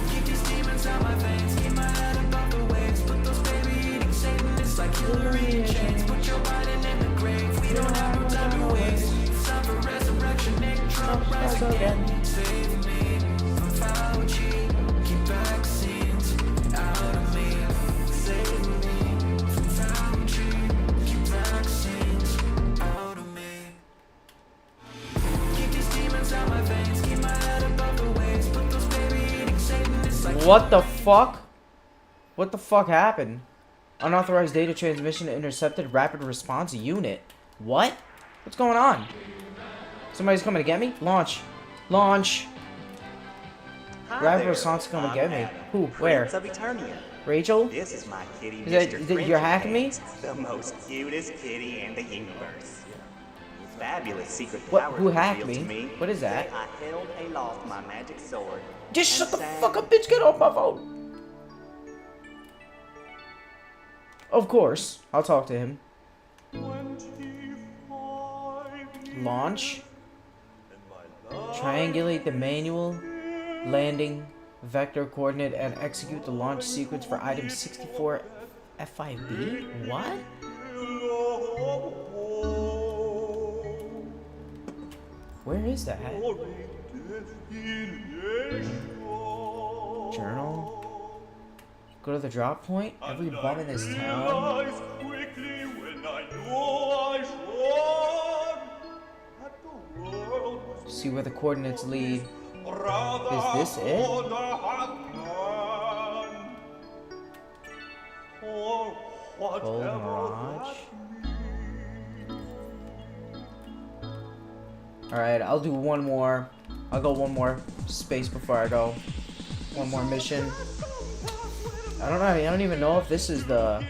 Keep these demons out my veins, keep my head above the waves. Put those baby eating Satanists like Hillary in chains. Put Joe Biden in the grave, we don't have no time to waste. Suffer resurrection, Nick Trump rise again. Save me from Fauci, keep vaccines out of me. Save me from Fauci, keep vaccines out of me. Keep these demons out my veins, keep my head above the waves. Put those baby eating Satanists like What the fuck? What the fuck happened? Unauthorized data transmission intercepted rapid response unit. What? What's going on? Somebody's coming to get me? Launch. Launch. Rapid response coming to get me. Who? Where? Prince of Eternia. Rachel? This is my kitty, Is that- Mr. is that- you're hacking me? Friendship Pants, the most cutest kitty in the universe. Fabulous secret What? power Who hacked revealed me? to me. What is that? I held aloft my magic sword. Just and shut the sang fuck up, bitch. Get off my phone. Of course. I'll talk to him. Launch. Triangulate the manual landing vector coordinate and execute the launch sequence for item 64 F5B? What? Where is that? Journal? Go to the drop point? Every bum in this town? See where the coordinates lead. Is this it? Full Mirage? Alright, I'll do one more. I'll go one more space before I go. One more mission. I don't know. I don't even know if this is the...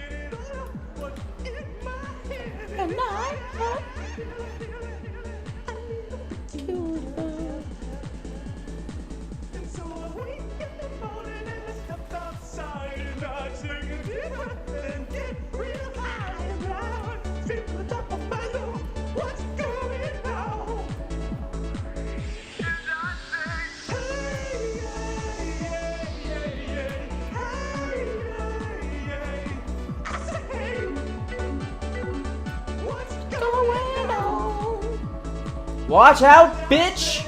Watch out, bitch!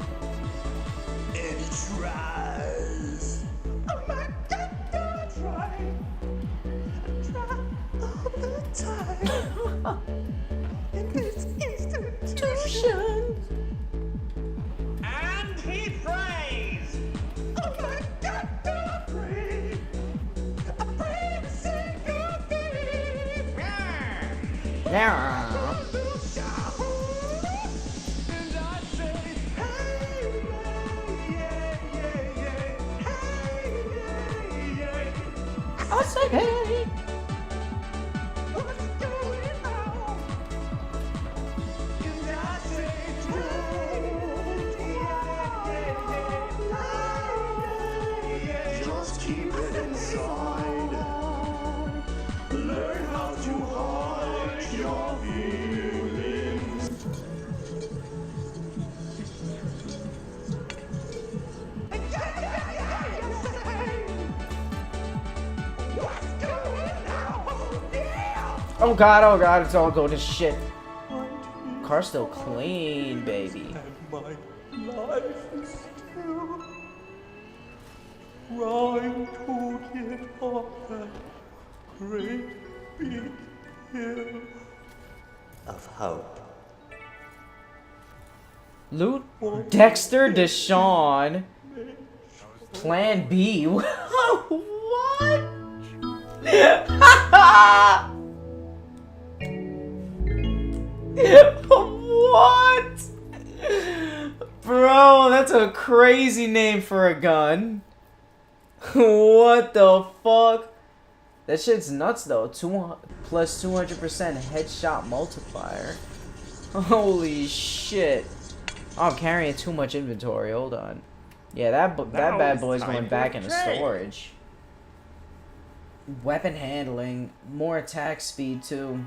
And he tries. Oh my God, don't try. I try all the time. In this institution. And he prays. Oh my God, do I pray? I pray every single day. Yeah. I say hey. Just keep it inside. Learn how to hide your feelings. Oh god, it's all going to shit. Car's still clean, baby. My life is still trying to get off that great big hill of hope. Loot Dexter Deshawn. Plan B. What? What? Bro, that's a crazy name for a gun. What the fuck? That shit's nuts though. Plus 200% headshot multiplier. Holy shit. Oh, I'm carrying too much inventory. Hold on. Yeah, that bad boy's going back into storage. Weapon handling, more attack speed too.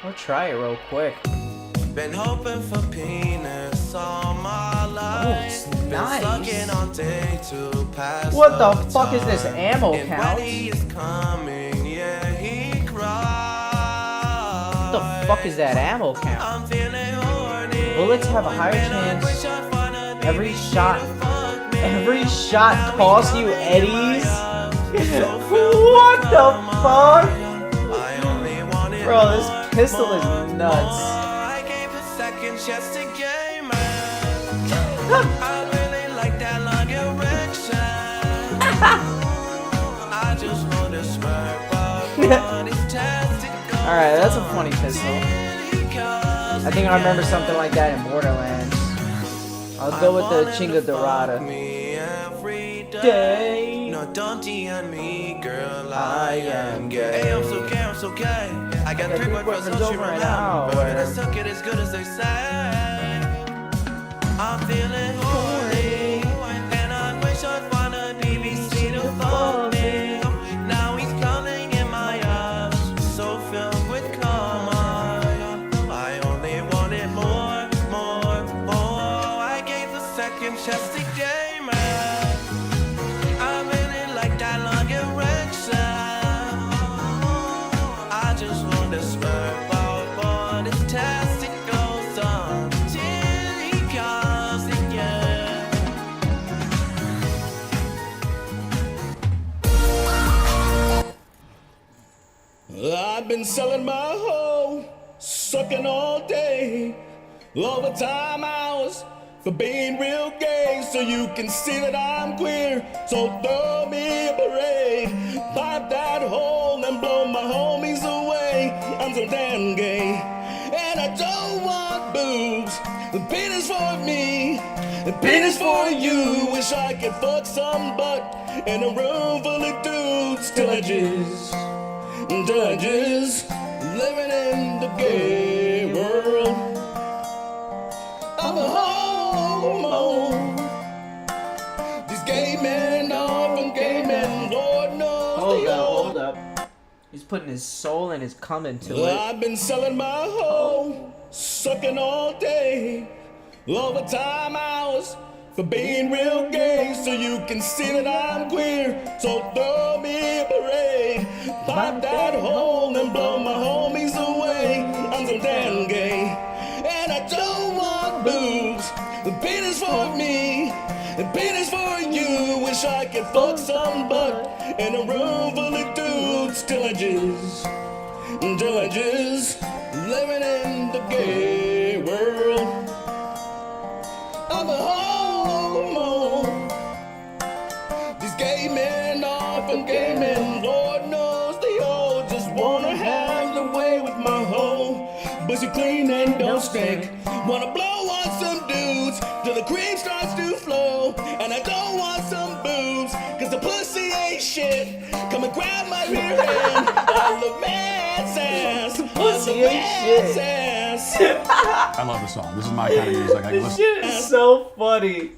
I'll try it real quick. Been hoping for penis all my life. Oh, it's nice. Been sucking all day to pass What the fuck is this ammo and count? when he is coming, yeah, he cries. What the fuck is that ammo count? I'm feeling horny. Bullets have a higher chance. Every shot costs you eddies. What the fuck? Bro, this pistol is nuts. I gave a second chance to game I really like that long erection. I just want to smirk on his testicle. Alright, that's a funny pistol. I think I remember something like that in Borderlands. I'll go with the Chinga Dorada. Day. No, don't on me, girl. I am gay. Hey, I'm so gay, I'm so gay. I got 3 boyfriends, don't you remember? And I suck it as good as they say. I'm feeling horny, and I wish I'd find a BBC to fuck me. Now he's coming in my eyes, so filled with karma. I only wanted more. I gave a second chance to game I really like that long erection. I just want to smirk out on his testicles until he comes again. I've been selling my hoe, sucking all day, overtime hours for being real gay, so you can see that I'm queer. So throw me a parade, pipe that hole and blow my homies away. I'm so damn gay, and I don't want boobs. The penis for me, the penis for you. Wish I could fuck some butt in a room full of dudes till I jizz. Judges living in the gay world. I'm a homo. These gay men are from gay men, Lord knows. Hold up. He's putting his soul and his cum into it. I've been selling my hoe, sucking all day, overtime hours for being real gay, so you can see that I'm queer. So throw me a parade, pipe that hole and blow my homies away. I'm so damn gay, and I don't want boobs. The penis for me, the penis for you. Wish I could fuck some butt in a room full of dudes till I jizz. Judges living in the gay world. I'm a homo. These gay men are from gay men. Lord knows they all just wanna have their way with my hoe. Pussy clean and don't stink. Wanna blow on some dudes till the cream starts to flow. And I don't want some boobs, cause the pussy ain't shit. Come and grab my rear end. I love man's ass. Pussy ain't shit. I love the song. This is my kind of music. I can This listen. shit is so funny.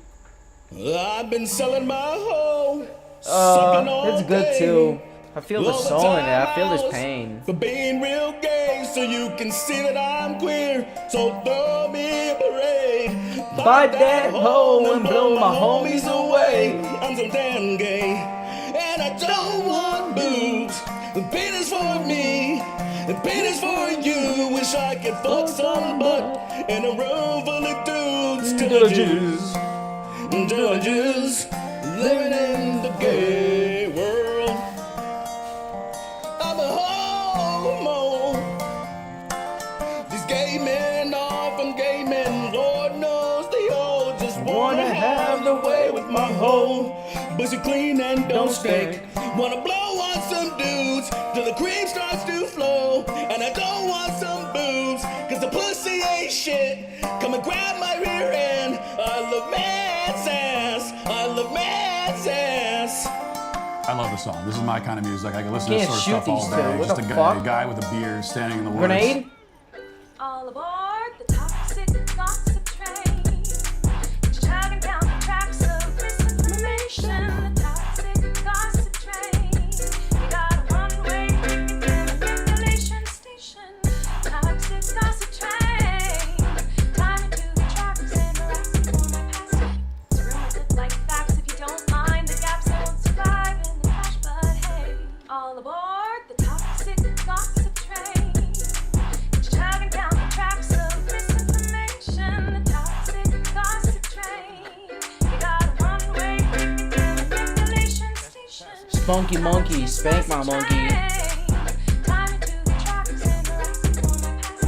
I've been selling my hoe. sucking all It's good day. too. I feel the soul in it. I feel his Overtime pain. For being real gay, so you can see that I'm queer. So throw me a parade. Bite that hole and blow my homies away. I'm so damn gay, and I don't want boobs. The penis for me, the penis for you. Wish I could fuck some butt in a room full of dudes. Judges living in the gay world. I'm a homo. These gay men are from gay men. Lord knows they all just wanna have their way with my hoe. Pussy clean and don't stink. Wanna blow on some dudes till the cream starts to flow. And I don't want some boobs, cause the pussy ain't shit. Come and grab my rear end. I love man's ass. I love man's ass. I love the song. This is my kind of music. I can listen to Can't this sort of shoot stuff all these two. day. What Just the a fuck? guy with a beard standing in the woods. Grenade? All aboard the toxic gossip train. Chugging down the tracks of misinformation. The toxic gossip train. We got a one-way ticket to the ventilation station. Toxic gossip train. Climbing to the tracks and harassing for my past. It's rumors that like facts. If you don't mind the gaps, I won't survive in the crash. But hey, all aboard the toxic gossip train. Chugging down the tracks of misinformation, the toxic gossip train. We got a one-way ticket to the ventilation station. Spunky monkey, spank my monkey. Climbing to the tracks and harassing for my past.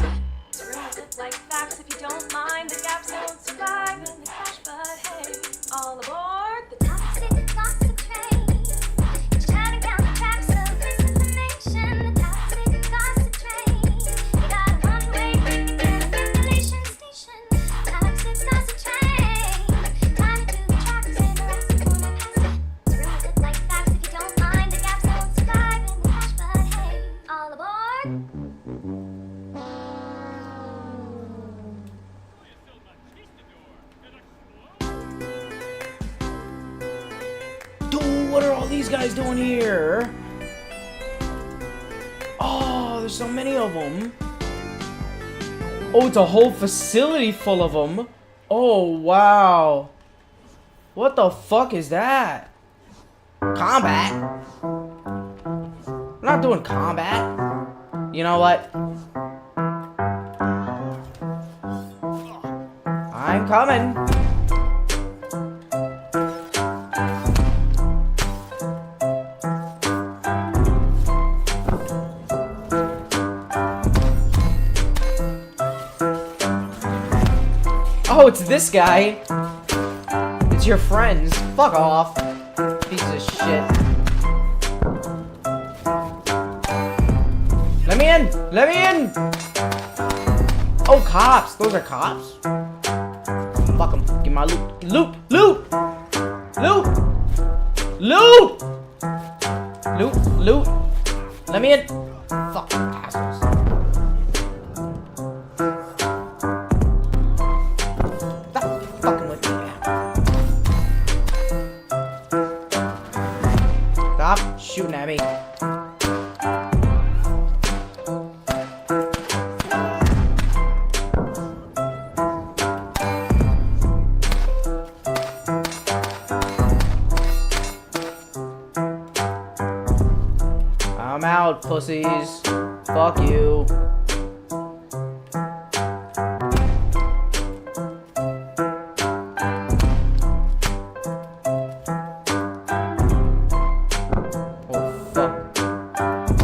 It's rumors that like facts. If you don't mind the gaps, I won't survive in the crash. But hey, all aboard the toxic gossip train. Chugging down the tracks of misinformation, the toxic gossip train. We got a one-way ticket to the ventilation station. Toxic gossip train. Climbing to the tracks and harassing for my past. It's rumors that like facts. If you don't mind the gaps, I won't survive in the crash. But hey, all aboard. Dude, what are all these guys doing here? Oh, there's so many of them. Oh, it's a whole facility full of them. Oh, wow. What the fuck is that? Combat? I'm not doing combat. You know what? I'm coming. Oh, it's this guy. It's your friends. Fuck off. Piece of shit. Let me in! Let me in! Oh, cops. Those are cops? Fuck them. Give me my loot. Loot! Loot! Loot! Loot! Loot! Loot! Let me in! Fuck, assholes. Stop fucking with me, man. Stop shooting at me. I'm out, pussies. Fuck you. Oh, fuck.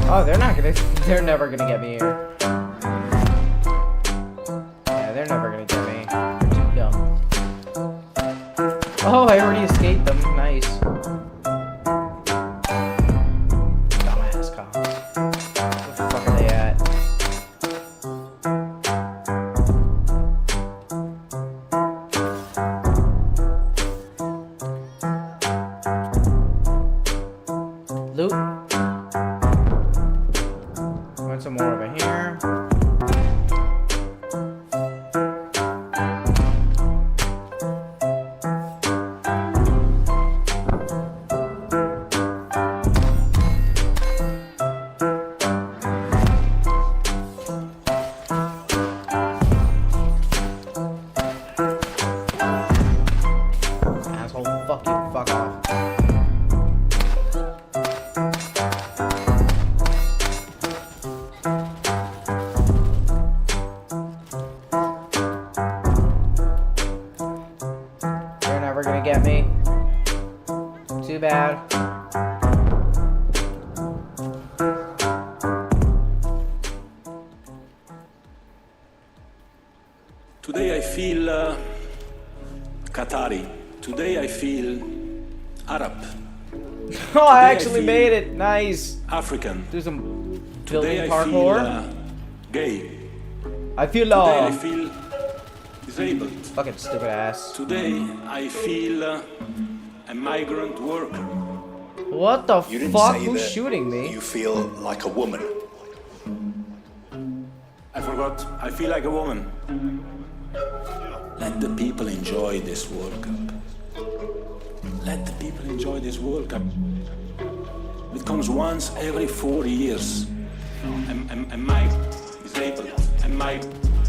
Oh, they're never gonna get me here. Yeah, they're never gonna get me. They're too dumb. Oh, I already escaped them. Nice. Dumbass cops. Where the fuck are they at? Loot. Want some more over here. Asshole, fuck you, fuck off. You're never gonna get me. Too bad. Today I feel Qatari. Today I feel Arab. Oh, I actually made it. Nice. African. Do some Today building I feel parkour. gay. I feel Today I feel disabled. Fucking stupid ass. Today I feel a migrant worker. What the You didn't fuck? say Who's that shooting me? You feel like a woman. I forgot. I feel like a woman. Let the people enjoy this World Cup. Let the people enjoy this World Cup. It comes once every 4 years. Am I disabled? Am I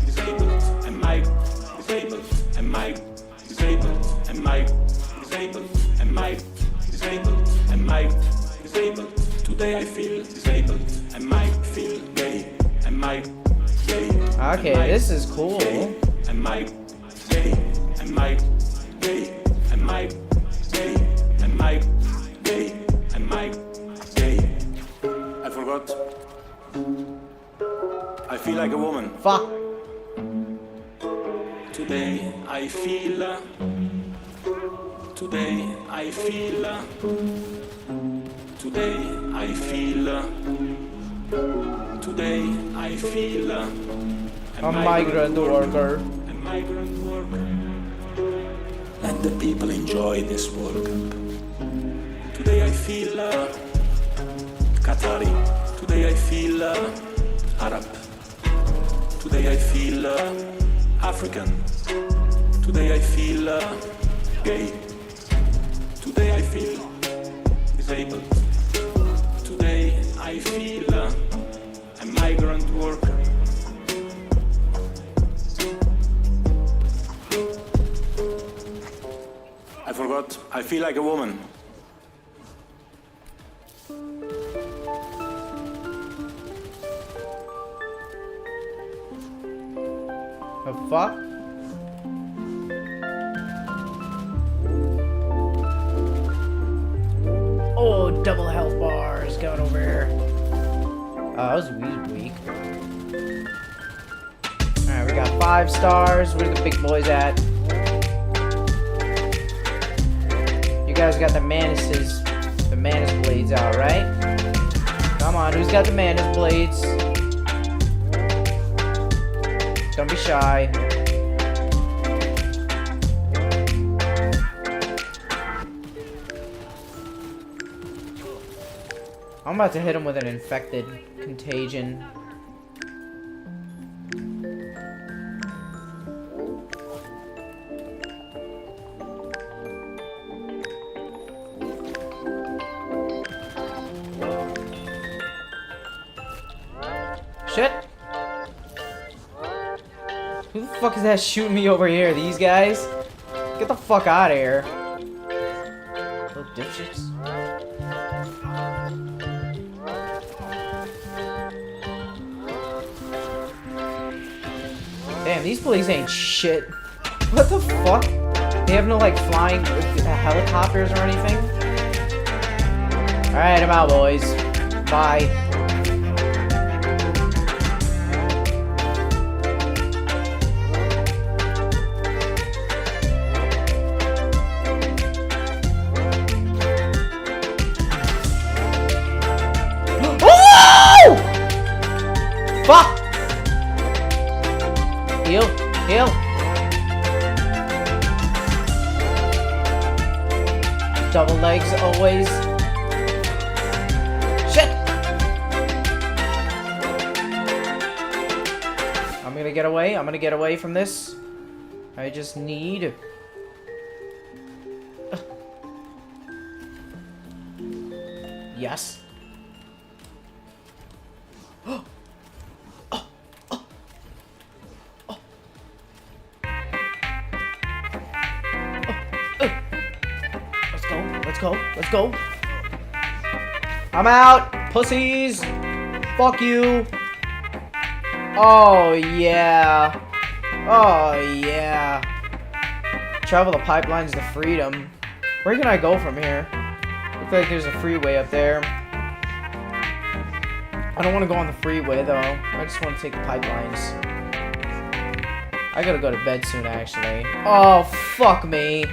disabled? Am I disabled? Am I disabled? Am I disabled? Am I disabled? Am I disabled? Today I feel disabled. Am I feel gay? Am I gay? Okay, this is cool. Am I gay? Am I gay? Am I gay? Am I gay? Am I gay? I forgot. I feel like a woman. Fuck. Today I feel. Today I feel. Today I feel. Today I feel. A migrant worker. A migrant worker. Let the people enjoy this World Cup. Today I feel Qatari. Today I feel Arab. Today I feel African. Today I feel gay. Today I feel disabled. Today I feel a migrant worker. I forgot. I feel like a woman. The fuck? Oh, double health bars going over here. Oh, that was weak. Alright, we got 5 stars. Where the big boys at? You guys got the Manus blades out, right? Come on, who's got the Manus blades? Don't be shy. I'm about to hit him with an infected contagion. Shit! Who the fuck is that shooting me over here? These guys? Get the fuck out of here. Little dipshits. Damn, these police ain't shit. What the fuck? They have no, like, flying helicopters or anything? Alright, I'm out, boys. Bye. Fuck! Heal, heal. Double legs always. Shit! I'm gonna get away. I'm gonna get away from this. I just need... Yes. Let's go. I'm out, pussies. Fuck you. Oh, yeah. Oh, yeah. Travel the pipelines to freedom. Where can I go from here? Looks like there's a freeway up there. I don't want to go on the freeway, though. I just want to take the pipelines. I gotta go to bed soon, actually. Oh, fuck me.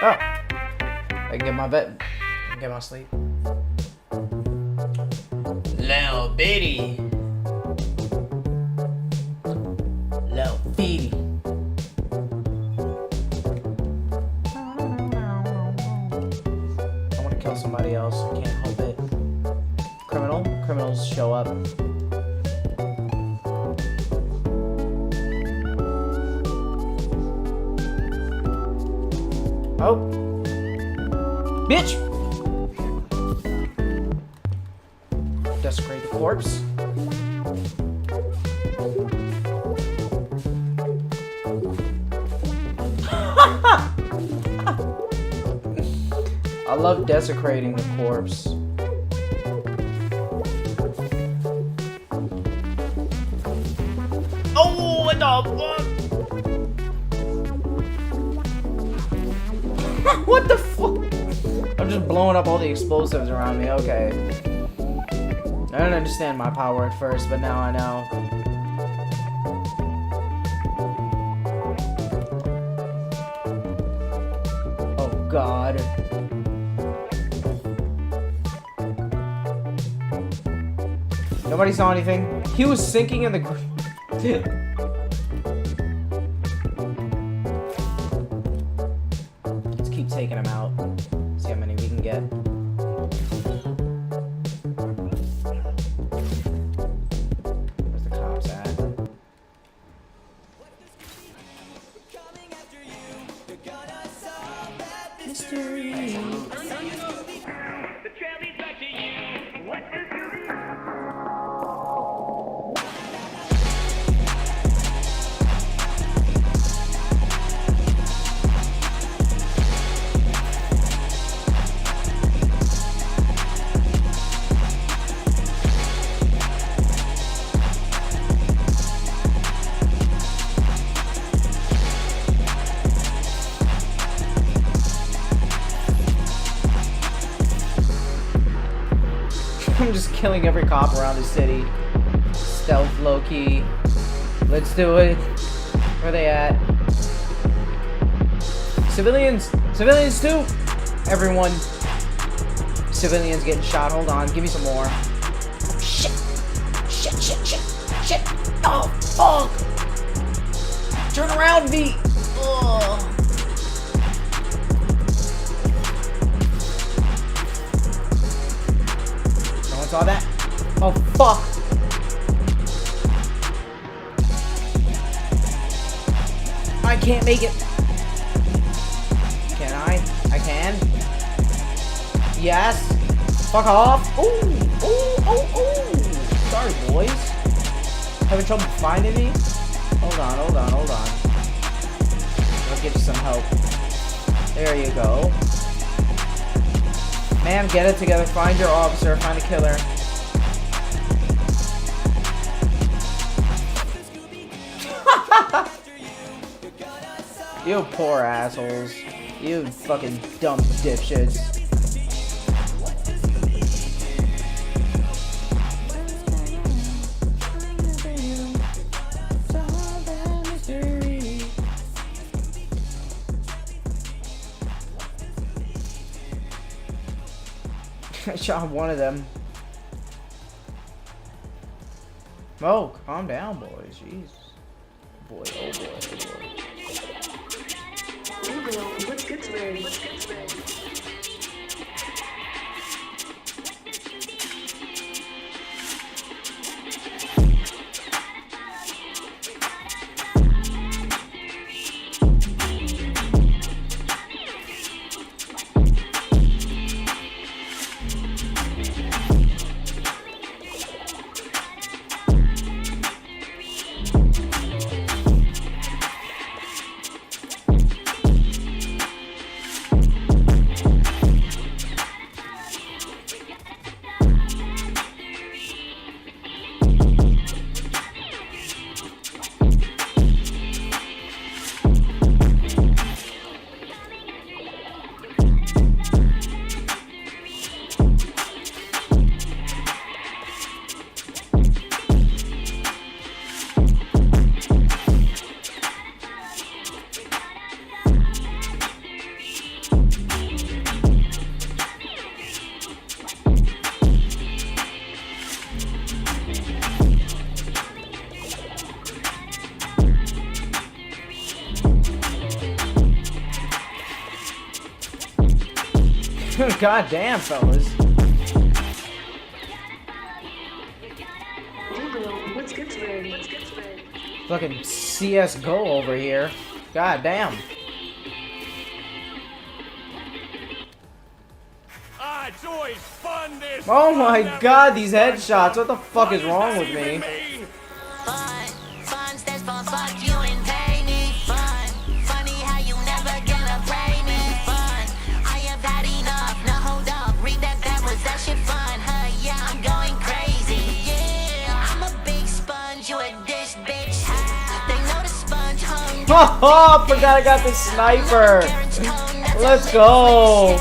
Oh, I can get my bed, get my sleep. Now bitty. Little bitty. I want to kill somebody else. I can't help it. Criminals show up. Oh. Bitch! Desecrate the corpse. I love desecrating the corpse. Oh, what the fuck? What the fuck? I'm just blowing up all the explosives around me. Okay. I didn't understand my power at first, but now I know. Oh God. Nobody saw anything. He was sinking in the Let's keep taking him out. See how many we can get. Where's the cops at? Mystery. I'm just killing every cop around the city. Stealth, low-key. Let's do it. Where are they at? Civilians! Civilians too! Everyone. Civilians getting shot. Hold on. Give me some more. Shit! Shit, shit, shit, shit! Oh, fuck! Turn around, V! Ugh. Saw that? Oh fuck! I can't make it. Can I? I can. Yes. Fuck off. Ooh, ooh, ooh, ooh. Sorry, boys. Having trouble finding me? Hold on, hold on, hold on. I'll get you some help. There you go. Ma'am, get it together. Find your officer. Find a killer. You poor assholes. You fucking dumb dipshits. I shot one of them. Oh, calm down, boys. Jeez. Boy, oh boy, oh boy. What's good today? God damn, fellas. Fucking CSGO over here. God damn. Ah, it's always fun, this. Oh my god, these headshots. What the fuck is wrong with me? Fun stands for fuck you and pay me. Fun, funny how you never gonna pay me. Fun, I have had enough. Now hold up, read that backwards. That shit fun, huh? Yeah, I'm going crazy. Yeah, I'm a big sponge. You a dish, bitch. They know the sponge hung. Oh, forgot I got the sniper. Let's go.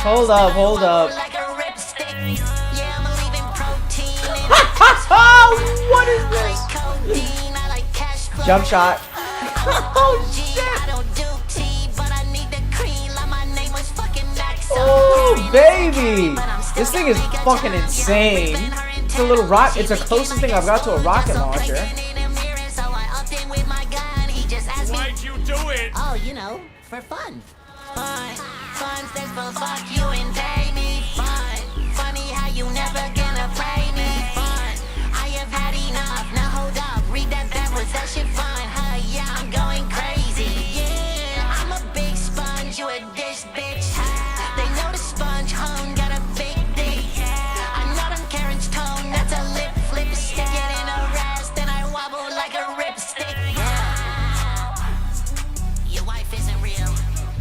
Hold up, hold up. What is this? Jump shot. Oh shit. Oh baby. This thing is fucking insane. It's a little rock. It's the closest thing I've got to a rocket launcher. Why'd you do it? Oh, you know, for fun. Fun stands for fuck you and pay me. Fun, funny how you never gonna pay me. Fun, I have had enough. Now hold up, read that backwards. That shit fun, huh? Yeah, I'm going crazy. Yeah, I'm a big sponge. You a dish, bitch. They know the sponge hung got a big dick. I know them Karen's tone. That's a lip flip stick. Get in a rest, then I wobble like a ripstick. Yeah. Your wife isn't real.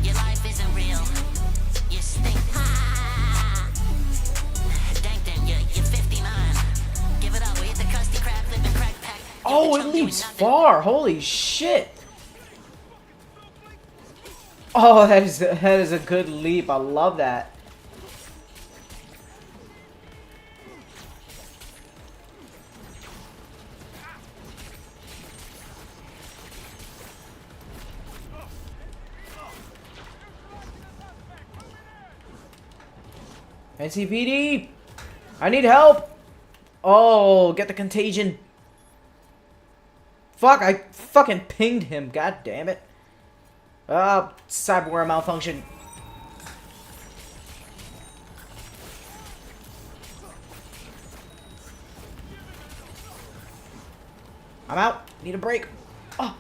Your life isn't real. You stink. Dang, you're 59. Give it up. We hit the crusty crab, living crack pack. Oh, it leaps far. Holy shit. Oh, that is a good leap. I love that. NCPD! I need help! Oh, get the contagion. Fuck, I fucking pinged him. God damn it. Cyberware malfunction. I'm out. Need a break. Oh.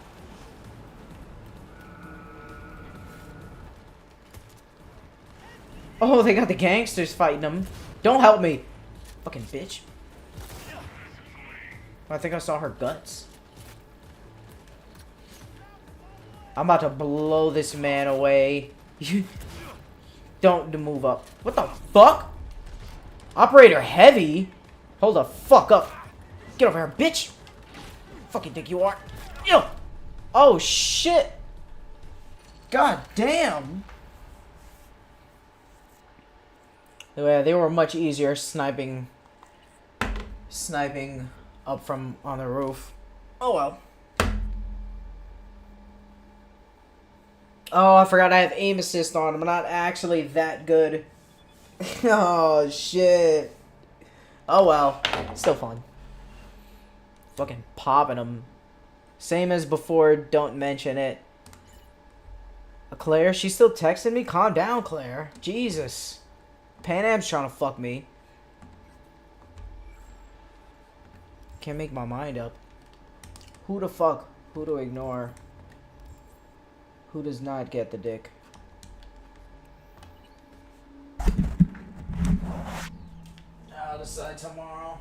Oh, they got the gangsters fighting them. Don't help me. Fucking bitch. I think I saw her guts. I'm about to blow this man away. Don't move up. What the fuck? Operator heavy? Hold the fuck up. Get over here, bitch. Fucking think you are. Yo. Oh, shit. God damn. Yeah, they were much easier sniping up from on the roof. Oh well. Oh, I forgot I have aim assist on. I'm not actually that good. Oh shit. Oh well. Still fun. Fucking popping them. Same as before, don't mention it. Claire, she's still texting me? Calm down, Claire. Jesus. Pan Am's trying to fuck me. Can't make my mind up. Who the fuck? Who to ignore? Who does not get the dick? I'll decide tomorrow.